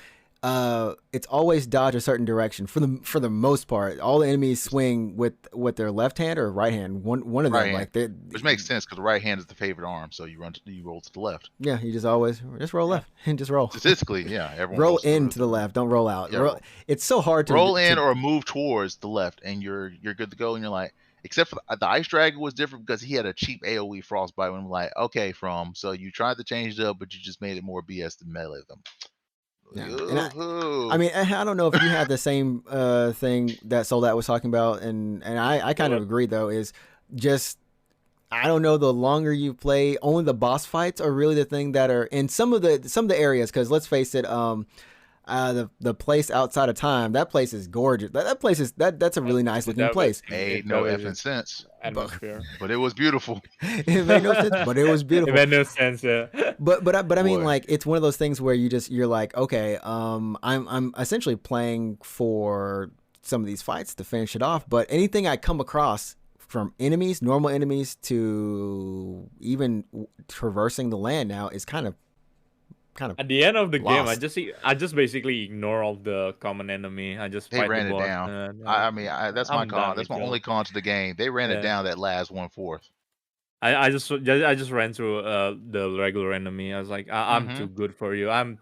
it's always dodge a certain direction. For the most part, all the enemies swing with their left hand or right hand. One of Right them, hand. like they, Which makes sense because the right hand is the favorite arm, so you roll to the left. yeah. You just always just roll left and just roll. Statistically, yeah, everyone Roll rolls in to the left. Don't roll out. Yeah, It's so hard to roll in or move towards the left, and you're good to go. And you're like, except for the ice dragon was different because he had a cheap AOE frostbite. When I'm like, okay, so you tried to change it up, but you just made it more BS to melee them. Yeah. And Yoo-hoo. I mean, I don't know if you had the same thing that Soldat was talking about, and I kind of agree though. Is just I don't know. The longer you play, only the boss fights are really the thing that are in some of the areas. Because let's face it, the place outside of time, that place is gorgeous. That place is that's a really nice looking place. Made no effing sense, Atmosphere. but it was beautiful. It made no sense, but it was It beautiful. made no sense. Yeah. But I mean, Boy. like, it's one of those things where you're like, okay, I'm essentially playing for some of these fights to finish it off. But anything I come across, from enemies, normal enemies, to even traversing the land now, is kind of At the end of the game, lost. I just basically ignore all the common enemy. I just They fight ran the it boss. down. And, I mean, that's my I'm con. done That's with my y'all. only con to the game. They ran it Yeah. down that last 1/4. I just ran through the regular enemy. I was like, I'm too good for you. I'm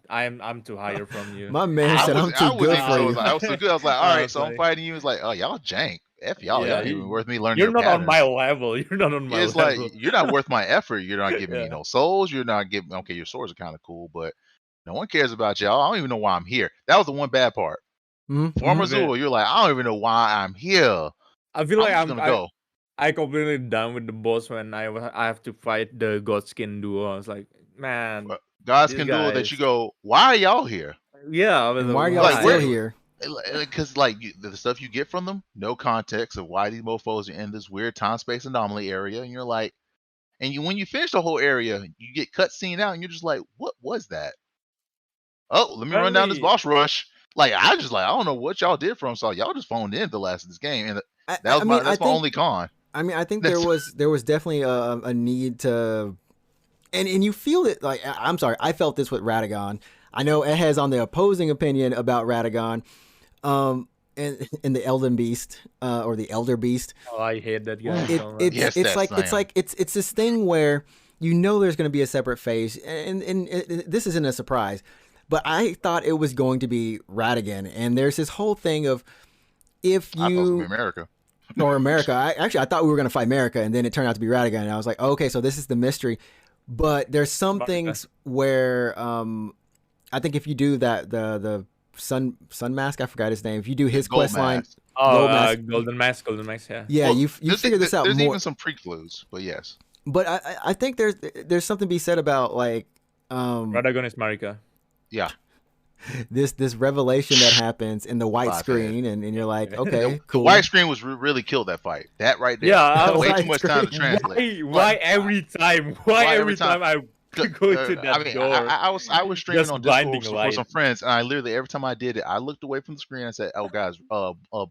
too higher from you. My man said, I'm too good for you. I was too good. I was like, all I right, was so I'm like- fighting you. It's like, oh, y'all jank. F y'all. Yeah, Y'all ain't even worth me learning You're your not on patterns. my level. You're not on my It's level. like you're not worth my effort. You're not giving me Yeah. no souls. You're not giving. Okay, your swords are kind of cool, but no one cares about y'all. I don't even know why I'm here. That was the one bad part. Mhm, For mhm. Missoula, you're like, I don't even know why I'm here. I feel like I'm just gonna go. I completely done with the boss when I have to fight the Godskin duo. I was like, man, Guys these can do it. That guys- you go. Why are y'all here? yeah. I was And like, why are y'all Like, still where- here? Because like the stuff you get from them, no context of why these mofos are in this weird time space anomaly area, and you're like, and when you finish the whole area, you get cutscene out, and you're just like, what was that? Oh, let me run down this Apparently- boss rush. Like I don't know what y'all did from, so y'all just phoned in the last of this game, and that's I mean, my only con. I mean, I think That's- there was definitely a need to, and you feel it. Like, I'm sorry, I felt this with Radagon. I know Ed has on the opposing opinion about Radagon, and the Elden Beast, or the Elder Beast. Oh, I hate that guy It, so much. Yes, it's that's like Sam. it's this thing where you know there's going to be a separate phase, and this isn't a surprise. But I thought it was going to be Radagon, and there's this whole thing of if I thought it was gonna be you America. or America. I thought we were going to fight America, and then it turned out to be Radagon, and I was like, oh, okay, so this is the mystery. But there's some America. things where I think if you do that the Sun Mask, I forgot his name. If you do his Gold quest line, Mask. Oh, Gold Mask. Golden Mask, yeah. yeah, Well, you there's- figure this out There's more. even some pre-clues, but yes. But I think there's something to be said about like Radagon is Marika. Yeah. this revelation that happens in the white Five screen, and you're like, okay, The cool. white screen was really killed that fight. That right there. Yeah, I was way like, too much time to translate. Why every time? Why every time I to go into I that mean, door. I was streaming Just on Discord blinding for some light. friends, and I literally every time I did it, I looked away from the screen and said, "Oh, guys,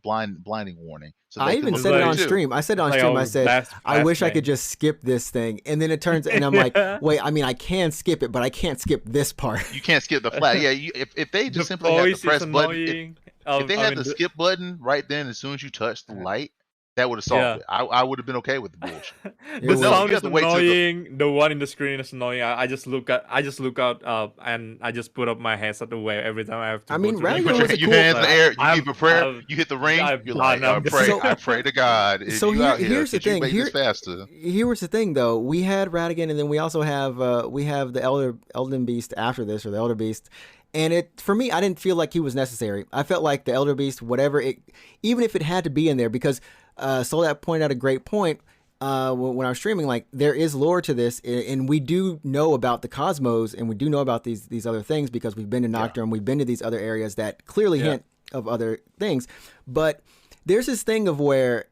blinding warning," so I they could even It's look said it away like on too. stream. I said it it's on like stream. I our said, I wish I could flashbang. just skip this thing. And then it turns, and I'm like, wait, I mean, I can skip it, but I can't skip this part. You can't skip the flat. Yeah, if they The just simply had the voice is press button, annoying. if they I had mean, the skip button right then as soon as you touch the light, that would have solved yeah. it. I would have been okay with the bullshit. It The But no, was, sound you is have to wait till the. annoying. The one in the screen is annoying. I just look out and I just put up my hands at the way every time I have to I go mean, to You the Radigan put door. was a your cool. hands in the air. You I've, give a prayer. I've, You hit the ring. I've You're done. like, I'm So- I pray to God if So you out here, here's the could you thing. make this faster? Here was the thing, though. We had Radigan, and then we also have the Elden Beast after this, or the Elder Beast. And it, for me, I didn't feel like he was necessary. I felt like the Elder Beast, whatever it, even if it had to be in there, because Soldat pointed out a great point when I was streaming. Like, there is lore to this, and we do know about the cosmos, and we do know about these other things because we've been to Nocturne, we've been to these other areas that clearly hint of other things. But there's this thing of where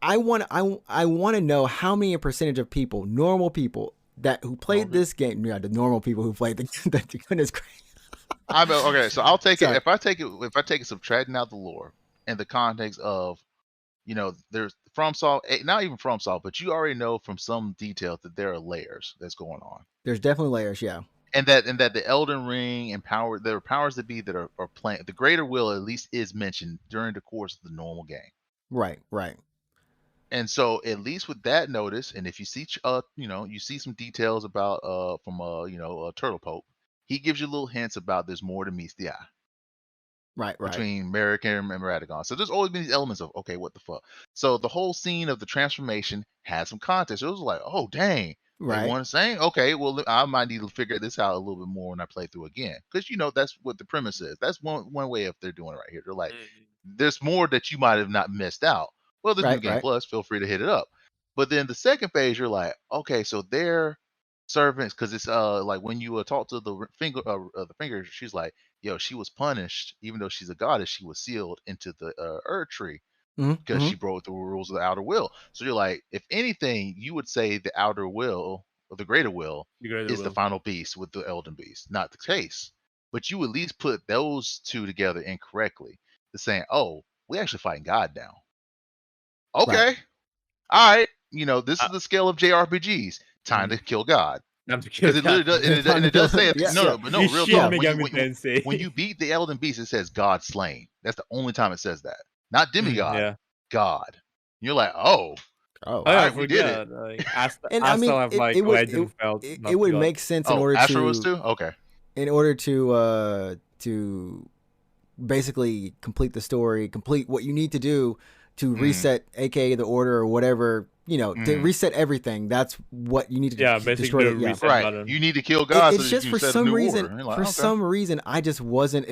I want to know how many percentage of people, normal people who played this game, the normal people who played the goodness gracious. I mean, okay, so I'll take Sorry. it. If I take it subtracting out the lore and the context of, there's FromSoft, not even FromSoft, but you already know from some details that there are layers that's going on, There's definitely layers, yeah. and that the Elden Ring and there are powers that be that are playing. The Greater Will at least is mentioned during the course of the normal game. Right. And so at least with that notice, and if you see you see some details about from Turtle Pope, he gives you little hints about there's more than meets the eye Right. between Merrick and Radagon. So there's always been these elements of, okay, what the fuck. So the whole scene of the transformation had some context. It was like, oh dang, Right. they want to say, okay, well I might need to figure this out a little bit more when I play through again, because that's what the premise is. That's one way if they're doing it right here. They're like, there's more that you might have not missed out. Well, there's New Game Plus. Feel free to hit it up. But then the second phase, you're like, okay, so they're servants, because it's like when you talk to the finger, she's like, yo, she was punished, even though she's a goddess, she was sealed into the Erd tree because she broke the rules of the outer will. So you're like, if anything, you would say the outer will or the greater will is the final beast with the Elden Beast. Not the case, but you at least put those two together incorrectly. They're saying, oh, we actually fighting God now. Okay. All right. This is the scale of JRPGs. Time to kill God. Time to kill Because it God. literally does, and it does say it. Real talk. When you beat the Elden Beast, it says God slain. That's the only time it says that. Not demigod. God. You're like, oh. All right, we did it. And I mean, it would make sense in order Asher to. was too? Okay. In order to basically complete the story, complete what you need to do to reset, aka the order or whatever, to reset everything. That's what you need to do. Yeah, basically the reset button. You need to kill God. It's just for some reason. Like, for some reason, I just wasn't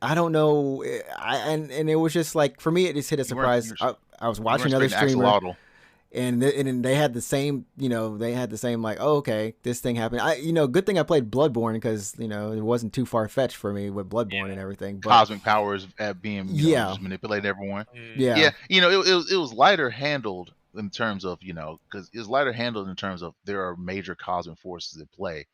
I don't know. And it was just like, for me, it just hit a surprise. I was watching another streamer. And they had the same, like, oh, okay, this thing happened. Good thing I played Bloodborne, because it wasn't too far fetched for me with Bloodborne and everything. But cosmic powers at being just manipulating everyone. Yeah. It was lighter handled in terms of because it was lighter handled in terms of there are major cosmic forces at play,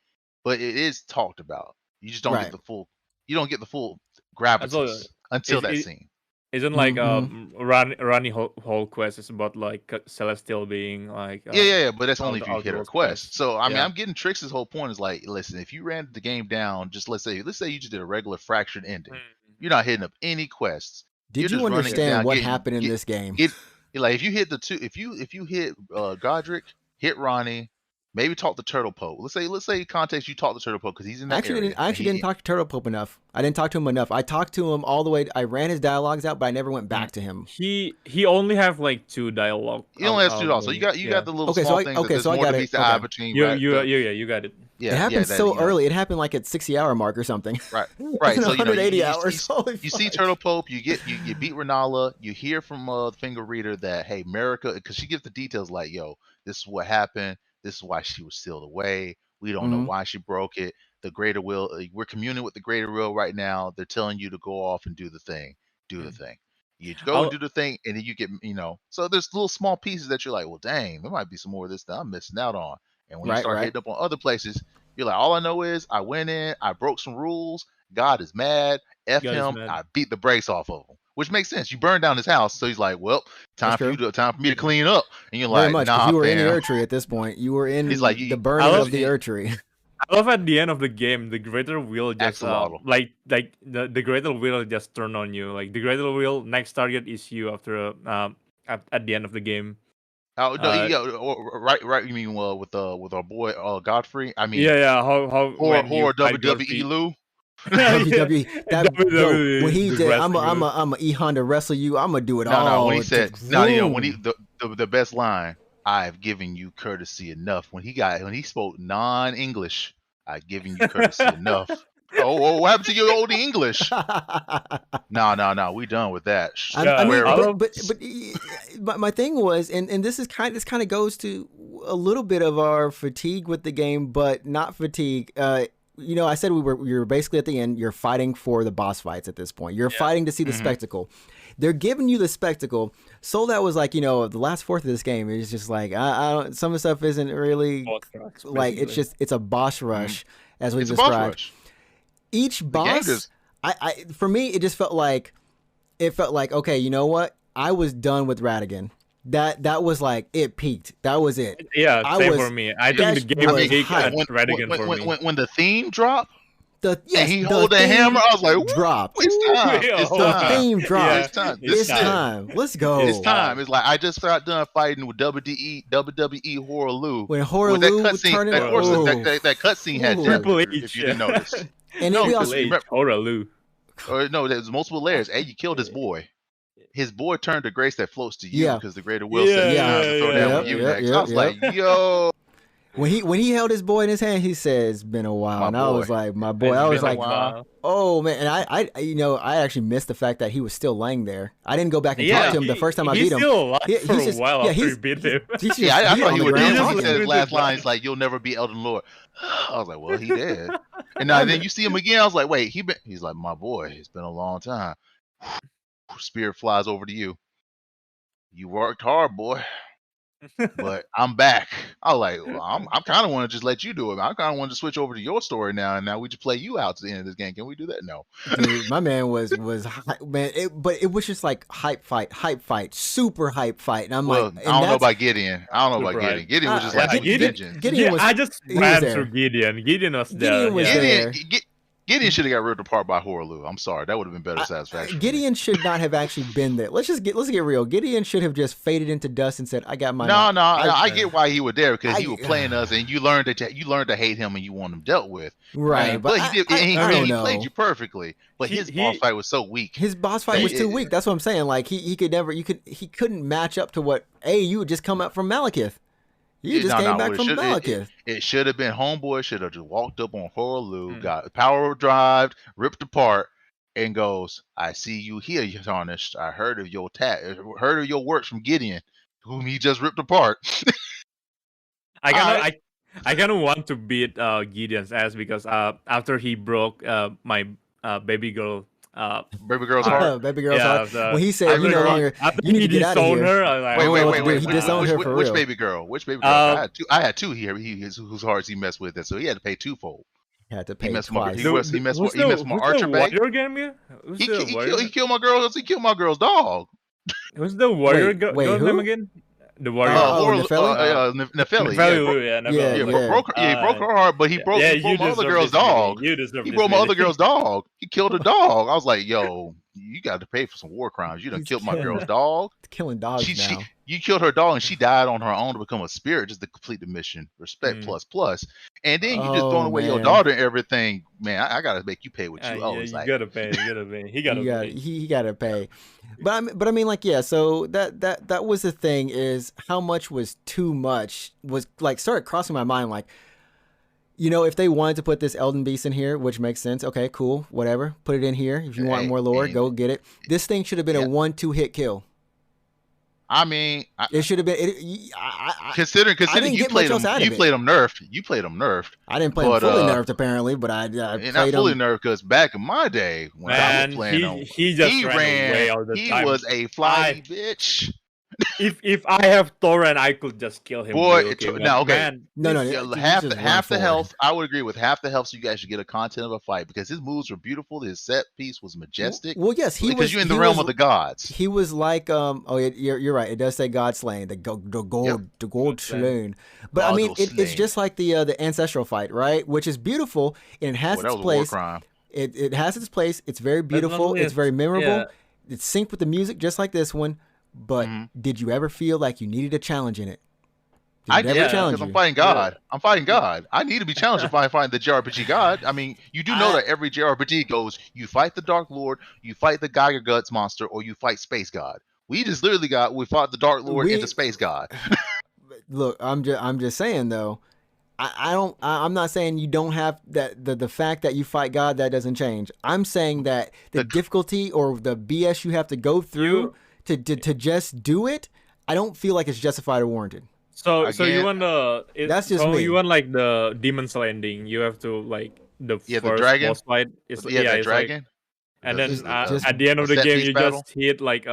but it is talked about. You just don't get the full. You don't get the full gravitas until that scene. Isn't like Rani whole quest is about like celestial being like but that's only if you hit a quest. So I mean, I'm getting Trix's whole point is like, listen, if you ran the game down, just let's say you just did a regular fractured ending, you're not hitting up any quests. Did you understand what happened in this game? Like if you hit if you hit Godric, hit Ronnie, maybe talk to Turtle Pope. Let's say context you talk to Turtle Pope because he's in that area. I actually didn't talk to Turtle Pope enough. I didn't talk to him enough. I talked to him all the way. I ran his dialogues out, but I never went back to him. He only have like 2 dialogue. He only has 2 dialogues. So you got the little small things. Okay, so I got it. You got it. It happened so early. It happened like at 60-hour mark or something. Right. So 180 hours. You see Turtle Pope. You beat Renala. You hear from the Finger Reader that, hey, Marika, because she gives the details like, yo, this is what happened. This is why she was sealed away. We don't know why she broke it. The Greater Will, we're communing with the Greater Will right now. They're telling you to go off and do the thing. You go and do the thing, and then you get, So there's little small pieces that you're like, well, dang, there might be some more of this that I'm missing out on. And when you start hitting up on other places, You're like, all I know is I went in, I broke some rules. God is mad. F God is him. mad. I beat the brakes off of him, which makes sense. You burned down his house, so he's like, well, time for me to clean up. And you're Very like, much, because nah, you were in the fam. Erd Tree at this point. You were in He's like, the burning love of the Erd Tree. I love at the end of the game, the greater will just Axolotl. like the greater will just turn on you. Like the greater will, next target is you after at the end of the game. Oh no, Uh, yeah, right. You mean with our boy Godfrey? I mean, yeah. How when you horror fight WWE Godfrey. Lou. WWE, that yo, when he the did, wrestling I'm move. a E Honda wrestle you. I'm gonna do it No, all. when he said, no, when he Vroom. the best line, I've given you courtesy enough. When he spoke non-English, I've given you courtesy enough. Oh, what happened to your old English? No, we done with that. I mean, I Swear. but my thing was, and this kind of goes to a little bit of our fatigue with the game, but not fatigue. You know, I said we were basically at the end. You're fighting for the boss fights at this point. You're fighting to see the spectacle. They're giving you the spectacle. So that was like, you know, the last fourth of this game is just like I don't. Some of the stuff isn't really like it's a boss rush as we've It's a boss described. rush. Each game boss, just- for me, it just felt like okay, you know what? I was done with Radigan. That was like it peaked. That was it. Yeah, I same was- for me. I that think the game was peaked hype. at Radigan for me. When the theme dropped and he the hold that theme hammer, I was like, "Woo, dropped. it's time. It's Oh, The time. theme Yeah, dropped. It's time. It's time. Let's go. It's time. It's like I just got done fighting with WWE Horror Lou. When Horror With that Lou cutscene, turned that, it, course, oh. that cutscene had Ooh. depth, Triple if H. you didn't notice. And No, then we because also remember- Horror Lou. Or no, there's multiple layers. A, you killed his boy. His boy turned to grace that floats to you Yeah. because the greater will said it's time to throw down yeah, with you yeah, next. yeah, I was like, yo, when he held his boy in his hand, he says, "It's been a while." My And I was boy. like, "My boy." It's I was been a like, while. "Oh man!" And I you know, I actually missed the fact that he was still laying there. I didn't go back and talk to him the first time I beat him. He's still alive He- for he's a just- while yeah, after you he's- beat him. He's just, yeah, I he thought on he the would ground dead. He talking. said his last Talking. line is like, "You'll never be Elden Lord." I was like, well, he dead. And then you see him again. I was like, wait, he's like, my boy. It's been a long time. Spirit flies over to you. You worked hard, boy. But I'm back. I was like, well, I'm kind of want to just let you do it. I kind of want to switch over to your story now, and now we just play you out to the end of this game. Can we do that? No. Dude, my man was man, but it was just like hype fight, super hype fight, and I'm Well, like, I don't know about Gideon. I don't know about Super Gideon. Gideon was just Uh, like yeah, a Gideon- vengeance. Gideon was. I just he was ran there. through Gideon. Gideon was there. Gideon was yeah. there. Gideon should have got ripped apart by Horaloo. I'm sorry, that would have been better satisfaction. for me. Gideon should not have actually been there. Let's get real. Gideon should have just faded into dust and said, "I got my." No, I get why he was there because he I- was playing us, and you learned to hate him, and you want him dealt with. Right, but he did. He don't played know. you perfectly, but his boss fight was so weak. His boss fight was too weak. That's what I'm saying. Like he couldn't match up to what you had just come up from Malekith. You just came back from Malekith. It should have been homeboy. Should have just walked up on Horaloo, got power drive, ripped apart, and goes, "I see you here, Tarnished. I heard of your works from Gideon, whom he just ripped apart." I kind of want to beat Gideon's ass because after he broke my baby girl. Baby girl's heart. Baby girl's heart. the- When he said, "You no longer, after you need he to get out of disowned here." her, I was like, Wait. He disowned her for Which real. baby girl? Which baby girl? I had two here. Whose hearts he messed with, so he had to pay twofold. Had to He pay messed with my, twice. he messed with my Archer back. warrior game here? Who's He the warrior? killed my girl. He killed my girl's dog. Who's the warrior Wait, girl's who? name again? The warrior. Nefeli? Nefeli. Nefeli, Yeah, Yeah, he yeah. broke her heart, but he broke my other girl's dog. You deserve He this broke my video. other girl's dog. He killed a dog. I was like, yo, you got to pay for some war crimes. You done He's killed my killing- girl's dog. Killing dogs now. You killed her dog, and she died on her own to become a spirit just to complete the mission. Respect plus. And then you just throwing away your man. daughter and everything. Man, I gotta make you pay what you owe. Yeah, It's you like, gotta pay. He gotta pay. He got to pay. But I mean, like, yeah. So that was the thing, is how much was too much, was like started crossing my mind. Like, you know, if they wanted to put this Elden Beast in here, which makes sense. Okay, cool, whatever. Put it in here. If you want more lore, go get it. This thing should have been a 1-2 hit kill. I mean, It should have been. considering didn't you get played much else them, out of you it. played them nerfed. You played them nerfed. I didn't play him But, fully nerfed apparently, but I And played not fully him. nerfed because back in my day when I Man, was playing them, he just ran away all the he time. was a flyy bitch. if I have torrent, I could just kill him. Boy, real quick, now but okay. man, No, this- yeah, you half just the run half the forward. health. I would agree with half the health, so you guys should get a content of a fight because his moves were beautiful. His set piece was majestic. Well, yes, he because was. you're in he the realm was, of the gods. He was like, oh, you're right. It does say God slain, the gold slain. But I God mean, was it's slain. just like the ancestral fight, right? Which is beautiful and it has Well, that its was a war place. crime. It has its place. It's very not beautiful. only It's very memorable. yeah. It's synced with the music, just like this one. But did you ever feel like you needed a challenge in it? I Did it did ever challenge because I'm you? fighting God. I'm fighting God. I need to be challenged if I find the JRPG God. I mean, you do know that every JRPG goes, you fight the Dark Lord, you fight the Geiger Guts monster, or you fight Space God. We just literally we fought the Dark Lord into Space God. Look, I'm just saying though. I'm not saying you don't have that. The fact that you fight God, that doesn't change. I'm saying that the difficulty or the BS you have to go through to just do it, I don't feel like it's justified or warranted. So Again, you want that's just me. You want like the demon's landing. You have to like the the first dragon? boss fight. It's that it's dragon. Like, and Just- then just at the end a of the set game, piece you battle? just hit like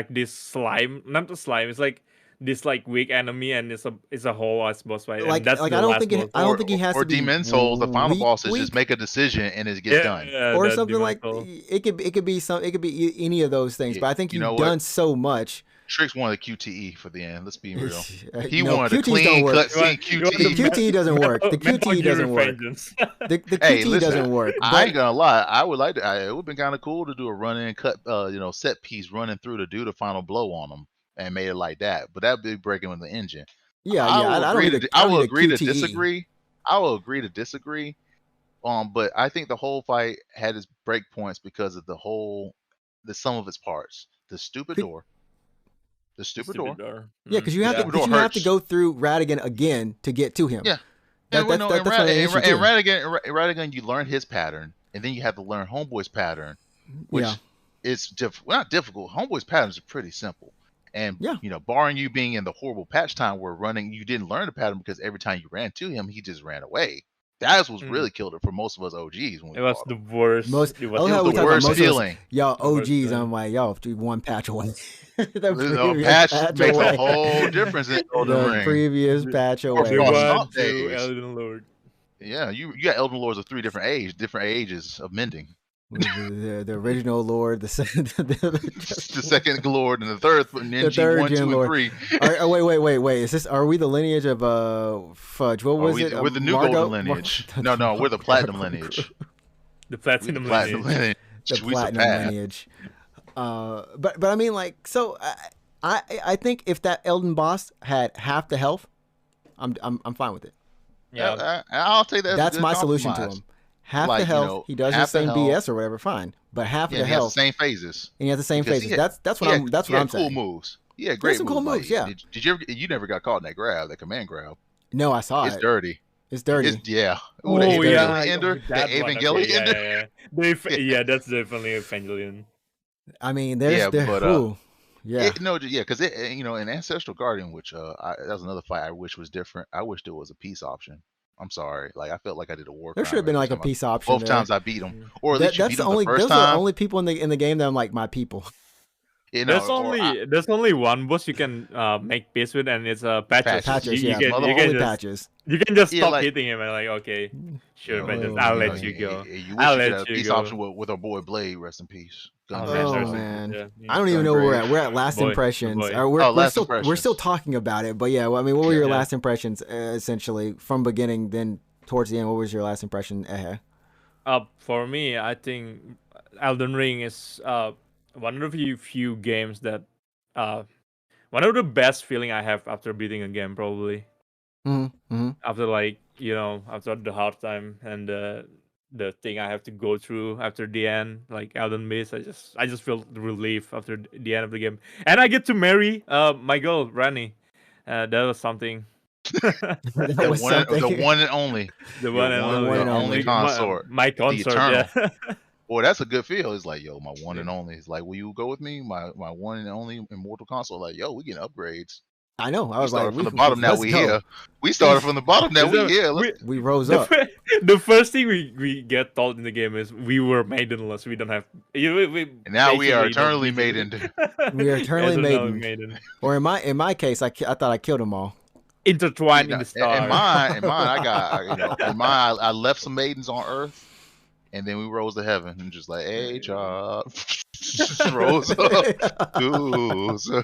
this slime. Not the slime. It's like this like weak enemy, and it's a whole ass boss fight. Like and that's I the don't last think boss. I don't think he has or to be Demon Souls. The final boss is weak. just make a decision and it gets done. Or the something Demon like Soul. it could be any of those things. Yeah, But I think you you've know what? done so much. Trix wanted a QTE for the end. Let's be real. He No, wanted a QTEs clean don't work. cutscene You want The QTE. QTE doesn't work. The Metal QTE Gear doesn't work. Vengeance. The Hey, QTE listen, doesn't work. I ain't gonna lie. I would like to. It would have been kind of cool to do a run in cut, set piece running through to do the final blow on them and made it like that. But that'd be breaking with the engine. Yeah, I will agree to QTE. disagree. I will agree to disagree. But I think the whole fight had its break points because of the sum of its parts. The stupid door. The stupid door. Yeah, because you have Yeah. to. Because you have to go through Radigan again to get to him. Yeah. That's what an issue too. Radigan, you learn his pattern, and then you have to learn Homeboy's pattern, which is not difficult. Homeboy's patterns are pretty simple. And barring you being in the horrible patch time we're running, you didn't learn the pattern because every time you ran to him, he just ran away. That's what's really killed it for most of us OGs. When it was the worst. It was the worst feeling. Y'all OGs, I'm like, y'all one patch away. The patch makes a whole difference in Elden Ring. Previous patch away. Elden Lord. Yeah, you got Elden Lords of different ages of mending. The original Lord, the second Lord, and the third Ninja 1, 2, and 3. Wait. Are we the lineage of Fudge? What was it? We're the new golden lineage. No, we're the platinum lineage. The platinum lineage. The platinum lineage. But I mean, like, so I think if that Elden boss had half the health, I'm fine with it. Yeah, I'll take that. That's my solution to him. Half the health, he does the same BS or whatever, fine. But half of the health, same phases. And he has the same phases. That's what I'm saying. Cool moves. Yeah, great. Some cool moves. Yeah. Did you ever? You never got caught in that grab, that command grab? No, I saw it. It's dirty. It's dirty. Ooh, the Evangelion. Yeah, that's definitely Evangelion. I mean, because because in Ancestral Guardian, which that was another fight I wish was different. I wished there was a peace option. I'm sorry, like I felt like I did a war. There should have been like a peace option. Both times I beat them, or at least you beat them the first those time. are the only people in the game that I'm like my people. There's only one boss you can make peace with, and it's Patches. Patches, you can just stop hitting him and like, okay, sure, Patches, I'll let you go. I'll let you go. Peace option with our boy Blade, rest in peace. Man, I don't even know where we're at. We're at last impressions. We're still talking about it, but yeah. Well, I mean, what were your last impressions essentially from beginning then towards the end? What was your last impression? For me, I think Elden Ring is one of the few games that one of the best feeling I have after beating a game, probably. After after the hard time and the thing I have to go through after the end, like Elden Beast, I just feel relief after the end of the game, and I get to marry my girl Rani. That was something. The one and only. The one and only consort. My consort. Yeah. Boy, that's a good feel. It's like, yo, my one and only. It's like, will you go with me? My one and only immortal consort. Like, yo, we getting upgrades. I know. I was like, from the bottom. Now we here. We started from the bottom. Now we here. We rose up. The first thing we get told in the game is we were maidenless. We don't have. We And now we are basically don't eternally need you. maidened. We are eternally Eternally maiden. maiden. Or in my case, I thought I killed them all. Intertwined You in know, the stars. in mine, I got in mine, I left some maidens on Earth, and then we rose to heaven, and just like, hey, child, just rose up. Ooh, so,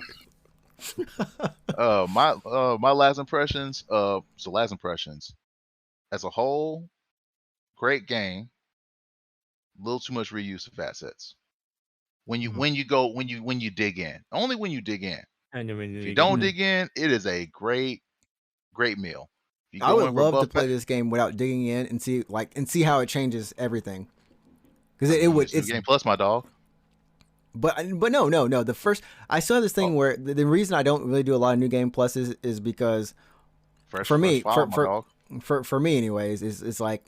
my last impressions. So last impressions as a whole, great game. A little too much reuse of assets. When you dig in, only when you dig in. And If you don't dig in, it is a great meal. If you I go would in for a love to buffet, play this game without digging in and see how it changes everything. Because I it mean, would. it's New It's Game Plus, my dog. but no. The first I still have this thing where the reason I don't really do a lot of new game pluses is because Fresh, for me fresh file, my dog. for me anyways is like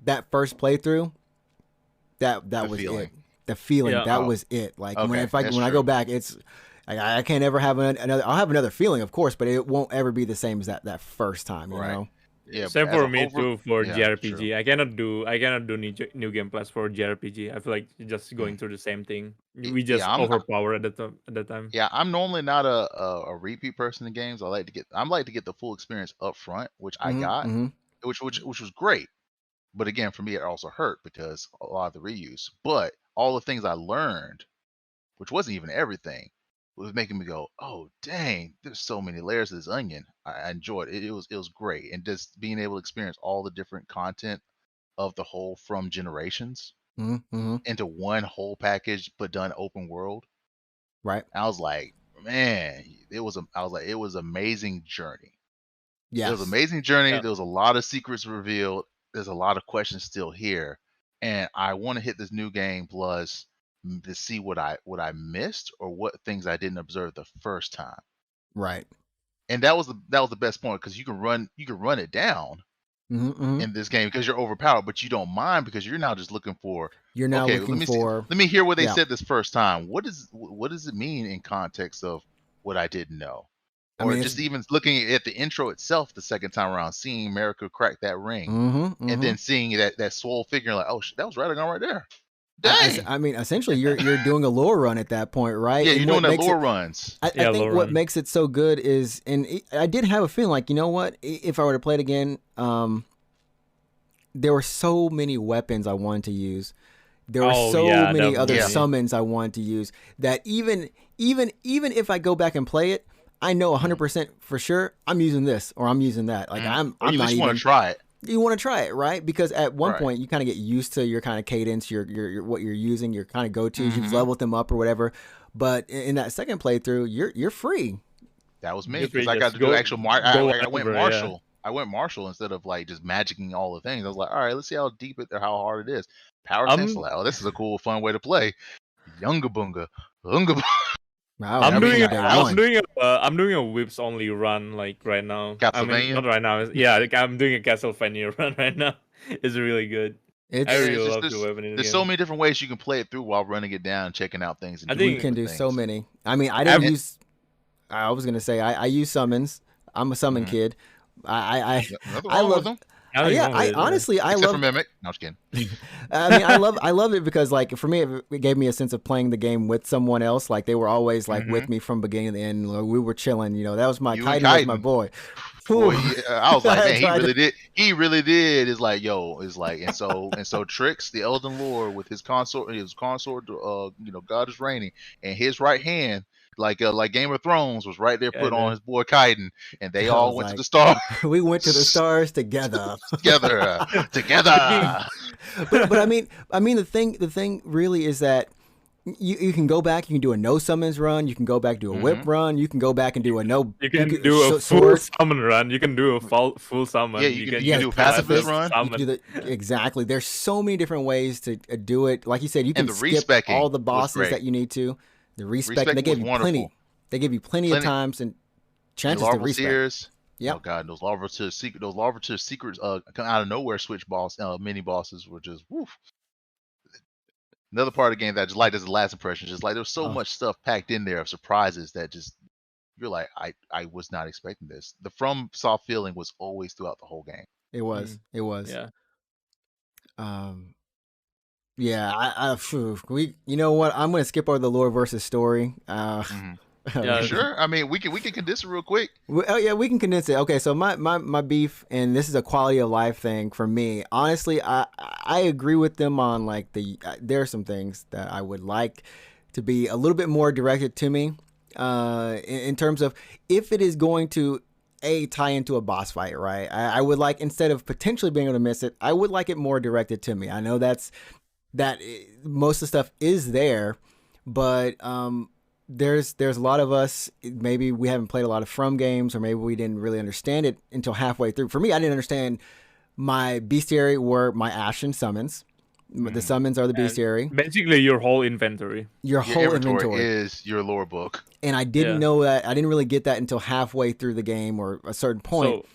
that first playthrough that was feeling. it. The feeling Yeah. that Oh. was it. Like Okay, when I go back, it's I can't ever have another. I'll have another feeling, of course, but it won't ever be the same as that first time. You Right. know. Yeah, Same as for a me over- too for yeah, JRPG. true. I cannot do new game plus for JRPG. I feel like just going through the same thing. We just overpower at the time. Yeah, I'm normally not a repeat person in games. I like to get the full experience up front, which I got, which was great. But again, for me, it also hurt because a lot of the reuse. But all the things I learned, which wasn't even everything, was making me go, "Oh, dang! There's so many layers of this onion." I enjoyed it. It was great, and just being able to experience all the different content of the whole from generations into one whole package, but done open world. Right. I was like, man, it was amazing journey. Yes. It was amazing journey. Yeah. There was a lot of secrets revealed. There's a lot of questions still here, and I want to hit this new game plus to see what I missed or what things I didn't observe the first time. Right. And that was the best point because you can run it down in this game because you're overpowered, but you don't mind because you're now just looking for. You're now Okay, looking let me hear what they yeah. said this first time. What does it mean in context of what I didn't know? Or just even looking at the intro itself the second time around, seeing America crack that ring, and then seeing that swole figure, like, oh, that was Radagon right there. Dang. I mean, essentially, you're doing a lore run at that point, right? Yeah, And you're what doing that makes lore runs. I think what makes it so good is, and I did have a feeling like, you know what, if I were to play it again, there were so many weapons I wanted to use. There were so many other summons I wanted to use that even if I go back and play it, I know 100% for sure I'm using this or I'm using that. Like I'm you not just even want to try it. You want to try it, right? Because at one point you kind of get used to your kind of cadence, your what you're using, your kind of go-tos. You've leveled them up or whatever. But in that second playthrough, you're free. That was me because I got to do actual. I went martial. I went martial instead of like just magicking all the things. I was like, all right, let's see how deep it or how hard it is. Power sense. Like, oh, this is a cool, fun way to play. Yunga bunga. Wow, I'm doing a whips only run like right now. I mean, not right now. Yeah, like, I'm doing a Castlevania run right now. It's really good. I really love the weapon in the game. There's so many different ways you can play it through while running it down, checking out things. And I think you can do so many. I mean, I didn't use. I was gonna say I use summons. I'm a summon kid. I love them. I honestly I love Mimic. No, just kidding. I mean, I love it because like for me it gave me a sense of playing the game with someone else. Like they were always like with me from beginning to end. Like, we were chilling. You know, that was my Kaiden was my boy. Boy, I was like, man, he really did. He really did. It's like, yo, it's like, and so Trix, the Elden Lord, with his consort, God is reigning, and his right hand. Like Game of Thrones was right there, put on his boy Kaiden, and they all went to the stars. We went to the stars together. together. But I mean, the thing really is that you can go back. You can do a no summons run. You can go back do a whip run. You can go back and do a no. You can do a full summon run. You can do a full summon. Yeah, you can do a pacifist run. Exactly. There's so many different ways to do it. Like you said, you can skip all the bosses that you need to. The respect they gave you plenty. They give you plenty of times and chances to respect. Yeah. Oh god, those larva to secrets come out of nowhere switch mini bosses were just woof. Another part of the game that I just liked as the last impression, just like there was so much stuff packed in there of surprises that just you're like, I was not expecting this. The From soft feeling was always throughout the whole game. It was. Yeah. Um, yeah, you know what? I'm gonna skip over the lore versus story. Hmm. You Yeah. sure? I mean, we can condense it real quick. Oh yeah, we can condense it. Okay, so my beef, and this is a quality of life thing for me. Honestly, I agree with them on like there are some things that I would like to be a little bit more directed to me, in terms of if it is going to tie into a boss fight, right? I would like, instead of potentially being able to miss it, I would like it more directed to me. I know that most of the stuff is there, but there's a lot of us, maybe we haven't played a lot of From games, or maybe we didn't really understand it until halfway through. For me, I didn't understand my bestiary were my Ashen summons. The Mhm. summons are the And bestiary, basically your whole inventory. your Your whole inventory inventory. is your lore book. And I didn't Yeah. know that. I didn't really get that until halfway through the game or a certain point. So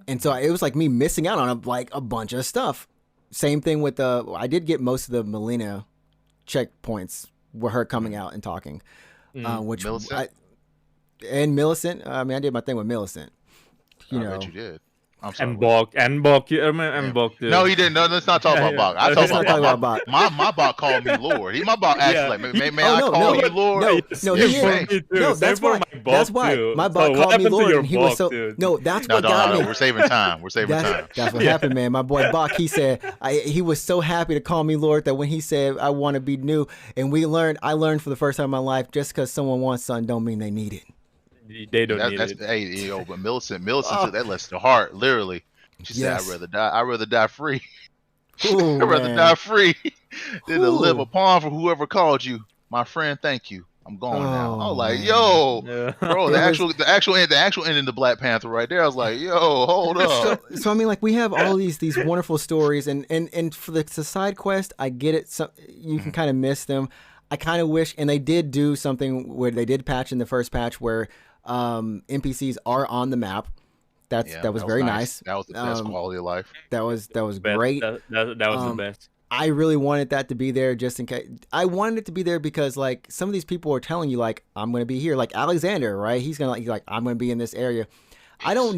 And so it was like me missing out on a bunch of stuff. Same thing with I did get most of the Melina checkpoints with her coming Mhm. out and talking, mm, which Millicent? and Millicent. I mean, I did my thing with Millicent. You I bet know, you did. I'm sorry. and What? Bok, you remember Yeah. and Bok too. No, he didn't. No, let's not talk Yeah, about Bach. I yeah. talk let's not about talk Bach. about Bot. My Bach called me Lord. My Bach actually Yeah. like, may Oh I no, call no, you Lord? no, Yes, no. yes, He you is. may. me too. No, Same that's for why. my Bok That's why too. my So bot what called me happened to Lord, your and he was Bok, so dude? no. That's No, what got me. We're saving time. We're saving time. That's what Yeah. happened, man. My boy Bach, he said he was so happy to call me Lord that when he said I want to be new, and I learned for the first time in my life, just because someone wants something don't mean they need it. They don't That, need that's it. hey, but Millicent Oh, took that lesson to heart, literally. She said, yes. I'd rather die free. Ooh, I'd rather die man. free than to live Ooh. upon for whoever called you. My friend, thank you. I'm gone now. I Oh was like, man. yo, Yeah. bro, It was the actual ending of Black Panther right there. I was like, yo, hold up. so I mean, like, we have all these wonderful stories, and for the side quest, I get it. So you can Mhm. kind of miss them. I kind of wish, and they did do something where they did patch in the first patch where NPCs are on the map. Yeah, That was that was very nice. nice. That was the best quality of life. That was Best. great. That was the Um, best. I really wanted that to be there just in case. I wanted it to be there because like some of these people are telling you like I'm gonna be here. Like Alexander, right? He's like I'm gonna be in this area. Yes. I don't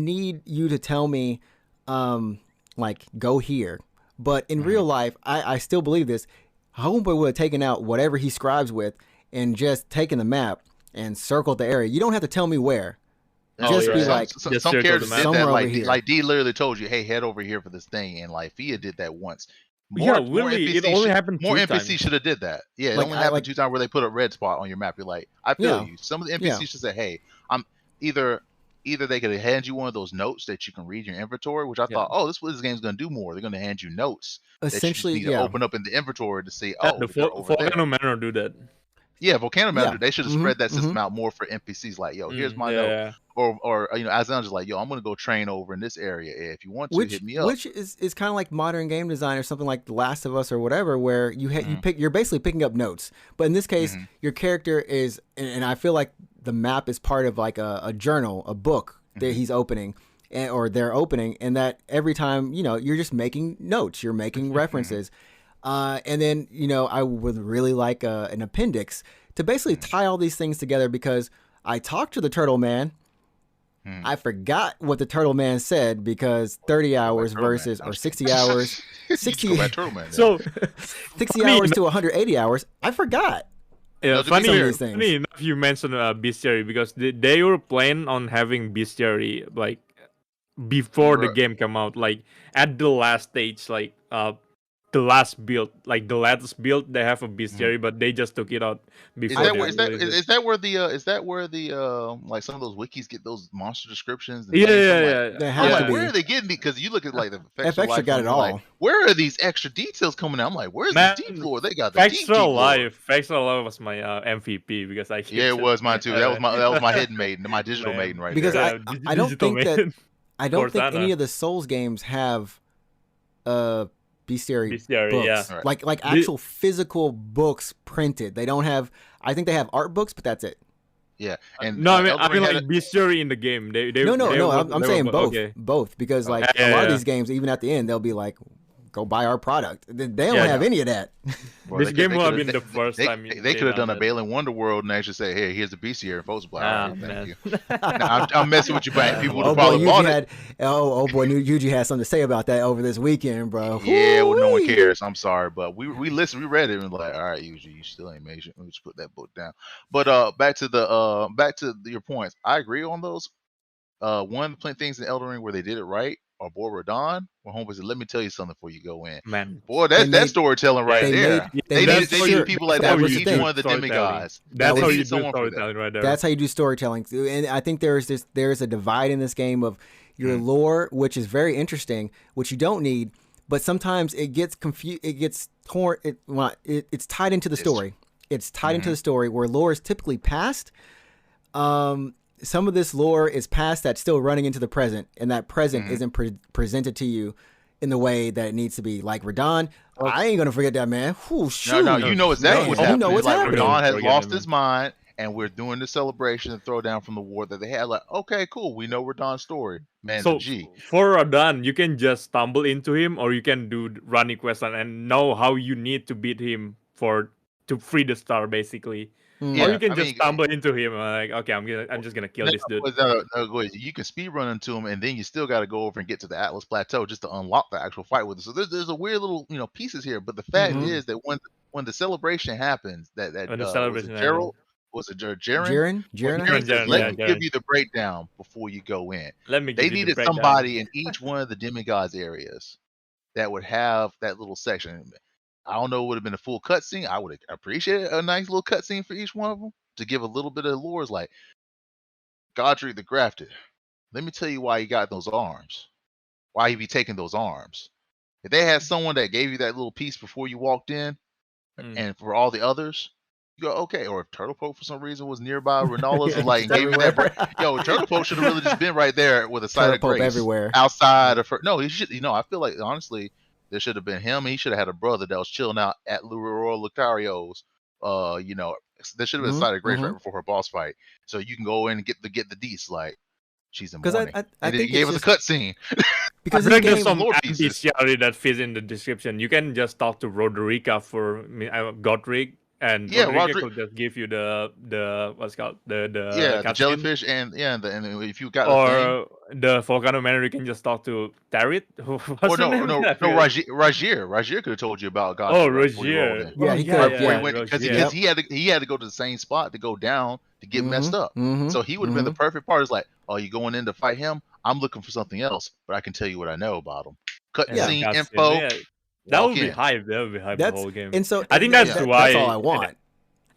need you to tell me like go here. But in Hmm. real life, I still believe this. Homeboy would have taken out whatever he scribes with and just taken the map and circled the area. You don't have to tell me where. Oh Just yeah, be yeah. like Just Some circle the characters did map. that. somewhere over Like here. D literally told you, hey, head over here for this thing, and like Fia did that once. Yeah, More really. It only happened More two NPCs times. should have did that. Yeah, it Like only I happened like 2 times where they put a red spot on your map. You're like, I feel yeah you. Some of the yeah. NPCs should say, hey, I'm either they could hand you one of those notes that you can read in your inventory, which I Yeah. thought, oh, this is what this game's gonna do more. They're gonna hand you notes that you just Essentially, need to yeah. open up in the inventory to see, Yeah, oh, the they're over there. Volcano Manor do that. Yeah, Volcano Yeah. Manager, they should have Mm-hmm. spread that Mm-hmm. system out more for NPCs. Like, yo, here's my note, Yeah. or as I'm just like, yo, I'm gonna go train over in this area. If you want to, hit me up. Which is kind of like modern game design or something like The Last of Us or whatever, where Hmm. you're basically picking up notes. But in this case, Hmm. your character is, and I feel like the map is part of like a journal, a book that Hmm. he's opening, or they're opening, and that every time you're just making notes, you're making Hmm. references, and then I would really like an appendix to basically Hmm. tie all these things together because I talked to the Turtle Man. Hmm. I forgot what the Turtle Man said because 30 Go back hours Turtle Man. versus, I'm or just 60 kidding. hours, You just go back Turtle Man. Then. So 60 funny, hours to 180 hours. I forgot yeah, No, to be some of fair, these things. funny enough, you mentioned bestiary because they were planning on having bestiary like before the you're game come out, like at the last stage, like the last build, like the latest build, they have a right. bestiary, but they just took it out Is before I, that they I where released it. is that where like some of those wikis get those monster descriptions and Yeah, names? yeah, I'm like, yeah, they I'm have to like, yeah. where be. are they getting me? Because you look at like the Effectual FX Life got ones, it you're like, all. where are these extra details coming out? I'm like, where's this deep Man, lore? They got the deep lore. Factual Life was my MVP because I Yeah, kept it it. was mine too. That was my hidden maiden, my digital maiden Man, right Because there. I don't digital think that man, I don't think any Cortana, of the Souls games have bestiary bestiary, yeah. books, All right. like The- actual physical books printed. They don't have. I think they have art books, but that's it. Yeah, and no, Elden I Ring mean had like bestiary in the game. No, no, no. I'm They were saying both, okay. both, because oh, like Yeah, a yeah, lot of yeah. these games, even at the end, they'll be like go buy our product. They don't Yeah, have any of that. Bro, this they game could- will have they been the could- first they, time They could have done a that. Balin Wonderworld and actually say, "Hey, here's the beast here," and folks would be like, "All right, thank Man. you." Now, I'm messing with you, but people would Oh have boy, probably bought Yuji it. had boy, Yuji had something to say about that over this weekend, bro. Yeah, well, no one Woo-wee. cares. I'm sorry, but we listened, we read it, and like, all right, usually you still ain't made it. Let me just put that book down. But back to your points. I agree on those. One of the things in Elden Ring where they did it right, or boy Radon, where homeboy said, "Let me tell you something before you go in." Man, Boy, They that's made- storytelling right they there. made- They that's needed people like that that for was the each thing. one of the demigods. That's They how needed you do someone for that. storytelling right there. That's how you do storytelling. And I think there's a divide in this game of your lore, which is very interesting, which you don't need, but sometimes it gets confused. It gets torn. It's tied into the story. It's tied into the story where lore is typically past. Some of this lore is past that's still running into the present, and that present isn't presented to you in the way that it needs to be. Like Radon, I ain't gonna forget that, man. Whew, shoot. No, you know exactly Man, what's you happening. know what's like happening. Radon has Forget lost him, his mind, and we're doing the celebration and throwdown from the war that they had. Like, okay, cool. We know Radon's story. Man's So a G. for Radan, you can just stumble into him, or you can do running quest and know how you need to beat him to free the star, basically. Yeah, Or you can I just mean, stumble into him, like, okay, I'm just gonna kill this dude. go ahead. You can speed run into him, and then you still got to go over and get to the Atlas Plateau just to unlock the actual fight with it. So there's a weird little pieces here. But the fact is that when the celebration happens, that When the was celebration it Gerald, was it Jaren? Jaren, Well, Jaren says, Jaren, let yeah, me Jaren. give you the breakdown before you go in. Let me They give you the needed breakdown. somebody in each one of the demigods areas that would have that little section. I don't know, it would have been a full cutscene. I would appreciate a nice little cutscene for each one of them to give a little bit of lore. Like Godric the Grafted. Let me tell you why he got those arms. Why he be taking those arms. If they had someone that gave you that little piece before you walked in, and for all the others, you go, okay. Or if Turtle Poke for some reason was nearby Ronald's and like Just gave you that everywhere. yo, Turtle Poke should have really just been right there with a side Turtle of Pope grace everywhere. outside of her. No, he should. I feel like honestly, there should have been him. He should have had a brother that was chilling out at Royal Lucario's. There should have been a side of grace right before her boss fight, so you can go in and get the deets. Like she's in mourning. I And then think he gave us a cutscene. because I this think there's game, some lore pieces. NPC that fits in the description. You can just talk to Roderica for Godric, and Yeah, Roderica Roderick- will just give you the what's it called the the cutscene. jellyfish and if you got the thing. Or the Volcano Man, you can just talk to Tarit. Or Rajier. Rajier could have told you about God. Oh, before you rolled Rogier. in. Yeah, he could, Rogier. Because he had to go to the same spot to go down to get messed up. So he would have been the perfect part. It's like, oh, you going in to fight him? I'm looking for something else, but I can tell you what I know about him. Cutscene Cutscene, info. yeah. That walk would be in. hype. That would be hype the whole game. And so I think that's why. that's all I want.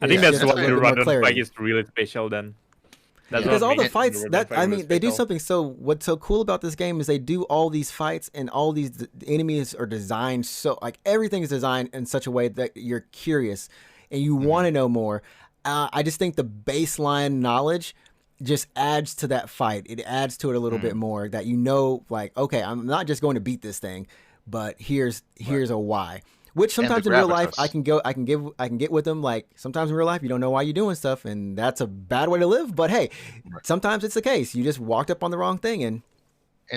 I think Yeah, that's just why a the little bit more Radon clarity. fight is really special. Then that's Because what all the makes fights Radon that fight I really mean, they do special. something so. What's so cool about this game is they do all these fights, and all these enemies are designed so like everything is designed in such a way that you're curious and you want to know more. I just think the baseline knowledge just adds to that fight. It adds to it a little bit more that like, okay, I'm not just going to beat this thing, but here's a why. Which sometimes in real life I can get with them. Like sometimes in real life you don't know why you're doing stuff, and that's a bad way to live. But hey, sometimes it's the case. You just walked up on the wrong thing, and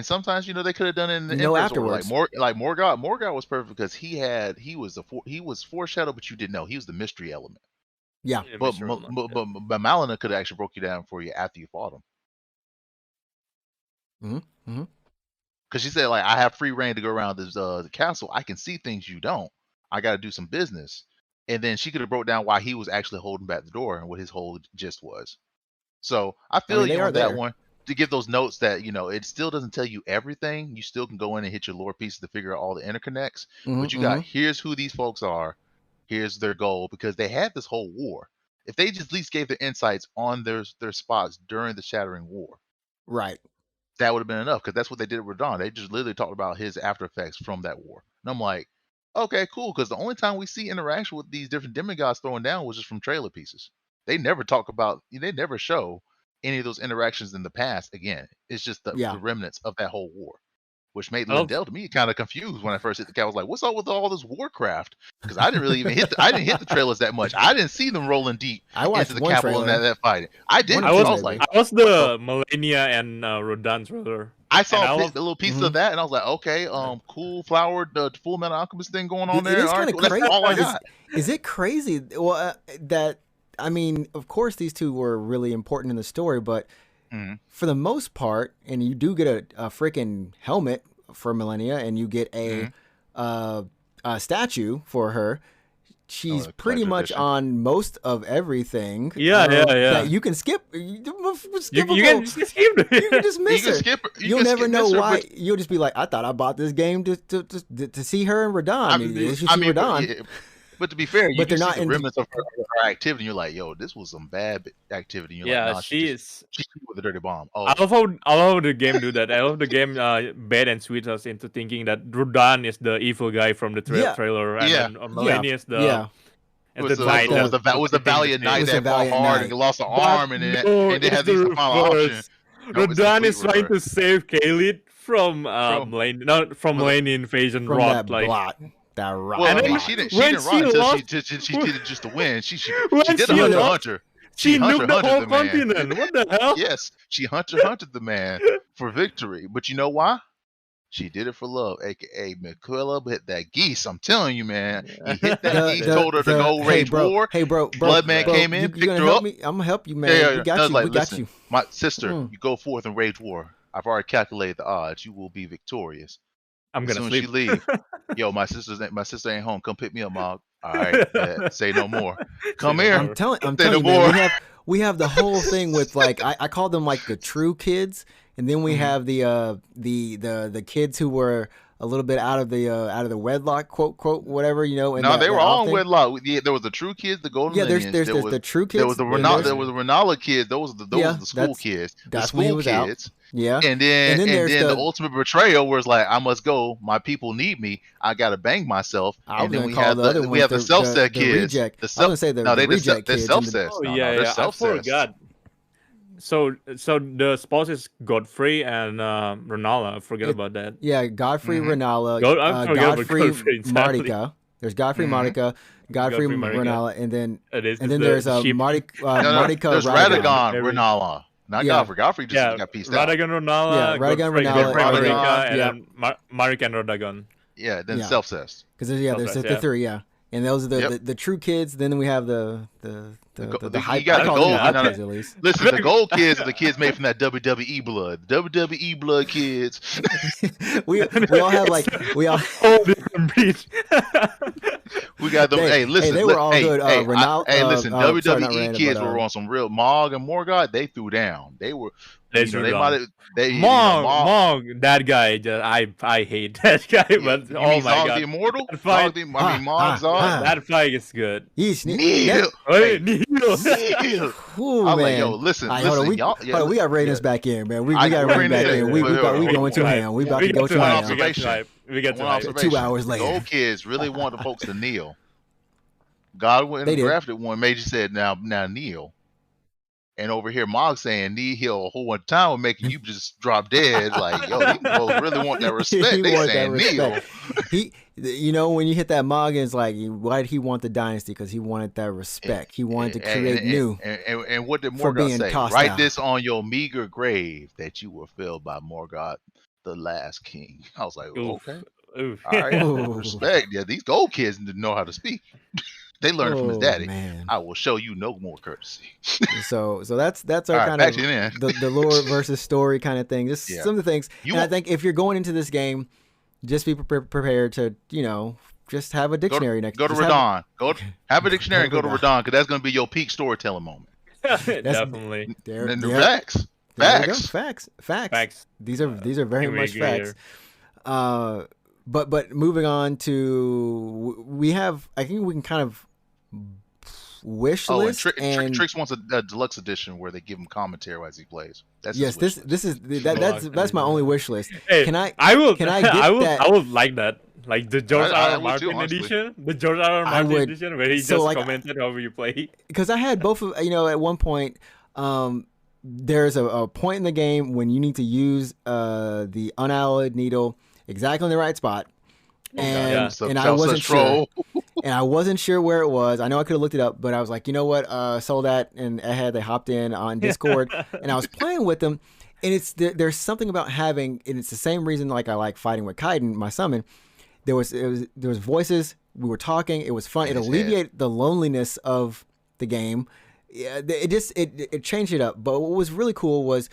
sometimes they could have done it in the inverse order. afterwards. Like Morgoth was perfect because he was foreshadowed, but you didn't know he was the mystery element. Yeah, But Malina could have actually broke you down for you after you fought him. Because she said, like, I have free reign to go around this the castle. I can see things you don't. I got to do some business. And then she could have broke down why he was actually holding back the door and what his whole gist was. So I feel they you are on that there. one to give those notes that it still doesn't tell you everything. You still can go in and hit your lore pieces to figure out all the interconnects. But you got here's who these folks are. Here's their goal, because they had this whole war. If they just at least gave their insights on their spots during the Shattering War, right. that would have been enough, because that's what they did with Radon. They just literally talked about his after effects from that war. And I'm like, okay, cool, because the only time we see interaction with these different demigods throwing down was just from trailer pieces. They never show any of those interactions in the past again. It's just the remnants of that whole war, which made Lindell to me kind of confused when I first hit the cat. I was like, what's up with all this Warcraft? Because I didn't really even I didn't hit the trailers that much. I didn't see them rolling deep into the capital and that fighting. I did. I was the Melania and Rodan trailer. I saw I a love little piece of that, and I was like, okay, cool flower, the Full Metal Alchemist thing going on It there. is All kind right, of cool. That's crazy. all I got. Is it crazy? Well, that I mean, of course, these two were really important in the story, but Mhm. for the most part, and you do get a freaking helmet for Millennia, and you get Mhm. a statue for her. Oh, She's the pretty collector much edition. on most of everything. Yeah, That you can skip. Skippable. You can just skip You can it. just miss You can her. skip her. You'll never know miss her, why. but You'll just be like, I thought I bought this game to see her and Radon. I You mean, see but, Radon, yeah, but to be fair, you but do they're see not the in. remnants of her activity. And you're like, yo, this was some bad activity. And you're like, Yeah, nah, she is. she with a dirty bomb. I Oh, love how the game do that. I love the game bait and switch us into thinking that Rodan is the evil guy from the Yeah, trailer, and yeah. then yeah, Melania is yeah. the knight the- was the defeating valiant knight was the that fought valiant hard knight. and lost an But arm, and no, then it's had the the final option. reverse. No, it's Rodan complete is trying to reverse. save Khalid from From Melania, not from the- Melania invasion From rot. that Like blot, that rot. well, And I mean, then she didn't when run she until lost- she did it just to win. She when did she a hunter lost, hunter. she hunter nuked the hunted whole the man. continent. What the hell? Yes, she hunted the man for victory. But you know why? She did it for love, aka Miquela hit that geese. I'm telling you, man. He hit that geese, told her to go rage war. Hey, bro, Bloodman came in, you picked gonna her help up. me? I'm gonna help you, man. Yeah. We got I was you. like, We got listen, you. my sister, Mm. you go forth and rage war. I've already calculated the odds. You will be victorious. I'm As gonna soon as sleep. she leave, yo, my sister ain't home. Come pick me up, Mog. All right, say no more. Come Say no here. more. I'm telling Say you, no man. more. We have the whole thing with like I call them like the true kids, and then we have the kids who were a little bit out of the wedlock, quote whatever, you know. And No, they were all in thing. wedlock. Yeah, there was the true kids, the golden Yeah, lineage. there's there was the true kids. there was the then Renala, there's- there was the Renala kids. Those were the school kids. The that's when he school was out. kids. Yeah, And then there's the ultimate betrayal was like, I must go. My people need me. I gotta bang myself. I was And then gonna we call have the other we ones have the self-set the kids. reject. The I was gonna say the reject they're kids. self-sets. Oh No, yeah, they're yeah. I self-sets. forgot. So the spouse is Godfrey and Renala. I forgot about that. Yeah, Godfrey Mhm. Renala, I forgot about Godfrey Godfrey entirely. Martika. There's Godfrey Mhm. Martika, Godfrey Marika. Renala, and then It's then the there's sheep. Martika There's Radagon. Radagon, Every- Renala. Not Yeah. Godfrey. Godfrey just Yeah, got pieced out. Radagon Renala, Yeah, Radagon, Godfrey, Renala, Godfrey and then- Marika, and yeah. then Marika and Radagon. Yeah, then Yeah. self-sets. Because there's the Yeah. three, yeah, and those are the, Yep. the true kids. Then we have the you hype. got I the call them gold- the hype no, no. kids at least. Listen, the gold kids are the kids made from that WWE blood. WWE blood kids. we all have like we all. All different breeds. We got them. Hey, listen. they were all good. Listen. WWE sorry, not Randa, kids but, were on some real Mog and Morgoth. They threw down. They were. They you know, threw they down. might have. They you know, Mong, that guy. I hate that guy. But You oh mean my Zog god, the Immortal? That fight- Zog Mog, Zog. that fight is good. Yeesh, Neil. Hey, Neil. Ooh, I'm man. like, yo, listen, All right, hold on. y'all. Hold on, we got to rein this back in, man. We I- got to we're rein back in in. it. We Wait, going too wait. ham. We about We to go got too to ham. hype. We got to hype. We got to One hype. observation. 2 hours later. The old kids really want the folks to kneel. God went They and did. drafted one. Major said, now kneel. And over here, Mog saying knee heel a whole one time would making you just drop dead. Like, yo, these folks really want that respect. He They want that saying kneel. respect. You know, when you hit that Mog, it's like, why did he want the dynasty? Because he wanted that respect. He wanted to create new. And what did for Morgoth being say? tossed Write out. this on your meager grave that you were filled by Morgoth, the last king. I was like, Oof. okay, Oof. all right, Ooh. respect. Yeah, these gold kids didn't know how to speak. They learned from his daddy. Man. I will show you no more courtesy. So that's our All right, kind back of to you then. the lore versus story kind of thing. Just Yeah. some of the things. You And I won't- think if you're going into this game, just be prepared to, just have a dictionary next. Go to just have- Radon. Have a dictionary and go to Radon. Radon because that's going to be your peak storytelling moment. Definitely. There, And yeah, facts. there we go. Facts. Facts. These are very Agree, much agree facts. But moving on to we have, I think we can kind of wish Oh, and list and Trix wants a deluxe edition where they give him commentary as he plays. That's his yes, wish list. this is that's my only wish list. Hey, Can I? I will. Can I get I will. that? I would like that. Like the George I R. R. would too, Martin honestly. edition. The George R. R. I Martin would- edition where he so, just like, commented however you play. Because I had both of at one point. There's a point in the game when you need to use the unalloyed needle exactly in the right spot, and yeah. So- and so I wasn't such sure. troll. And I wasn't sure where it was. I know I could have looked it up, but I was like, you know what? Soldat and Ahead, they hopped in on Discord, and I was playing with them, And there's something about having, and it's the same reason like I like fighting with Kaiden, my summon. There was voices. We were talking. It was fun. In It his head. alleviated the loneliness of the game. Yeah, it changed it up. But what was really cool was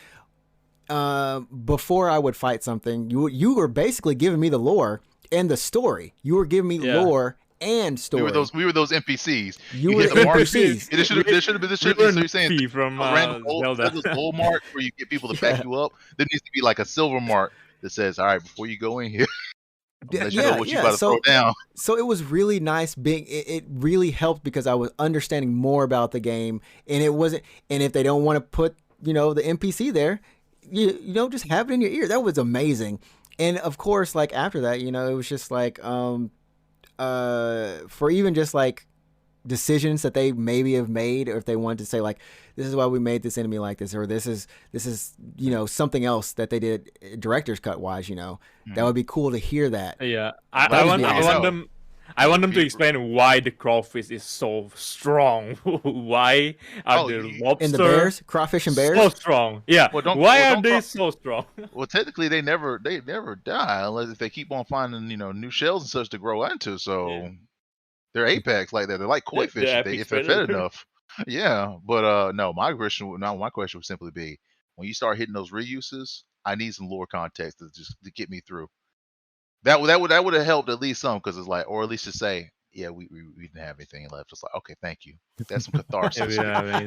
before I would fight something, you were basically giving me the lore and the story. You were giving me Yeah. lore and story. We were those NPCs. You hit were the mark. NPCs. There should have been. So you're saying Fee from a random gold, Zelda. those gold marks where you get people to back you up. There needs to be like a silver mark that says, "All right, before you go in here, I'll let you know what you about to throw down." So it was really nice being. It really helped because I was understanding more about the game, and it wasn't. And if they don't want to put the NPC there, just have it in your ear. That was amazing. And of course, like after that, it was just like for even just like decisions that they maybe have made, or if they wanted to say like, this is why we made this enemy like this, or this is something else that they did director's cut wise, that would be cool to hear that. Yeah, That I would want be I awesome. want them. I want them to explain why the crawfish is so strong. Why are the lobster And the bears, crawfish and bears, so strong? Yeah. Why are they so strong? Well, technically, they never die unless if they keep on finding new shells and such to grow into. So they're apex like that. They're like koi fish if they're fed enough. Yeah, but no, my question would simply be, when you start hitting those reuses, I need some lore context to get me through. That would have helped at least some, because it's like, or at least just say, yeah, we didn't have anything left. It's like, okay, thank you. That's some catharsis.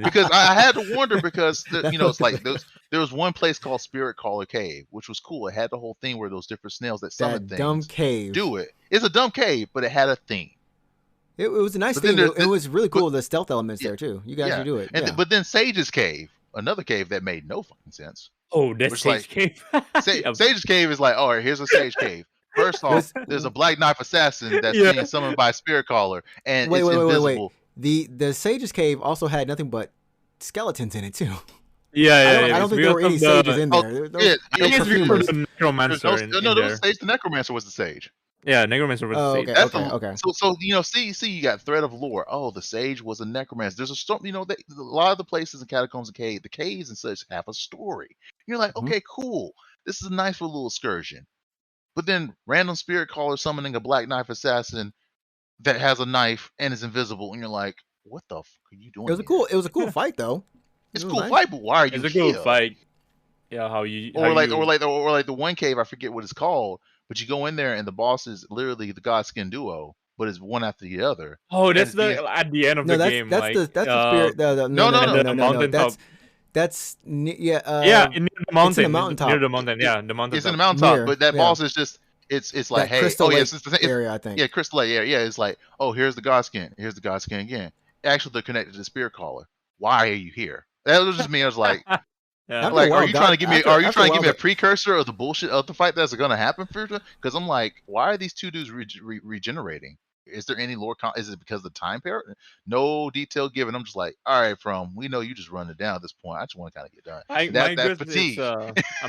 Because I had to wonder, because it's like there was one place called Spirit Caller Cave, which was cool. It had the whole thing where those different snails that summon things. Dumb cave. Do it. It's a dumb cave, but it had a theme. It was a nice thing. It was really cool. The stealth elements there too. You guys should do it. But then Sage's Cave, another cave that made no fucking sense. Oh, that's Sage Cave. Sage's Cave is like, all right, here's a Sage Cave. First off, there's a Black Knife assassin that's being summoned by a Spirit Caller, and it's invisible. The Sage's Cave also had nothing but skeletons in it too. Yeah, I don't think there were any sages in there. The necromancer. No, there was Sage. The necromancer was the sage. Yeah, necromancer was the sage. Okay. So see, you got thread of lore. Oh, the sage was a necromancer. There's a story. A lot of the places in catacombs and caves, the caves and such have a story. You're like, okay, cool. This is a nice little excursion. But then random Spirit Caller summoning a Black Knife assassin that has a knife and is invisible, and you're like, what the fuck are you doing? It was a cool fight though. It's a cool fight, but why are you here? It's a cool fight. Yeah, or like the one cave, I forget what it's called, but you go in there and the boss is literally the Godskin duo, but it's one after the other. Oh, that's at the end of the game. That's the spirit. No. That's in the mountain. It's in the mountaintop. Near the mountain. Yeah, the mountain. It's in the mountaintop, but that boss is just it's like, hey, Crystal it's the area, I think. Yeah, Crystal Lake. Yeah, it's like, oh, here's the Godskin. Here's the Godskin again. Actually, they're connected to the Spirit Caller. Why are you here? That was just me. I was like, are you trying to give me a precursor of the bullshit of the fight that's going to happen for you? Because I'm like, why are these two dudes regenerating? Is there any lore? Is it because of the time period? No detail given. I'm just like, all right, we know you just run it down at this point. I just want to kind of get done.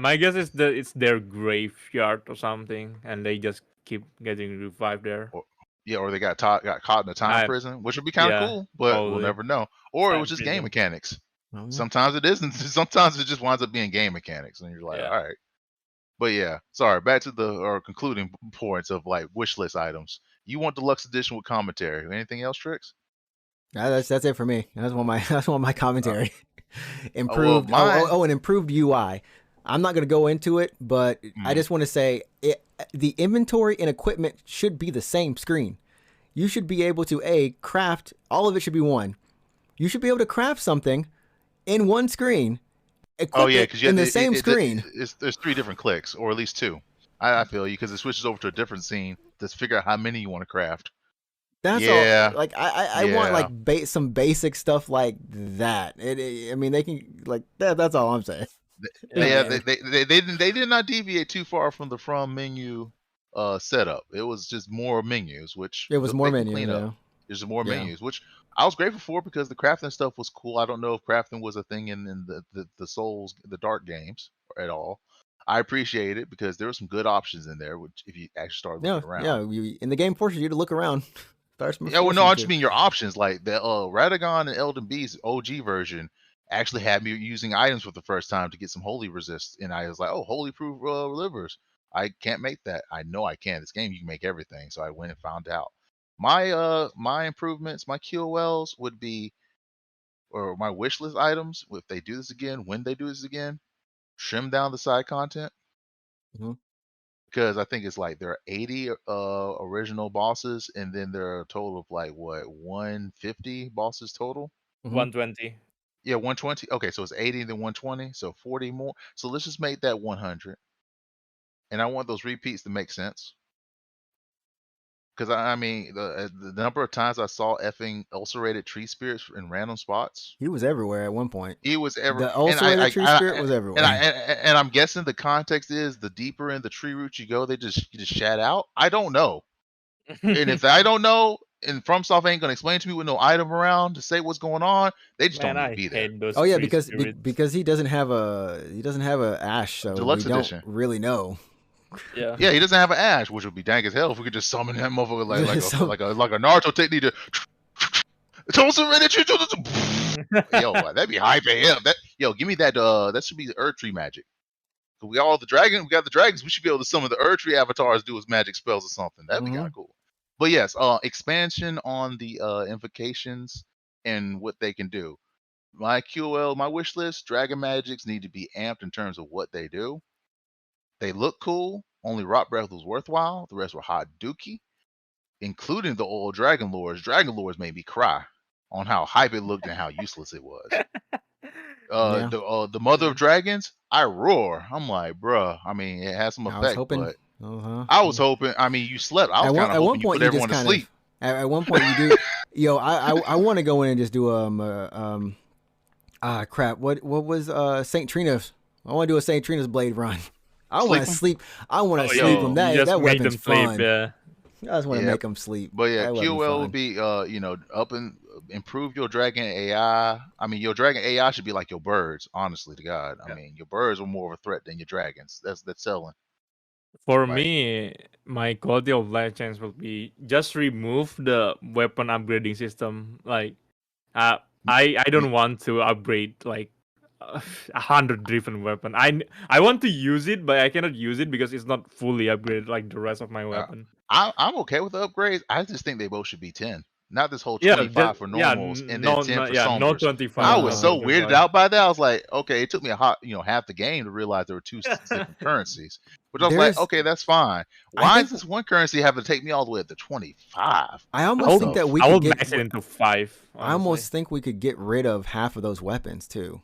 My guess is that it's their graveyard or something, and they just keep getting revived there. Or they got caught in a time prison, which would be kind of cool, but we'll never know. Or it was just game mechanics. Sometimes it isn't. Sometimes it just winds up being game mechanics, and you're like, all right. But yeah, sorry. Back to our concluding points of like wish list items. You want deluxe edition with commentary. Anything else, Trix? That's it for me. That's one my commentary. Improved. An improved UI. I'm not going to go into it, but I just want to say the inventory and equipment should be the same screen. You should be able to craft. All of it should be one. You should be able to craft something in one screen. Because in the same screen. There's 3 different clicks, or at least 2. I feel you, because it switches over to a different scene to figure out how many you want to craft. That's all. Like I want like some basic stuff like that. I mean, they can like that. That's all I'm saying. They did not deviate too far from the menu setup. It was just more menus, which it was more menus. There's more menus, which I was grateful for, because the crafting stuff was cool. I don't know if crafting was a thing in the Souls, the Dark games at all. I appreciate it, because there were some good options in there, which if you actually start looking around. Yeah, in the game forces you to look around. I just mean your options, like the Radagon and Elden Beast OG version. actually had me using items for the first time to get some holy resist, and I was like, oh, holy proof livers. I can't make that. I know I can. This game you can make everything. So I went and found out. My improvements, my QOLs would be, or my wish list items, if they do this again, when they do this again, trim down the side content. Mhm. Because I think it's like there are 80 original bosses, and then there are a total of like what 150 bosses total. 120. Yeah, 120. Okay, so it's 80 and then 120, so 40 more. So let's just make that 100. And I want those repeats to make sense. Because I mean, the number of times I saw effing ulcerated tree spirits in random spots, He was everywhere at one point. he was ever, The and ulcerated tree spirit was and everywhere. and I'm guessing the context is the deeper in the tree roots you go, you just shat out. I don't know, and if I don't know, and FromSoft ain't gonna explain to me with no item around to say what's going on, they just don't Man, need to I be there. hate those Oh yeah, tree because spirits. because he doesn't have a ash, so we Deluxe don't edition. really know. Yeah. Yeah, he doesn't have an ash, which would be dank as hell if we could just summon that motherfucker So- like a Naruto technique to yo, that'd be hype him. Yo, give me that that should be the Earth Tree magic. We got all the dragon, we got the dragons, we should be able to summon the Earth Tree avatars do his magic spells or something. That'd be kind of cool. But yes, expansion on the invocations and what they can do. My QL, my wish list, dragon magics need to be amped in terms of what they do. They look cool. Only Rock Breath was worthwhile. The rest were hot dookie, including the old Dragon Lords. Dragon Lords made me cry on how hype it looked and how useless it was. Yeah. The Mother of Dragons, I roar. I'm like, bruh. I mean, it has some I was effect, hoping. but Uh-huh. I was hoping. I mean, you slept. I was kind of At one hoping you point put you everyone just to kind sleep. of. At one point you do. Yo, I want to go in and just do crap. What was Saint Trina's? I want to do a Saint Trina's blade run. I want to Sleep 'em? sleep. I want to Oh, sleep yo, them. you That just that made weapon's them sleep, fun. yeah. I just want to Yep. make them sleep. But yeah, That weapon's QL fun. would be up and improve your dragon AI. I mean, your dragon AI should be like your birds. Honestly, to God, I Yeah. mean, your birds are more of a threat than your dragons. That's selling. For Like, me, my quality of life change will be just remove the weapon upgrading system. Like, I don't want to upgrade like 100 different weapon. I want to use it, but I cannot use it because it's not fully upgraded like the rest of my weapon. I'm okay with the upgrades. I just think they both should be 10. Not this whole Yeah, 25 for normals and then 10 for no sombers. 25. I No was so 25. weirded out by that. I was like, okay, it took me half the game to realize there were two different currencies. But I was like, There's- okay, that's fine. I Why think- does this one currency have to take me all the way up to 25? I almost think that we I will could max it get. into 5. I almost think we could get rid of half of those weapons too.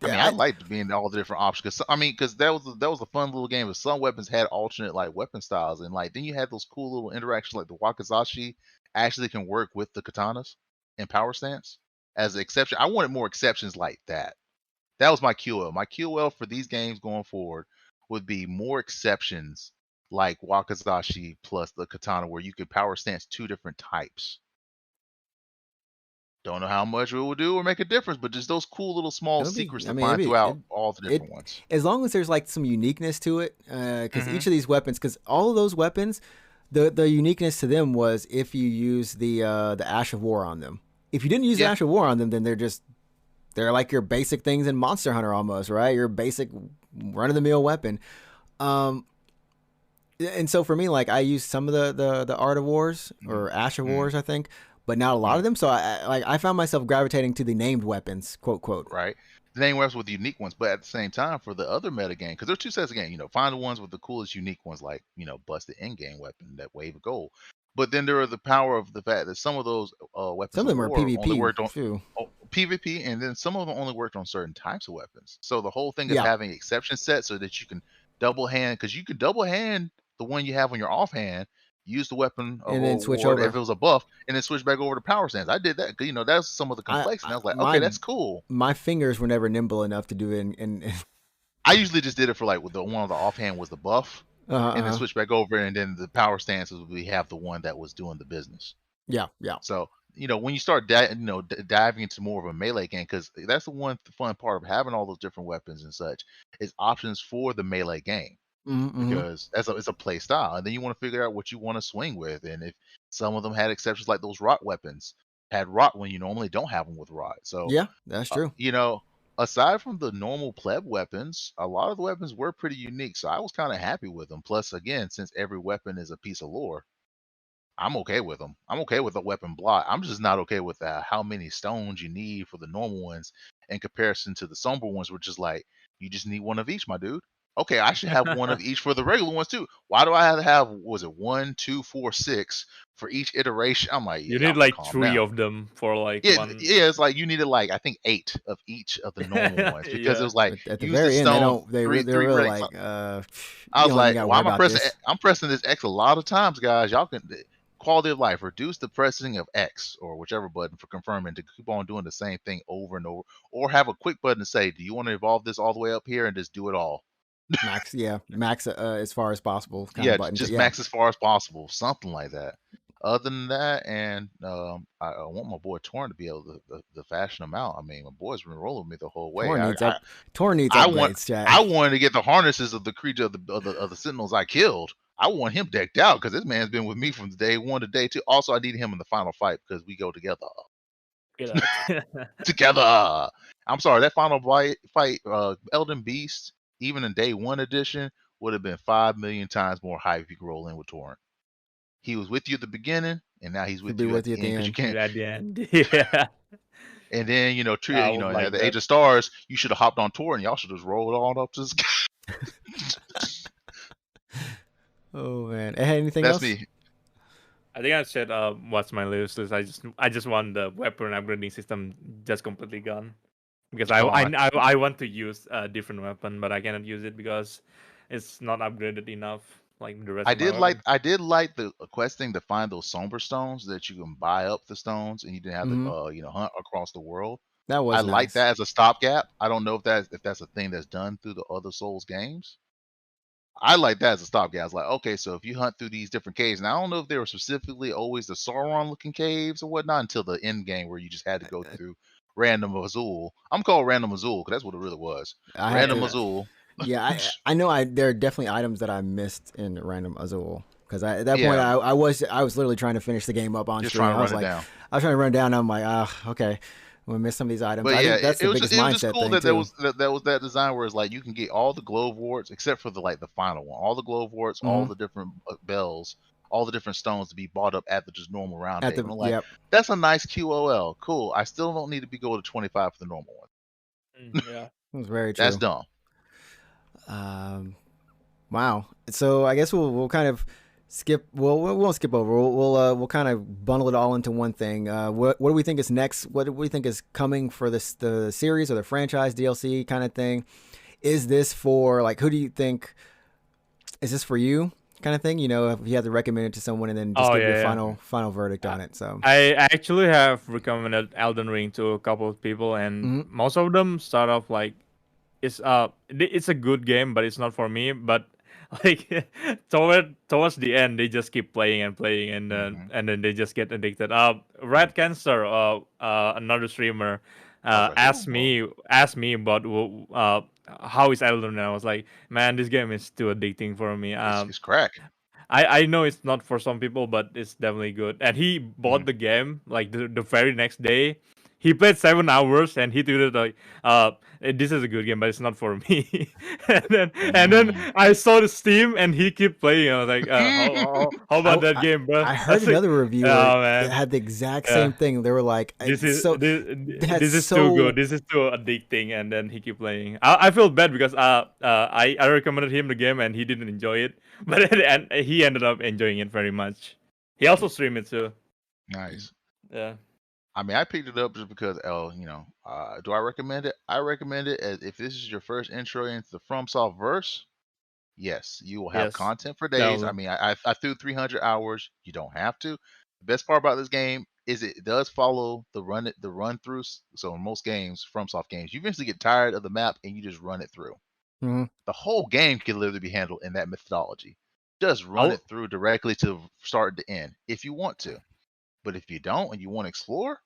I liked being all the different options because that was a fun little game. But some weapons had alternate like weapon styles, and like then you had those cool little interactions like the wakizashi actually can work with the katanas and power stance as an exception. I wanted more exceptions like that. That was my QL. My QL for these games going forward would be more exceptions like wakizashi plus the katana, where you could power stance two different types. Don't know how much it will do or make a difference, but just those cool little small secrets to find throughout all the different ones. As long as there's like some uniqueness to it, because each of these weapons, because all of those weapons, the uniqueness to them was if you use the Ash of War on them. If you didn't use the Ash of War on them, then they're like your basic things in Monster Hunter almost, right? Your basic run of the mill weapon. And so for me, like I used some of the Art of Wars or Ash of Wars, I think. But not a lot of them, so I found myself gravitating to the named weapons, quote, quote. Right. The named weapons with the unique ones, but at the same time, for the other meta game, because there's two sets of game, find the ones with the coolest unique ones, like, busted in-game weapon, that wave of gold. But then there are the power of the fact that some of those weapons some of them are PvP, only worked on too. PvP, and then some of them only worked on certain types of weapons. So the whole thing of having exception sets so that you can double hand, because you could double hand the one you have on your offhand, use the weapon and then switch over if it was a buff, and then switch back over to power stance. I did that because that's some of the complexity. I was like, okay, that's cool. My fingers were never nimble enough to do it. And I usually just did it for like with the one on the offhand was the buff, and then switch back over, and then the power stances we have the one that was doing the business. Yeah. So when you start diving into more of a melee game, because that's the one fun part of having all those different weapons and such is options for the melee game. Because it's a play style, and then you want to figure out what you want to swing with, and if some of them had exceptions like those rock weapons, had rot when you normally don't have them with rot. So, Yeah, that's true. aside from the normal pleb weapons, a lot of the weapons were pretty unique. So I was kind of happy with them. Plus, again, since every weapon is a piece of lore, I'm okay with them. I'm okay with the weapon block. I'm just not okay with how many stones you need for the normal ones in comparison to the somber ones, which is like you just need one of each, my dude. Okay, I should have one of each for the regular ones too. Why do I have to have was it 1, 2, 4, 6 for each iteration? I'm like, You y'all need can like calm 3 down. of them for like Yeah, one. yeah, it's like you needed like I think 8 of each of the normal ones because it Yeah. was like At the use this very end, they stone don't. They three they're three really ranks. like, I you was don't even like, got to why worry am I about pressing? this. I'm pressing this X a lot of times, guys. Y'all can quality of life reduce the pressing of X or whichever button for confirming to keep on doing the same thing over and over, or have a quick button to say, do you want to evolve this all the way up here and just do it all? Max, yeah, max as far as possible kind of Yeah, button. just Yeah, max as far as possible, something like that. Other than that, and I want my boy Torn to be able to fashion them out. I mean, my boy's been rolling with me the whole way. Torn I, needs I up. Torn needs I want upgrades, chat. I wanted to get the harnesses of the creature of the sentinels I killed. I want him decked out because this man's been with me from day one to day two. Also, I need him in the final fight because we go together. Get out. Together. I'm sorry, that final fight, Elden Beast, even in day one edition, would have been 5 million times more hype if you could roll in with Torrent. He was with you at the beginning, and now he's He'll with be you at with you the at end the because you end. can't. At the end. Yeah. And then I would at like the Age that. of Stars, you should have hopped on Torrent. Y'all should have just rolled on up to this guy. Oh man, anything That's else? me. I think I said what's my list is I just want the weapon upgrading system just completely gone because I Oh, I I, I want to use a different weapon but I cannot use it because it's not upgraded enough like the rest I of my did like weapon. I did like the questing to find those somber stones that you can buy up the stones and you didn't have to Hmm. hunt across the world. That I was like nice. that as a stopgap. I don't know if that's a thing that's done through the other Souls games. I like that as a stopgap. I was like, okay, so if you hunt through these different caves, and I don't know if they were specifically always the Sauron looking caves or whatnot until the end game where you just had to go through Random Azul. I'm called Random Azul because that's what it really was. I had Random to. Azul. Yeah, I know. There are definitely items that I missed in Random Azul because at that point Yeah, I was literally trying to finish the game up on just stream. trying to I was run it like, down. I was trying to run down. I'm like, okay, I'm gonna miss some of these items. But I yeah, think it, that's it the was just, biggest it was just mindset cool thing that too. that was that design where it's like you can get all the glove warts except for the final one, all the glove warts, all Hmm. the different bells, all the different stones to be bought up at the just normal round At table. the And I'm like, yep, that's a nice QOL, cool. I still don't need to be going to 25 for the normal one. Yeah. it was very That's true. dumb. Um, wow. So I guess we'll kind of skip. Well, we won't skip over. We'll kind of bundle it all into one thing. What do we think is next? What do we think is coming for the series or the franchise DLC kind of thing? Is this for like who do you think? Is this for you kind of thing? If you had to recommend it to someone and then just Oh give your yeah, yeah. final verdict I on it. So. I actually have recommended Elden Ring to a couple of people and Mm-hmm. most of them start off like it's a good game but it's not for me but like towards the end they just keep playing and playing Hmm. and then they just get addicted. Red Cancer, another streamer, I was like, who? Whoa. asked me about how is Elden Ring. I was like, man, this game is too addicting for me. It's crack. I know it's not for some people, but it's definitely good. And he Hmm. bought the game like the very next day. He played 7 hours and he tweeted like, "This is a good game, but it's not for me." and then Mm. I saw the Steam and he kept playing. I was like, how I, about that I game, bro?" I heard That's like, another reviewer oh that man, had the exact same yeah. thing. They were like, This it's is so this, that's this is too good. so This is too addicting, and then he keep playing. I feel bad because I recommended him the game and he didn't enjoy it, but at the end, he ended up enjoying it very much. He also streamed it too. Nice. Yeah. I mean, I picked it up just because, do I recommend it? I recommend it as if this is your first intro into the FromSoft verse. Yes, you will have Yes. content for days. I Definitely. mean, I threw 300 hours. You don't have to. The best part about this game is it does follow the run throughs. So in most games, FromSoft games, you eventually get tired of the map and you just run it through. mhm. The whole game can literally be handled in that methodology. Just run I'll it through directly to start to end if you want to. But if you don't and you want to explore,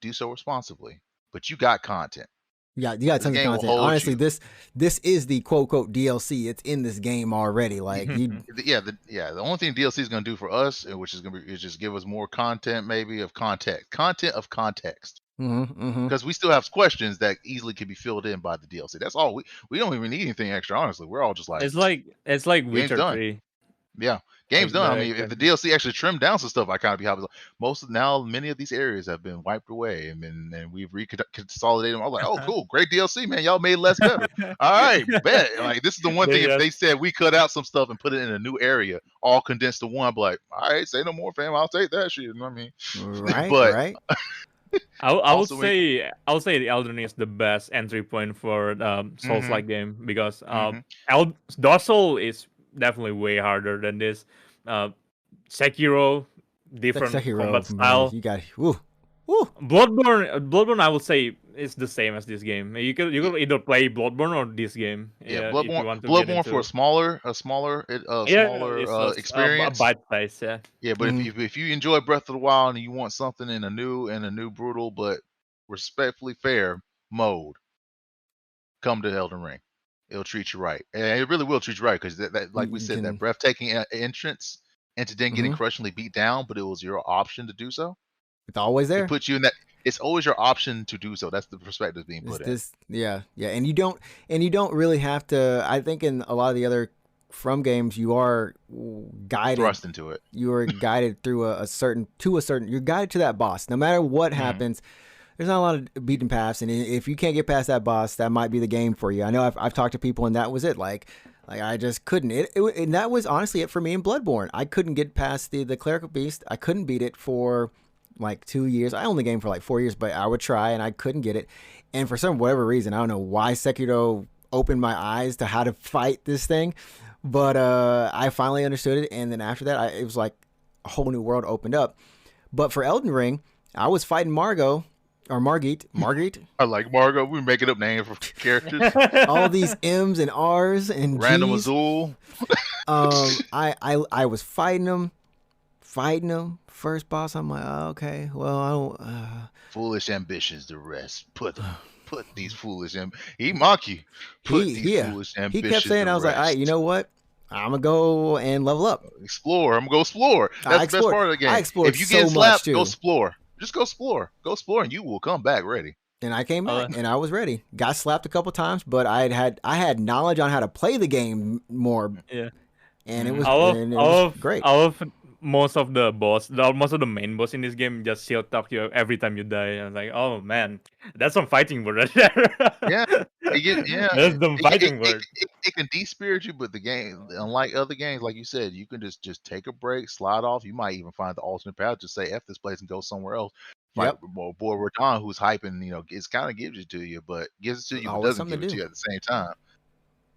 do so responsibly. But you got content. Yeah, you got This tons of game will content. hold Honestly, you. this is the quote quote DLC. It's in this game already. Like you, The only thing DLC is going to do for us, which is going to be, is just give us more content, maybe of content of context, mm-hmm. because we still have questions that easily can be filled in by the DLC. That's all. We don't even need anything extra. Honestly, we're all just like, it's like game's Witcher done. 3. Yeah, game's Like done. I the mean, if the DLC actually trimmed down some stuff, I kind of be happy. Many of these areas have been wiped away, and we've reconsolidated them. I was like, oh, cool, great DLC, man. Y'all made less better. All right, bet. Like, this is the one thing. They If they just said we cut out some stuff and put it in a new area, all condensed to one, I'd be like, all right, say no more, fam. I'll take that shit. You know what I mean? Right, But right. I would also, say the Elden Ring is the best entry point for Souls mm-hmm, like game because mm-hmm. Dark Soul is definitely way harder than this. Uh, Sekiro, different combat Sekiro, man, style. you got woo, woo. Bloodborne, I would say is the same as this game. You could either play Bloodborne or this game. Yeah, Yeah, if you want to get Bloodborne for into. a smaller, Yeah, it's just a experience. bite size. Yeah. Yeah, but Mm-hmm. if you enjoy Breath of the Wild and you want something in a new brutal but respectfully fair mode, come to Elden Ring. It'll treat you right, and it really will treat you right because that like we You said, that can. breathtaking entrance into then getting Mm-hmm. crushingly beat down, but it was your option to do so. It's always It there. puts you in that. It's always your option to do so. That's the perspective being It's put in. this, yeah, yeah, and you don't really have to. I think in a lot of the other From games, you are guided. Thrust into it. You are guided through a certain. You're guided to that boss. No matter what happens, there's not a lot of beaten paths, and if you can't get past that boss, that might be the game for you. I know I've talked to people, and that was it. Like I just couldn't. And that was honestly it for me in Bloodborne. I couldn't get past the clerical beast. I couldn't beat it for like 2 years. I only game for like 4 years, but I would try, and I couldn't get it. And for whatever reason, I don't know why Sekiro opened my eyes to how to fight this thing, but I finally understood it. And then after that, it was like a whole new world opened up. But for Elden Ring, I was fighting Margot. Or Margit. I like Margot. We're making up names for characters. All these M's and R's and Random G's. Azul. I was fighting them. First boss, I'm like, oh, okay, well, I don't. Foolish ambitions, the rest. Put these foolish he mock you. Put these foolish ambitions. He kept saying, I was like, all right, you know what? I'm gonna go and level up. Explore. I'm gonna go explore. That's the best part of the game. I explored if you so get slapped, much, go explore. Just go explore. Go explore, and you will come back ready. And I came back, and I was ready. Got slapped a couple times, but I had knowledge on how to play the game more. Yeah. And it was, great. Most of the main boss in this game just shield talk you every time you die. I was like, oh man, that's some fighting word right there. Yeah, That's the fighting word. It can de-spirit you, but the game, unlike other games, like you said, you can just take a break, slide off. You might even find the alternate path, just say F this place and go somewhere else. Fight boy Radon, who's hyping, it kind of gives it to you, but gives it to you, but doesn't give it to you at the same time.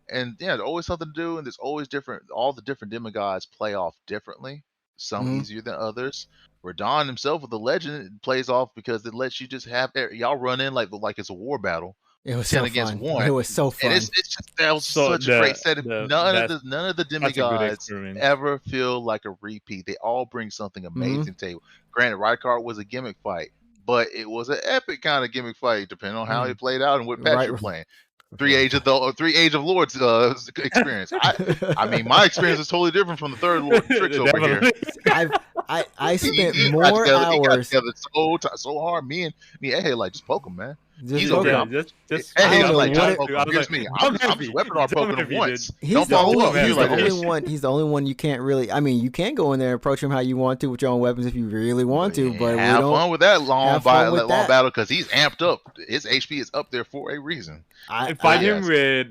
And yeah, there's always something to do, and there's always all the different demigods play off differently. Some easier than others. Radon himself with the legend plays off because it lets you just have y'all run in like it's a war battle. It was 10 so against fun. 1. It was so fun. And that was such a great set. None of the demigods ever feel like a repeat. They all bring something amazing to the table. Granted, Rykard was a gimmick fight, but it was an epic kind of gimmick fight, depending on how it played out and what patch you're playing. Three Age of Lords experience. I mean, my experience is totally different from the third Lord Tricks over here. I spent more hours. He got so hard. Me, hey, like just poke him, man. Just hey, I'm like, here's me. I'm just weapon arm poking him once. Don't follow up. He's the only one. He's the only one you can't really. I mean, you can go in there and approach him how you want to with your own weapons if you really want to. But have fun with that long battle because he's amped up. His HP is up there for a reason. I fight him with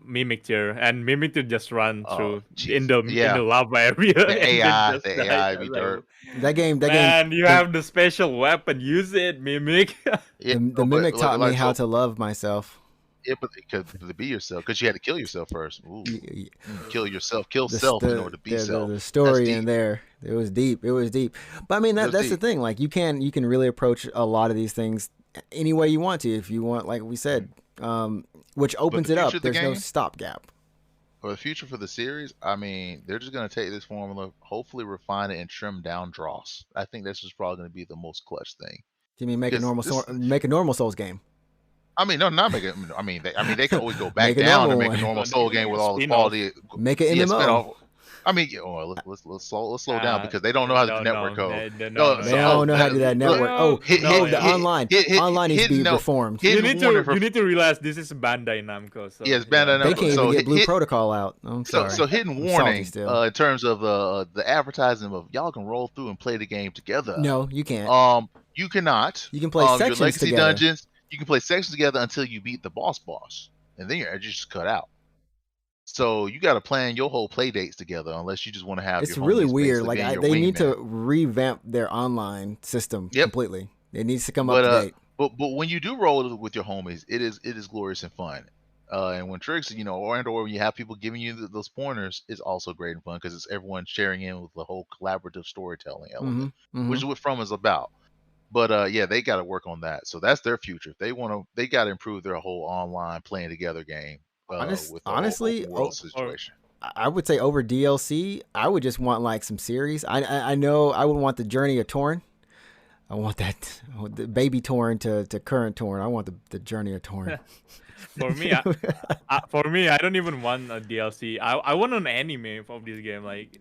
Mimic Tier, and Mimic Tier just run through in the lava area. The AI be dirt. That game. And you have the special weapon. Use it, Mimic. The Mimic taught me how to love myself. Yeah, but to be yourself, because you had to kill yourself first. Kill yourself, kill self in order to be self. The story in there, it was deep. But I mean, that's the thing. Like you can really approach a lot of these things any way you want to. If you want, like we said, which opens it up. There's no stopgap. For the future for the series, I mean, they're just going to take this formula, hopefully refine it and trim down dross. I think this is probably going to be the most clutch thing. You mean make a normal Souls game? I mean, no, not make it. I mean, they can always go back Make a down to normal make a one. normal Well, Soul game with all the spin-off. quality. Make an Yeah, MMO. spin-off. I mean, let's slow down because they don't know how to do network code. No, They don't know how to do that network. Oh, the online. Online needs to be reformed. You Hidden need Warning to you need to realize this is Bandai Namco. So Yes, Bandai They Namco. can't So even get Blue hit- Protocol out. I'm sorry. So hidden I'm salty warning still. in terms of the advertising of y'all can roll through and play the game together. No, you can't. You cannot. You can play Your sections legacy together. dungeons. You can play sections together until you beat the boss, and then you're just cut out. So you got to plan your whole play dates together, unless you just want to have. It's your really homies weird. basically Like being your they need to wingman. revamp their online system Yep. completely. It needs to come But up to date. but when you do roll with your homies, it is glorious and fun. And when tricks, or when you have people giving you those pointers, it's also great and fun because it's everyone sharing in with the whole collaborative storytelling element, which is what From is about. But yeah, they got to work on that. So that's their future. If they they got to improve their whole online playing together game. With the honestly, whole open world situation. I would say over DLC, I would just want like some series. I know I would want the Journey of Torn. I want that the baby Torn to current Torn. I want the Journey of Torn. For me, I don't even want a DLC. I want an anime of this game. Like,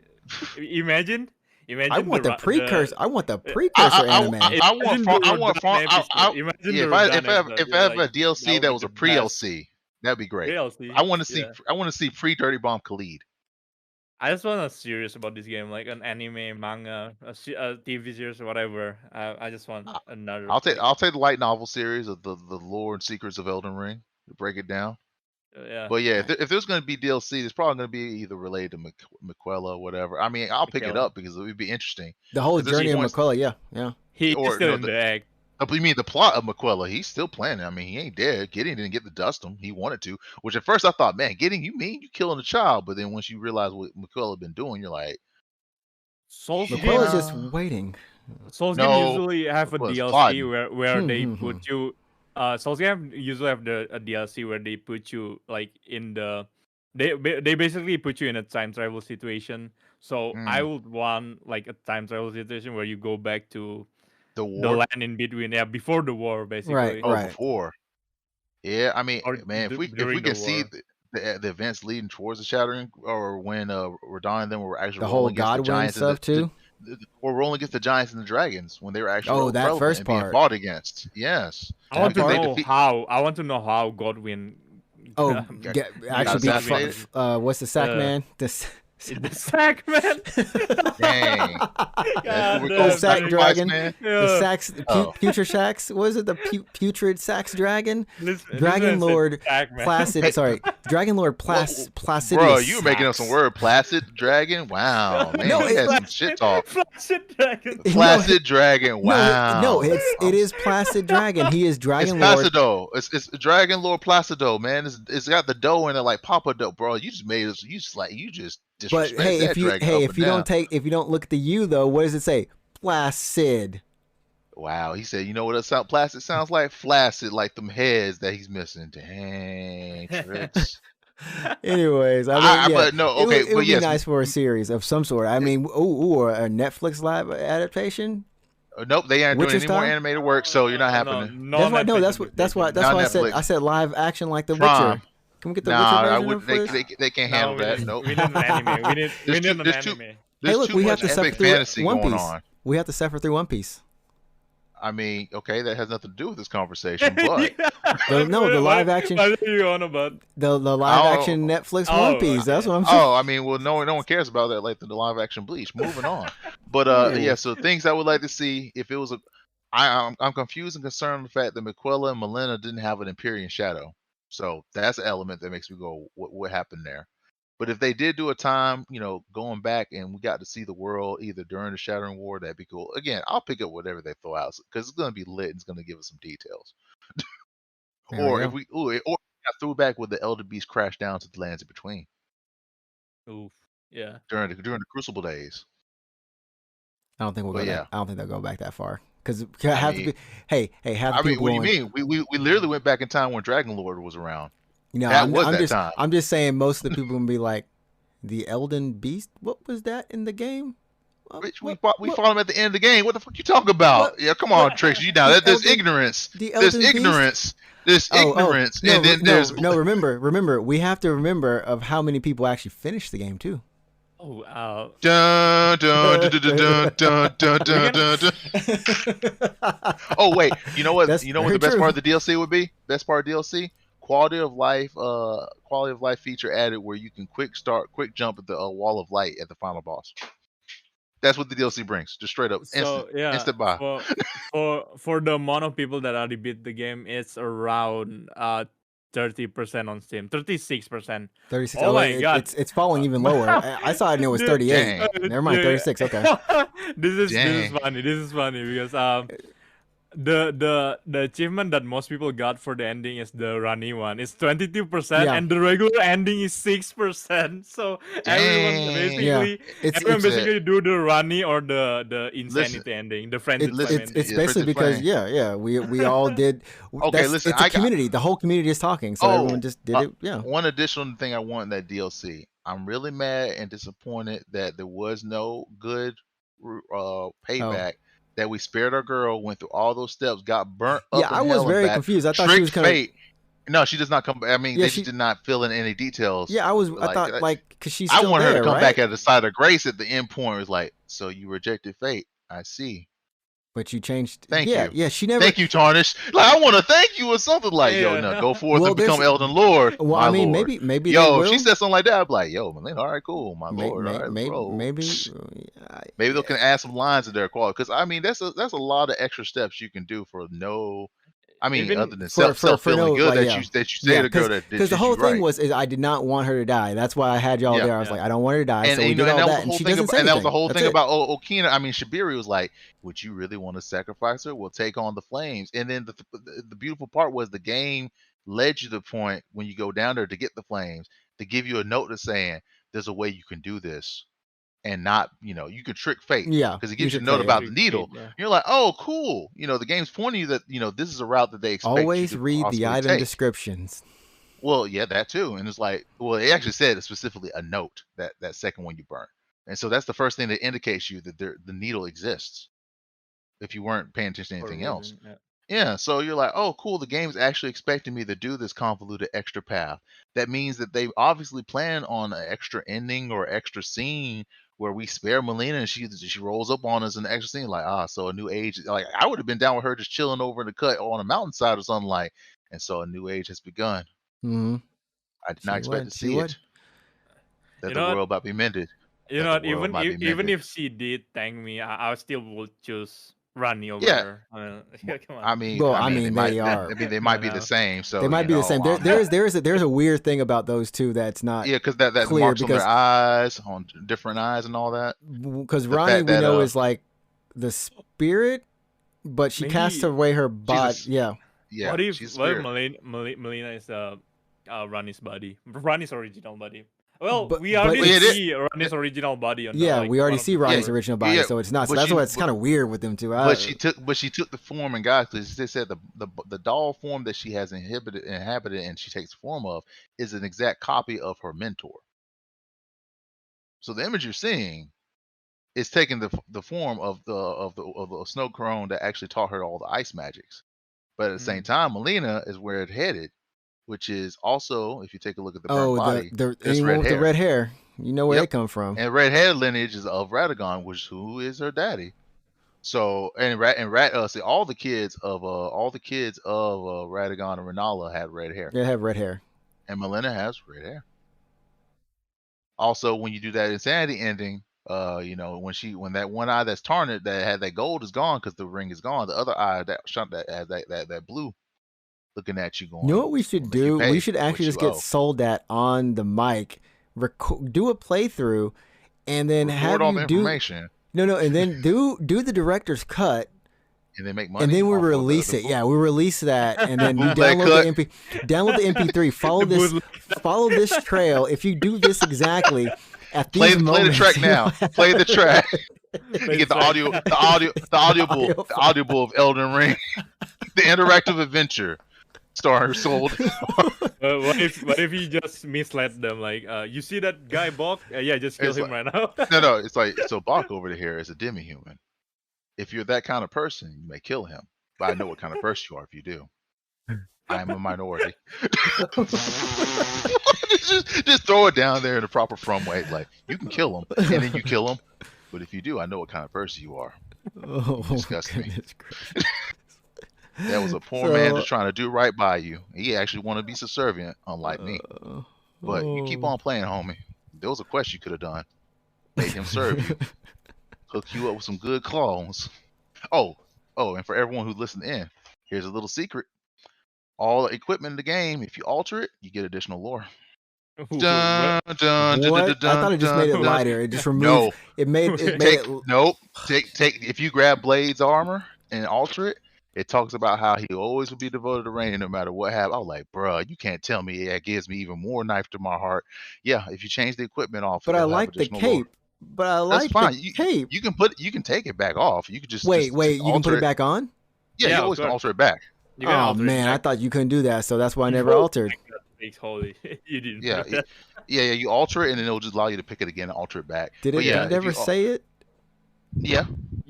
imagine. I want the precursor. I want the precursor anime. I if I have a DLC that was a pre-LC, that'd be great. DLC, I want to see pre Dirty Bomb Khalid. I just want a series about this game, like an anime, manga, a TV series, or whatever. I just want another. I'll take the light novel series of the lore and secrets of Elden Ring to break it down. Yeah. But yeah, if there's going to be DLC, it's probably going to be either related to Miquella or whatever. I mean, I'll pick it up because it would be interesting. The whole journey of Miquella, yeah. He's still in the egg. You mean the plot of Miquella? He's still planning. I mean, he ain't dead. Gideon didn't get to dust him. He wanted to. Which at first I thought, man, Gideon, you mean you killing a child? But then once you realize what Miquella been doing, you're like, Miquella's just waiting. Souls game usually have a DLC where they put you. Souls game usually have a DLC where they put you like in the. They basically put you in a time travel situation. So I would want like a time travel situation where you go back to the land in between, before the war, basically. Right. Before. Yeah, I mean, man, if we can see the events leading towards the Shattering, or when Radon and them were actually the whole Godwin stuff too. Or rolling against the giants and the dragons when they were actually that first part being fought against. Yes, I want to know how. I want to know how Godwin. Actually, what's the sack man? The sack man. Dang. The sack dragon. The sacks. Putrid sacks. What is it? The putrid sacks dragon. Dragon Lord Placid. Sorry, Dragon Lord Placid. Bro, you were making up some word. Placid dragon. Wow, man. No, he had some shit talk. Placid dragon. Placid dragon. Wow. No, it is Placid dragon. He is Dragon Lord. It's Placido. It's Dragon Lord Placido, man. It's got the dough in it like Papa dough, bro. You just made it. You just. But hey, if you don't look at the U though, what does it say? Placid. Wow, he said, you know what placid sounds like? Flaccid, like them heads that he's missing. Dang, tricks. Anyways, it would be nice for a series of some sort. I mean, or a Netflix live adaptation. Nope, they aren't doing any more animated work, so you're not happening. That's why I said live action like The Witcher. Can we get the Witcher version they can't handle that. Nope. We need an anime. We need an anime. Hey, look, we have to suffer through One Piece. We have to suffer through One Piece. I mean, okay, that has nothing to do with this conversation, but the live action. What are you on about? The live action Netflix One Piece. That's what I'm saying. I mean, well, no one cares about that, like the live action Bleach. Moving on, but yeah. So things I would like to see if it was I'm confused and concerned with the fact that Miquella and Melina didn't have an Empyrean shadow. So that's an element that makes me go, what happened there? But if they did do a time, going back and we got to see the world either during the Shattering War, that'd be cool. Again, I'll pick up whatever they throw out because it's going to be lit and it's going to give us some details. If we got through back with the Elder Beast crash down to the lands in between. Oof. Yeah. During the Crucible days. I don't think we'll go. I don't think they'll go back that far. Because what do you mean? We literally went back in time when Dragon Lord was around. I'm just saying most of the people will be like, the Elden Beast. What was that in the game? Bitch, what, we fought him at the end of the game. What the fuck you talking about? what, Yeah, come what? on, Tricks. You down? The There's Elden, ignorance. the There's Elden Beast. ignorance. There's Oh, ignorance, no, and then there's no. Remember. We have to remember of how many people actually finished the game too. Oh, dun dun dun dun dun dun dun dun dun. Oh wait, you know what? That's You know what very the best true. part of the DLC would be? Best part of DLC? Quality of life feature added where you can quick jump at the wall of light at the final boss. That's what the DLC brings. Just straight up so yeah, instant buy. for the amount of people that already beat the game, it's around 30% on Steam, 36%. 36. Oh my god, it's falling even lower. I saw it and it was Dude, 38. Dang. Never mind, yeah, 36. Okay. this is Dang. funny. This is funny because the achievement that most people got for the ending is the runny one. It's 22%, Yeah. and the regular ending is 6%. So everyone Dang. basically Yeah. everyone It's basically do the runny or the insanity Listen, ending, the frenzied flame listen, ending. it's Yeah, basically Prince of because Flame. we all did. Okay, listen, it's a I got- community. The whole community is talking, so everyone just did it. Yeah. One additional thing I want in that DLC. I'm really mad and disappointed that there was no good payback. That we spared our girl, went through all those steps, got burnt up Yeah, in I was hell and very back. confused. I thought she was Tricked gonna. fate. No, she does not come back. I mean, Yeah, they just did not fill in any details. Yeah, I Like, thought because she's I still want there, her to come right? back at the side of grace at the end point. It was like, so you rejected fate. I see. But you changed. Thank yeah, you. yeah. She never. Thank you, Tarnish. Like, I want to thank you or something like, yo, Yeah. no, go forth Well, and become there's- Elden Lord. Well, my I mean, lord. maybe they Yo, will. if she said something like that, I'd be like, yo, Melina, all right, cool, my lord, all right, maybe. Maybe they can add some lines to their quality, because I mean, that's a lot of extra steps you can do for no. I mean, Even other than for self feeling no, good like, that yeah. you say to the girl that did because the whole you thing right. is I did not want her to die. That's why I had y'all Yeah. there. I was like, I don't want her to die. And, So we you did know, all and that was that, the and whole she thing doesn't about, say and that was the anything. whole That's thing it. about Okina. I mean, Shibiri was like, "Would you really want to sacrifice her? We'll take on the flames." And then the beautiful part was the game led you to the point when you go down there to get the flames to give you a note to saying, "There's a way you can do this." And not, you could trick fate, Yeah, because it you gives you a should note say, yeah. about the needle. Yeah. You're like, oh, cool. The game's pointing you that this is a route that they expect Always you to read the possibly item take. descriptions. Well, yeah, that too. And it's like, well, they actually said specifically a note, that second one you burn. And so that's the first thing that indicates you that the needle exists if you weren't paying attention to For a anything else. reason, yeah. Yeah, so you're like, oh, cool. The game's actually expecting me to do this convoluted extra path. That means that they obviously plan on an extra ending or extra scene where we spare Melina and she rolls up on us in the extra scene, like, so a new age. Like, I would have been down with her just chilling over in the cut on a mountainside or something like. And so a new age has begun. Mm-hmm. I did not expect to see it. That You the know what? world about to be mended. You That know, the world even might be even mended. if she did thank me, I still would choose Rani over Yeah. her. I mean, come on. I mean, Well, I mean, they are. they might be the same. So They might be the same. There's a weird thing about those two that's not. Yeah, because that clear marks on their eyes, on different eyes, and all that. Because The Ronnie fact we that, know is like the spirit, but she casts Maybe- away her body. Yeah. Yeah. What if she's what if spirit. Melina is Rani's body, Rani's original body? Well, But- we but already it's- see Rani's original body. On Yeah, the, we already one of see the Ronnie's cover. original body, Yeah, so it's not. So but that's she- why it's kind of weird with them two. But she took the form and God, because they said the doll form that she has inhabited and she takes the form of is an exact copy of her mentor. So the image you're seeing is taking the form of the snow crone that actually taught her all the ice magics. But at the same time, Melina is where it headed, which is also, if you take a look at the burnt body, the there's anyone red with hair. the red hair. You know where Yep. they come from. And red hair lineage is of Radagon, who is her daddy. So see, all the kids of Radagon and Renala had red hair, They have red hair. and Melina has red hair. Also, when you do that insanity ending, when that one eye that's tarnished that had that gold is gone because the ring is gone, the other eye that shot that has that blue looking at you going. You know what we should do? We should actually just get sold that on the mic, do a playthrough, and then have all you the do information. No, and then do the director's cut. And they make money. And then we off of release the it. Yeah, we release that, and then you Bootleg download the MP3. Follow this trail. If you do this exactly at these moments, play the track now. Play the track. You get the audible of Elden Ring, the interactive adventure. Star sold. What if you just misled them? Like, you see that guy Bok? Yeah, just kill It's him like, right now. no. It's like, so Bach over here is a demi-human. If you're that kind of person, you may kill him. But I know what kind of person you are if you do. I am a minority. just throw it down there in the proper from way. Like, you can kill him, and then you kill him. But if you do, I know what kind of person you are. Oh, You disgust me. goodness gracious. That was a poor man just trying to do right by you. He actually wanted to be subservient, unlike me. But you keep on playing, homie. There was a quest you could have done. Made him serve you. Hook you up with some good clones. Oh, and for everyone who listened in, here's a little secret. All the equipment in the game, if you alter it, you get additional lore. Dun, What? dun, dun, What? dun, I thought it just made it dun, lighter. It just removed. No. It made it. Nope. Take. If you grab Blade's armor and alter it, it talks about how he always will be devoted to Rain no matter what happens. I was like, bruh, you can't tell me it gives me even more knife to my heart. Yeah, if you change the equipment off, But I it'll have like the additional lore. cape. But I That's like fine. the cape. You can take it back off. You could just Wait, just you can alter put it back on? Yeah, Yeah, you of always can course. alter it back. You can Oh alter it man, I back. thought you couldn't do that, so that's why I never Oh altered. my God, thanks, holy, you didn't. Yeah, do that. yeah. You alter it, and then it'll just allow you to pick it again and alter it back. Did But it? yeah, Did it if ever you say it? Yeah,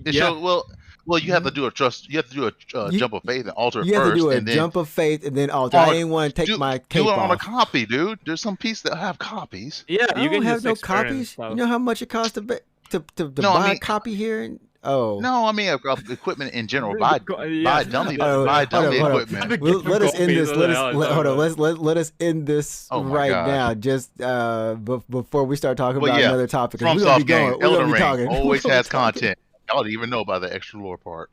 it Yeah. shows. Well, you have to do a trust. You have to do a You- jump of faith and alter it You have to first, do a and then jump of faith and then alter. I didn't want to take my cape do it on a off. copy, dude. There's some pieces that have copies. Yeah, I you don't can have just no experience copies. stuff. You know how much it costs to No, I buy a mean- copy here? Oh. No, I mean equipment in general. Yeah. Buy dummy Hold on, dummy hold on. equipment. Let us end this. Let us end this Oh my right gosh. now. Just before we start talking But about yeah, another topic. 'Cause From we're gonna be soft game, going. We're gonna Elden be Ring talking. always We're gonna has be talking. content. Y'all don't even know about the extra lore part.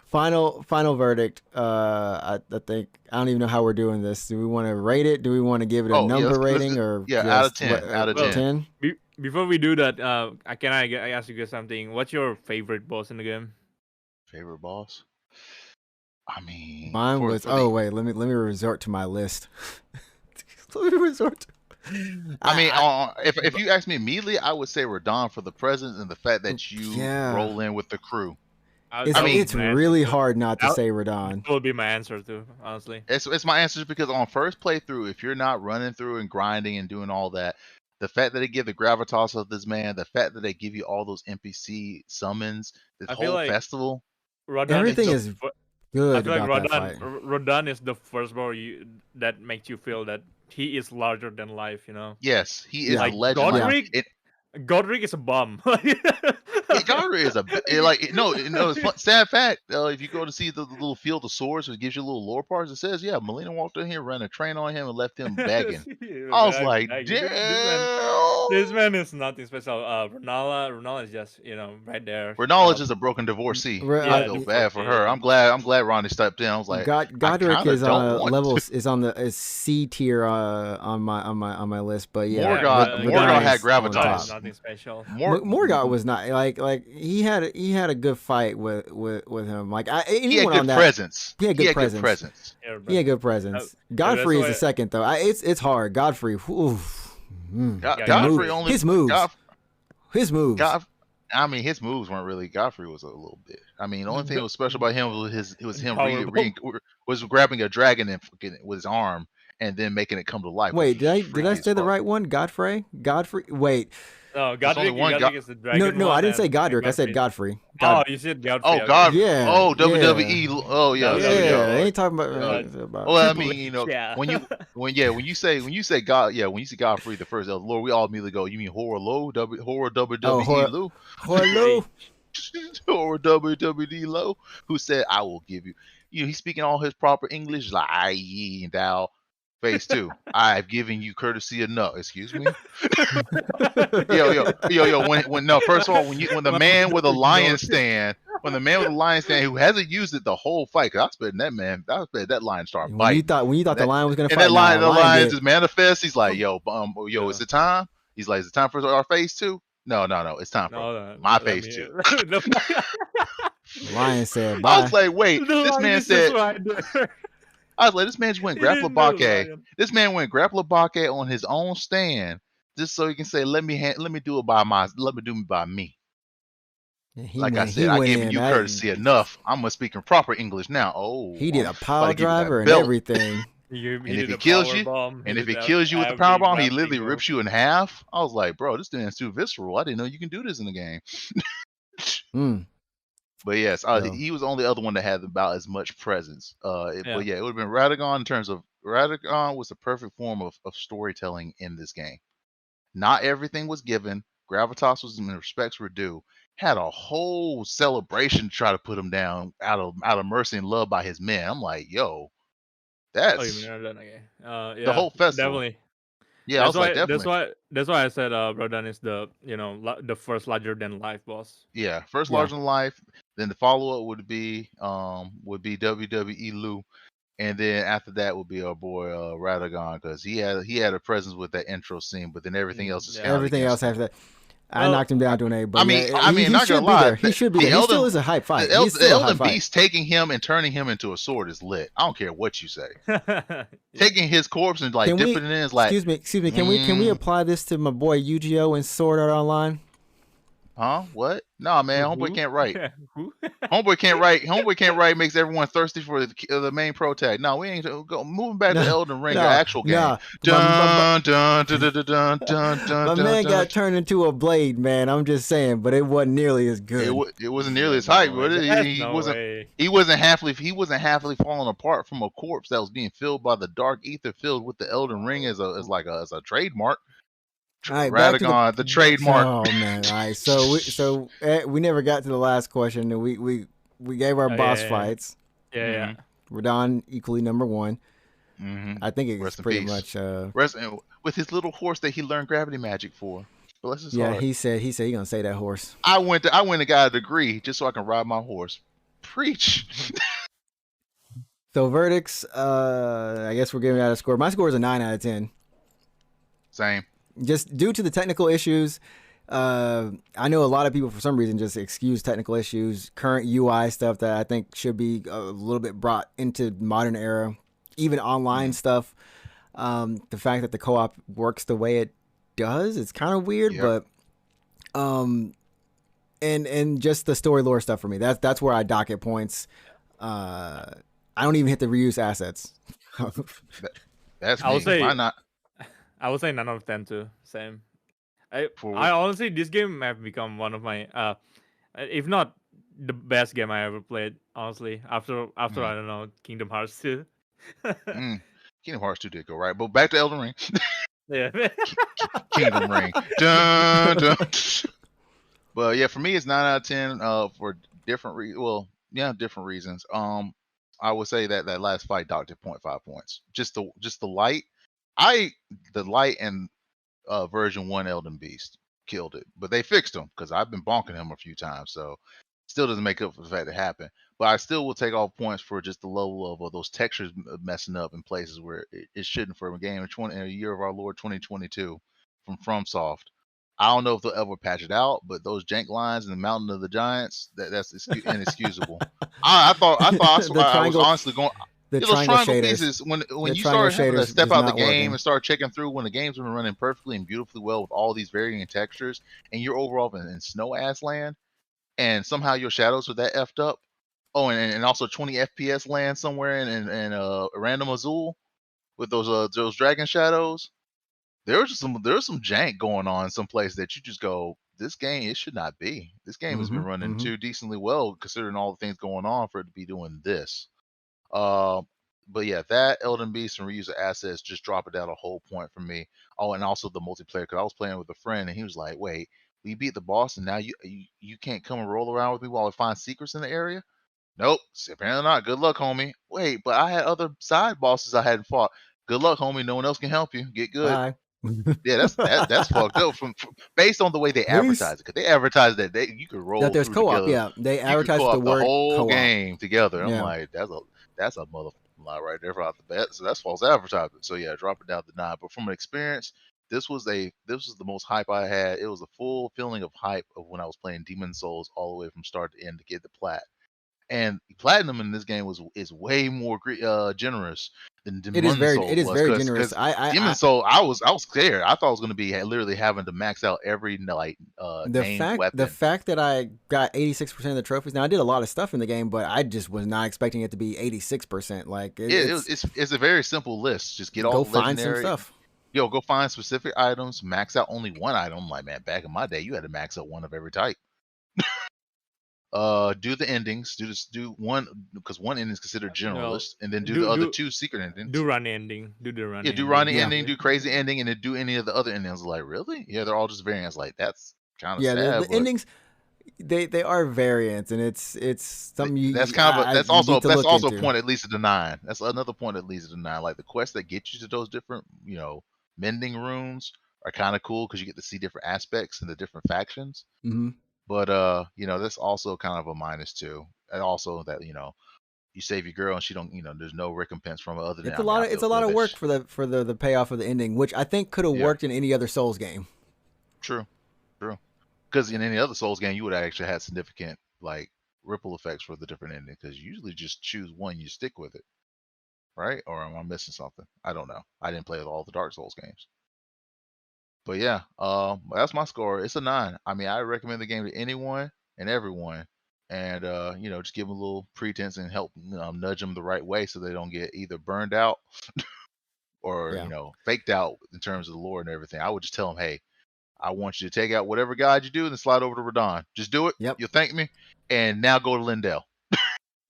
Final verdict. I think I don't even know how we're doing this. Do we want to rate it? Do we want to give it a Oh, yeah, number let's rating do- or yeah, just out of 10, out of 10? Before we do that, can I ask you guys something? What's your favorite boss in the game? Favorite boss? I mean, Mine was. for the- Wait. Let me resort to my list. Let me resort. I mean, if you ask me immediately, I would say Radon for the presence and the fact that you Yeah. roll in with the crew. It's really hard not to say Radon. That would be my answer too, honestly. It's my answer because on first playthrough, if you're not running through and grinding and doing all that, the fact that they give the gravitas of this man, the fact that they give you all those NPC summons, this I feel whole like festival, Rodon Everything the is fir- I good feel like about that fight. Rodon is the first boss that makes you feel that he is larger than life. You know, yes, he is Yeah. a like legend. Godric. Godric is a bum. Godric is it's fun, sad fact. If you go to see the little field of swords, it gives you little lore parts. It says, yeah, Melina walked in here, ran a train on him, and left him begging. I was like, damn. This man is nothing special. Renala is just right there. Her knowledge is a broken divorcee. I feel bad for her. I'm glad Ronnie stepped in. I was like, Godric is on is C tier on my list, but yeah, Morgoth had gravitas. Nothing special. Morgoth was not like he had a good fight with him. Like he had good presence. He had good presence. He had good presence. Godfrey is the second though. It's hard. Godfrey. Godfrey only his moves. His moves. I mean, his moves weren't really. Godfrey was a little bit. I mean, the only thing that was special about him was him was grabbing a dragon and with his arm and then making it come to life. Wait, did I say the right one? Godfrey. Wait. No, Godric is the dragon. No, I didn't say Godric. I said Godfrey. Oh, you said Godfrey. Oh, God. Yeah. Oh, WWE. Oh, yeah. I ain't talking about. Well, I mean, when you say Godfrey, the first Elden Lord, we all immediately go, you mean horror WWE Lou? Horror Lou. Horror WWE Low, who said, I will give you. He's speaking all his proper English, like, I ye and thou. Phase 2. I've given you courtesy enough. Excuse me. Yo. First of all, when the man with a lion stand, who hasn't used it the whole fight, cause I was betting that lion started biting. When you thought the lion was gonna fight, and the lion just manifests. He's like, yo, is it time? He's like, is it time for our phase 2? No, it's time for my phase 2. Lion said, bye. I was like, wait, this man said. I was like, this man just went grapple bake. This man went grapple bake on his own stand, just so he can say, let me do me by me. Yeah, Like I he said, I went given in. you courtesy enough. I'm speaking proper English now. He Oh, did I'm a about pile to give you driver that and belt. everything. He And if did he a kills power you, bomb. He and if did he a kills you with the power heavy bomb, he grappling literally hook. rips you in half. I was like, bro, this thing's too visceral. I didn't know you can do this in the game. Mm. But yes, So he was the only other one that had about as much presence. Yeah. But yeah, it would have been Radagon in terms of Radagon was the perfect form of storytelling in this game. Not everything was given. Gravitas was in respects were due. Had a whole celebration to try to put him down out of mercy and love by his men. I'm like, yo, Oh, you mean that's Rodan? Okay. the Yeah, whole festival. definitely. Yeah, I was like, definitely. That's why I said Rodan is the the first larger than life boss. Yeah, first yeah, larger than life. Then the follow up would be WWE Lou, and then after that would be our boy Radagon because he had a presence with that intro scene, but then everything else is Yeah. counted everything else against him. after that. I Well, knocked him down to an A, but yeah, I mean, he not gonna should be lie, there. He should be there. the He still Elden is a hype fight. He's The still a hype Elden fight. Beast taking him and turning him into a sword is lit. I don't care what you say. yeah. Taking his corpse and like Can we? dipping it in is like, Excuse me. Can we mm, apply this to my boy Yu-Gi-Oh and Sword Art Online? huh? What? Nah, man, homeboy Who? can't write. Who? Homeboy can't write. Homeboy can't write. Makes everyone thirsty for the main pro tag. No, we ain't go moving back to No, Elden Ring, the actual game. no. Dun dun dun dun dun dun dun My dun man dun. got turned into a blade, man. I'm just saying, but it wasn't nearly as good. It wasn't nearly Yeah, as hype, no way. but That's no way. he wasn't happily falling apart from a corpse that was being filled by the dark ether filled with the Elden Ring as a trademark. All right, back to the. Radagon, the trademark. Oh man, all right. We never got to the last question. We gave our Oh, boss yeah. fights. Yeah, yeah. Radon equally number one. Mm-hmm. I think it's Rest in pretty peace. much. With his little horse that he learned gravity magic for. Bless his Yeah, heart. he said he gonna say that horse. I went and got a degree just so I can ride my horse. Preach. So verdicts. I guess we're giving out a score. My score is a 9 out of 10. Same. Just due to the technical issues. I know a lot of people for some reason just excuse technical issues, current UI stuff that I think should be a little bit brought into modern era, even online stuff. The fact that the co-op works the way it does, it's kind of weird, Yep. but and just the story lore stuff for me. That's where I dock it points. I don't even hit the reuse assets. That's I would me. say Why not? I would say 9 out of 10 too. Same. I For honestly, this game have become one of my if not the best game I ever played. Honestly, after I don't know Kingdom Hearts 2. Kingdom Hearts 2 did go right, but back to Elden Ring. Yeah. Kingdom Ring. Dun, dun. But yeah, for me it's 9 out of 10. For different different reasons. I would say that that last fight docked at 0.5 points. Just the light. The light and version 1 Elden Beast killed it, but they fixed him because I've been bonking him a few times, so still doesn't make up for the fact it happened. But I still will take all points for just the level of those textures messing up in places where it shouldn't for a game in a year of our Lord 2022 from FromSoft. I don't know if they'll ever patch it out, but those jank lines in the Mountain of the Giants, that's inexcusable. The I was triangle, honestly going. the Yeah, those triangle triangle shaders, pieces when the you triangle start having to shaders step is out the not game working. and start checking through when the game's been running perfectly and beautifully well with all these varying textures, and you're overall in snow ass land, and somehow your shadows are that effed up. Oh, and also 20 FPS land somewhere in random Azul with those dragon shadows. There's some jank going on in some place that you just go, this game it should not be. This game has been running too decently well considering all the things going on for it to be doing this. Uh, but yeah, that Elden Beast and reuse of assets just drop it down a whole point for me. Oh, and also the multiplayer because I was playing with a friend and he was like, "Wait, we beat the boss and now you can't come and roll around with me while I find secrets in the area?" Nope, apparently not. Good luck, homie. Wait, but I had other side bosses I hadn't fought. Good luck, homie. No one else can help you. Get good. Bye. Yeah, that's fucked up from based on the way they Peace. advertise it. Because they advertise that you could That roll there's through co-op. together. Yeah, they You could advertise with the co-op the word whole co-op. game together. I'm Yeah. like, that's a mother lie right there for out the bat. So that's false advertisement. So yeah, drop it down to 9. But from an experience, this was the most hype I had. It was a full feeling of hype of when I was playing Demon Souls all the way from start to end to get the plat. And platinum in this game is way more generous than It is Demon very Souls was, generous. because Demon Soul, I was scared. I thought I was gonna be literally having to max out every named the weapon. fact that I got 86% of the trophies. Now I did a lot of stuff in the game, but I just was not expecting it to be 86%. Like It's a very simple list. Just get all go the find some legendary. stuff. Go find specific items. Max out only one item. Like, man, back in my day, you had to max out one of every type. Do the endings. Do one, because one ending is considered generalist, and then do the other two secret endings. Do run ending. Do the run. Yeah, ending. do running ending, do crazy ending, and then do any of the other endings. Like, really? Yeah, they're all just variants. Like, that's kind of Yeah, sad. the endings they are variants, and it's something that's kind of you also need to look a into. point that leads to the 9. That's another point that leads to the 9. Like, the quests that get you to those different mending rooms are kind of cool because you get to see different aspects and the different factions. Mm-hmm. But that's also kind of a minus too. And also that you save your girl and she don't there's no recompense from her other than It's a lot of work for the payoff of the ending, which I think could have worked in any other Souls game. True. Because in any other Souls game, you would have actually had significant like ripple effects for the different endings. Because you usually just choose one, you stick with it, right? Or am I missing something? I don't know. I didn't play with all the Dark Souls games. But yeah, that's my score. It's a 9. I mean, I recommend the game to anyone and everyone, and just give them a little pretense and help nudge them the right way so they don't get either burned out or faked out in terms of the lore and everything. I would just tell them, hey, I want you to take out whatever guide you do and then slide over to Radon. Just do it. Yep. You'll thank me, and now go to Lindell.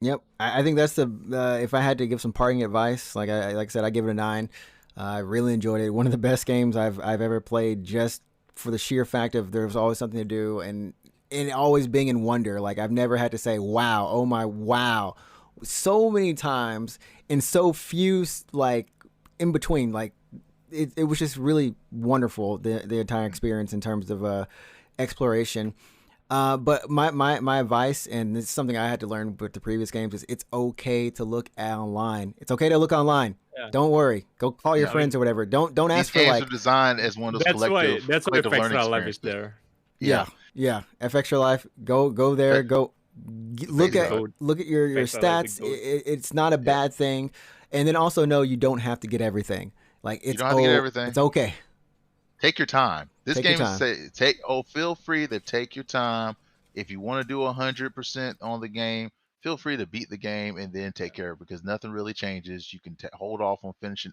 Yep, I think that's if I had to give some parting advice, like I said, I give it a 9. I really enjoyed it. One of the best games I've ever played, just for the sheer fact of there's always something to do and always being in wonder. Like, I've never had to say wow, oh my wow, so many times in so few like in between. Like, it was just really wonderful, the entire experience in terms of exploration. But my advice, and this is something I had to learn with the previous games, is it's okay to look online. It's okay to look online. Yeah. Don't worry. Go call your friends or whatever. Don't ask for like. These games are designed as one of those collective learning experiences. There. Yeah. F Extra Life. Go there. Go look at your stats. It's not a bad thing, and then also know you don't have to get everything. Like, you don't have to get everything. It's okay. Take your time. This game is feel free to take your time. If you want to do 100% on the game, feel free to beat the game and then take care of it, because nothing really changes. You can hold off on finishing,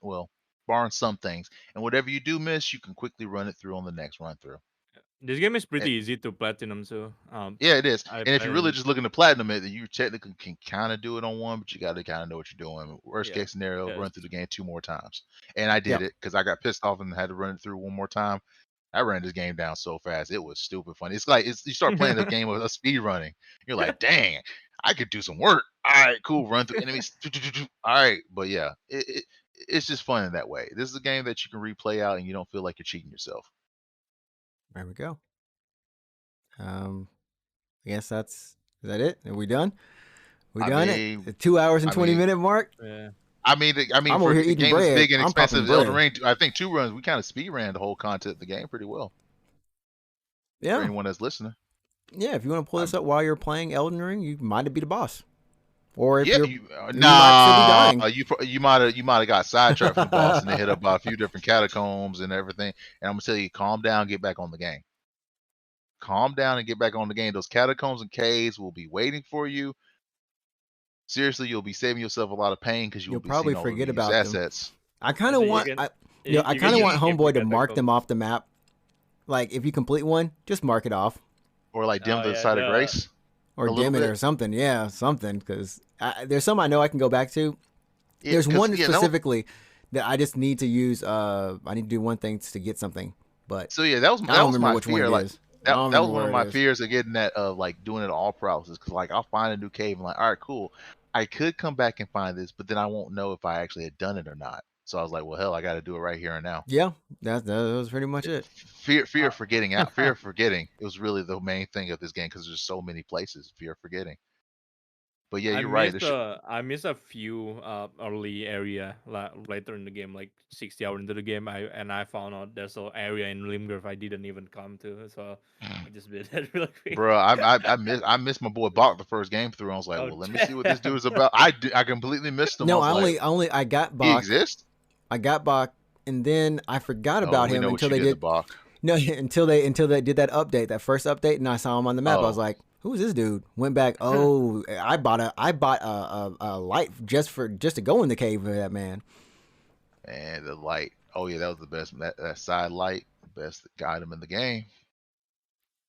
barring some things. And whatever you do miss, you can quickly run it through on the next run through. This game is pretty easy to platinum, so yeah, it is. And if you're really just looking to platinum it, you technically can kind of do it on one, but you got to kind of know what you're doing. Worst case scenario, run through the game 2 more times. And I did it because I got pissed off and had to run it through 1 more time. I ran this game down so fast, it was stupid funny. It's like you start playing the game with a speed running. You're like, dang, I could do some work. All right, cool. Run through enemies. All right, but yeah, it's just fun in that way. This is a game that you can replay out and you don't feel like you're cheating yourself. There we go. I guess is that it? Are we done? We done it? The 2 hours and 20-minute mark? Yeah. I mean, I'm for over a here game bread. as big and expensive as Elden Ring, I think 2 runs, we kind of speed ran the whole content of the game pretty well. Yeah. For anyone that's listening. Yeah, if you want to pull this up while you're playing Elden Ring, you might be the boss. Or if you might have got sidetracked from the boss and they hit up by a few different catacombs and everything. And I'm gonna tell you, calm down, get back on the game. Calm down and get back on the game. Those catacombs and caves will be waiting for you. Seriously, you'll be saving yourself a lot of pain because you'll be probably seeing forget all about assets. I kind of want, want Homeboy to mark them off the map. Like, if you complete one, just mark it off. Or like dim the side of grace. Or dim it or something. Yeah, something. Because there's some I know I can go back to. There's one specifically that I just need to use. I need to do one thing to get something. But so yeah, that was my fear. Like, that was one of my fears of getting that like doing it all paralysis, because like I'll find a new cave and like, all right, cool, I could come back and find this, but then I won't know if I actually had done it or not. So I was like, well, hell, I got to do it right here and now. Yeah, that was pretty much it. Fear of forgetting. Fear of forgetting. It was really the main thing of this game, because there's so many places. Fear of forgetting. But yeah, I you're right. missed a few early area later in the game, like 60 hours into the game. I found out there's an area in Limgrave I didn't even come to, so I just did that real quick. Bro, I missed my boy Bach the first game through. I was like, Oh well, let me see what this damn! dude is about. I completely missed him. I No, was like, I got he Bach. exists? I got Bach, and then I forgot Oh, about we him know what until you they did to did. Bach. No, until they did that update, that first update, and I saw him on the map. I was Oh, like, "Who's this dude?" Went back. Oh, I bought a light just to go in the cave with that man. and the light. Oh yeah, that was the best. That side light, best item in the game.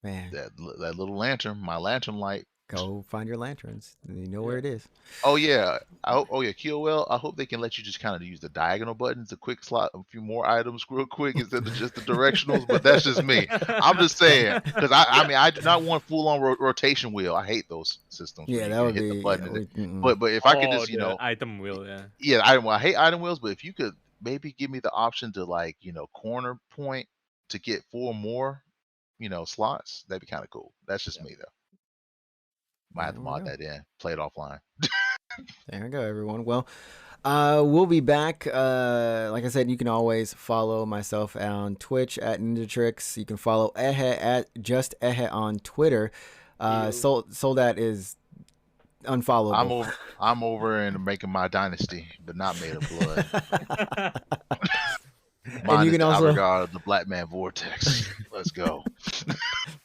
Man, That little lantern, my lantern light. go find your lanterns. You know where it is. Oh yeah. Oh yeah, QOL. I hope they can let you just kind of use the diagonal buttons to quick slot a few more items real quick instead of just the directionals. But that's just me. I'm just saying because I mean I do not want full on rotation wheel. I hate those systems where Yeah, you that can would hit the be. button. Yeah, But if I could Oh, just the item wheel, yeah. yeah, I hate item wheels. But if you could maybe give me the option to like corner point to get 4 more slots, that'd be kind of cool. That's just me though. Might have there to we mod go. that in. Play it offline. There we go, everyone. Well, we'll be back. Like I said, you can always follow myself on Twitch at NinjaTrixta. You can follow Ehe at just Ehe on Twitter. Soldat is unfollowable. I'm over and making my dynasty, but not made of blood. And Mine you is can the also Albergar of the Black Man Vortex. Let's go.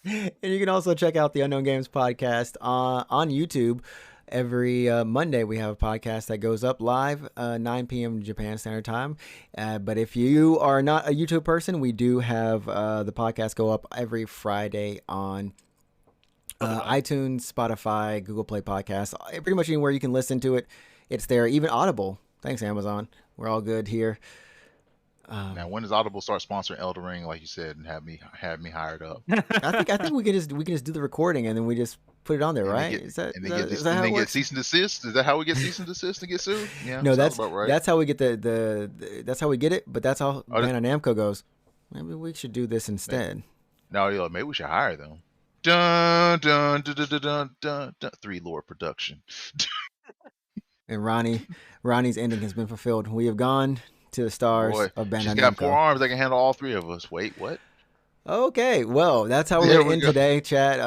and you can also check out the Unknown Games podcast on YouTube. Every Monday, we have a podcast that goes up live 9 p.m. Japan Standard Time. But if you are not a YouTube person, we do have the podcast go up every Friday on iTunes, Spotify, Google Play Podcasts. Pretty much anywhere you can listen to it, it's there. Even Audible. Thanks, Amazon. We're all good here. Now, when does Audible start sponsoring Elden Ring, like you said, and have me hired up? I think we can just do the recording and then we just put it on there, And right? Get, is that and how then it get works? cease and desist. Is that how we get cease and desist and get sued? Yeah, No, sounds about right. that's how we get that's how we get it. But that's how Bandai Namco goes. Maybe we should do this instead. No, maybe we should hire them. Dun dun dun dun dun dun dun. 3 Lord production. And Ronnie's ending has been fulfilled. We have gone to the stars Boy, of Bandai she's Namco. got 4 arms that can handle all 3 of us. Wait, what? Okay, well, that's how we're There going to we end go. today, chat.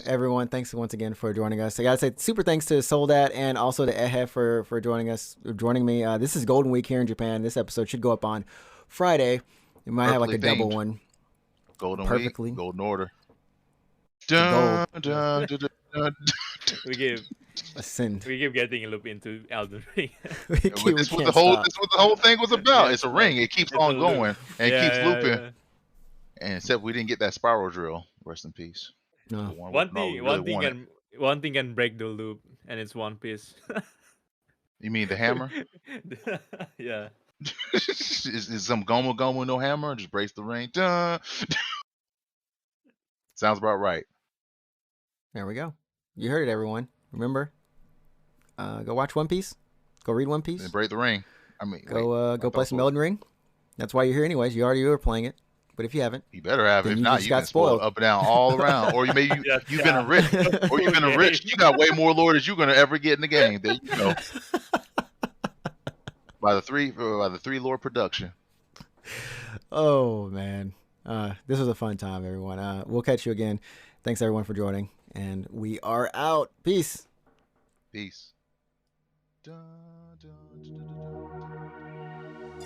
Everyone, thanks once again for joining us. I got to say super thanks to Soldat and also to Ehe for joining me. This is Golden Week here in Japan. This episode should go up on Friday. We might have like a double themed. one. Golden Perfectly. Week, Golden Order. Gold. Dun, dun, dun, dun, dun. We keep Ascend. getting a loop into Elden Ring. We This can't is what stop. the whole thing was about. Yeah, It's a ring. It keeps it's on a going and it keeps looping. yeah. And except we didn't get that spiral drill. Rest in peace. No. The one One we thing, really wanted. one thing can break the loop, and it's One Piece. You mean the hammer? Yeah. is some Gomu Gomu no hammer? Just breaks the ring. Dun. Sounds about right. There we go. You heard it, everyone. Remember, go watch One Piece. Go read One Piece. And break the ring. I mean, Go play some Elden Ring. That's why you're here, anyways. You already were playing it, but if you haven't, You better have it. Then If you not, just you got got spoiled spoiled. up and down all around. Or you've been Yeah. enriched. Or you've been enriched. You got way more lore as you're gonna ever get in the game. There you go. by the three Lord production. oh man, this was a fun time, everyone. We'll catch you again. Thanks everyone for joining, and we are out. Peace. Peace. Dun, dun, dun, dun, dun, dun.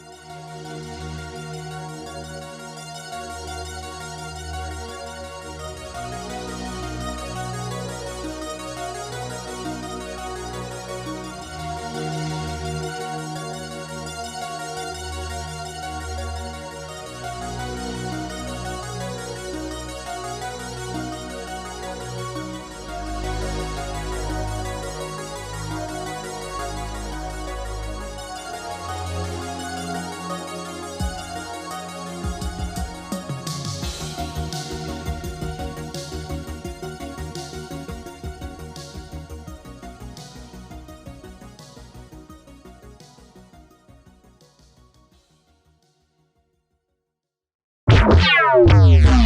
Yeah.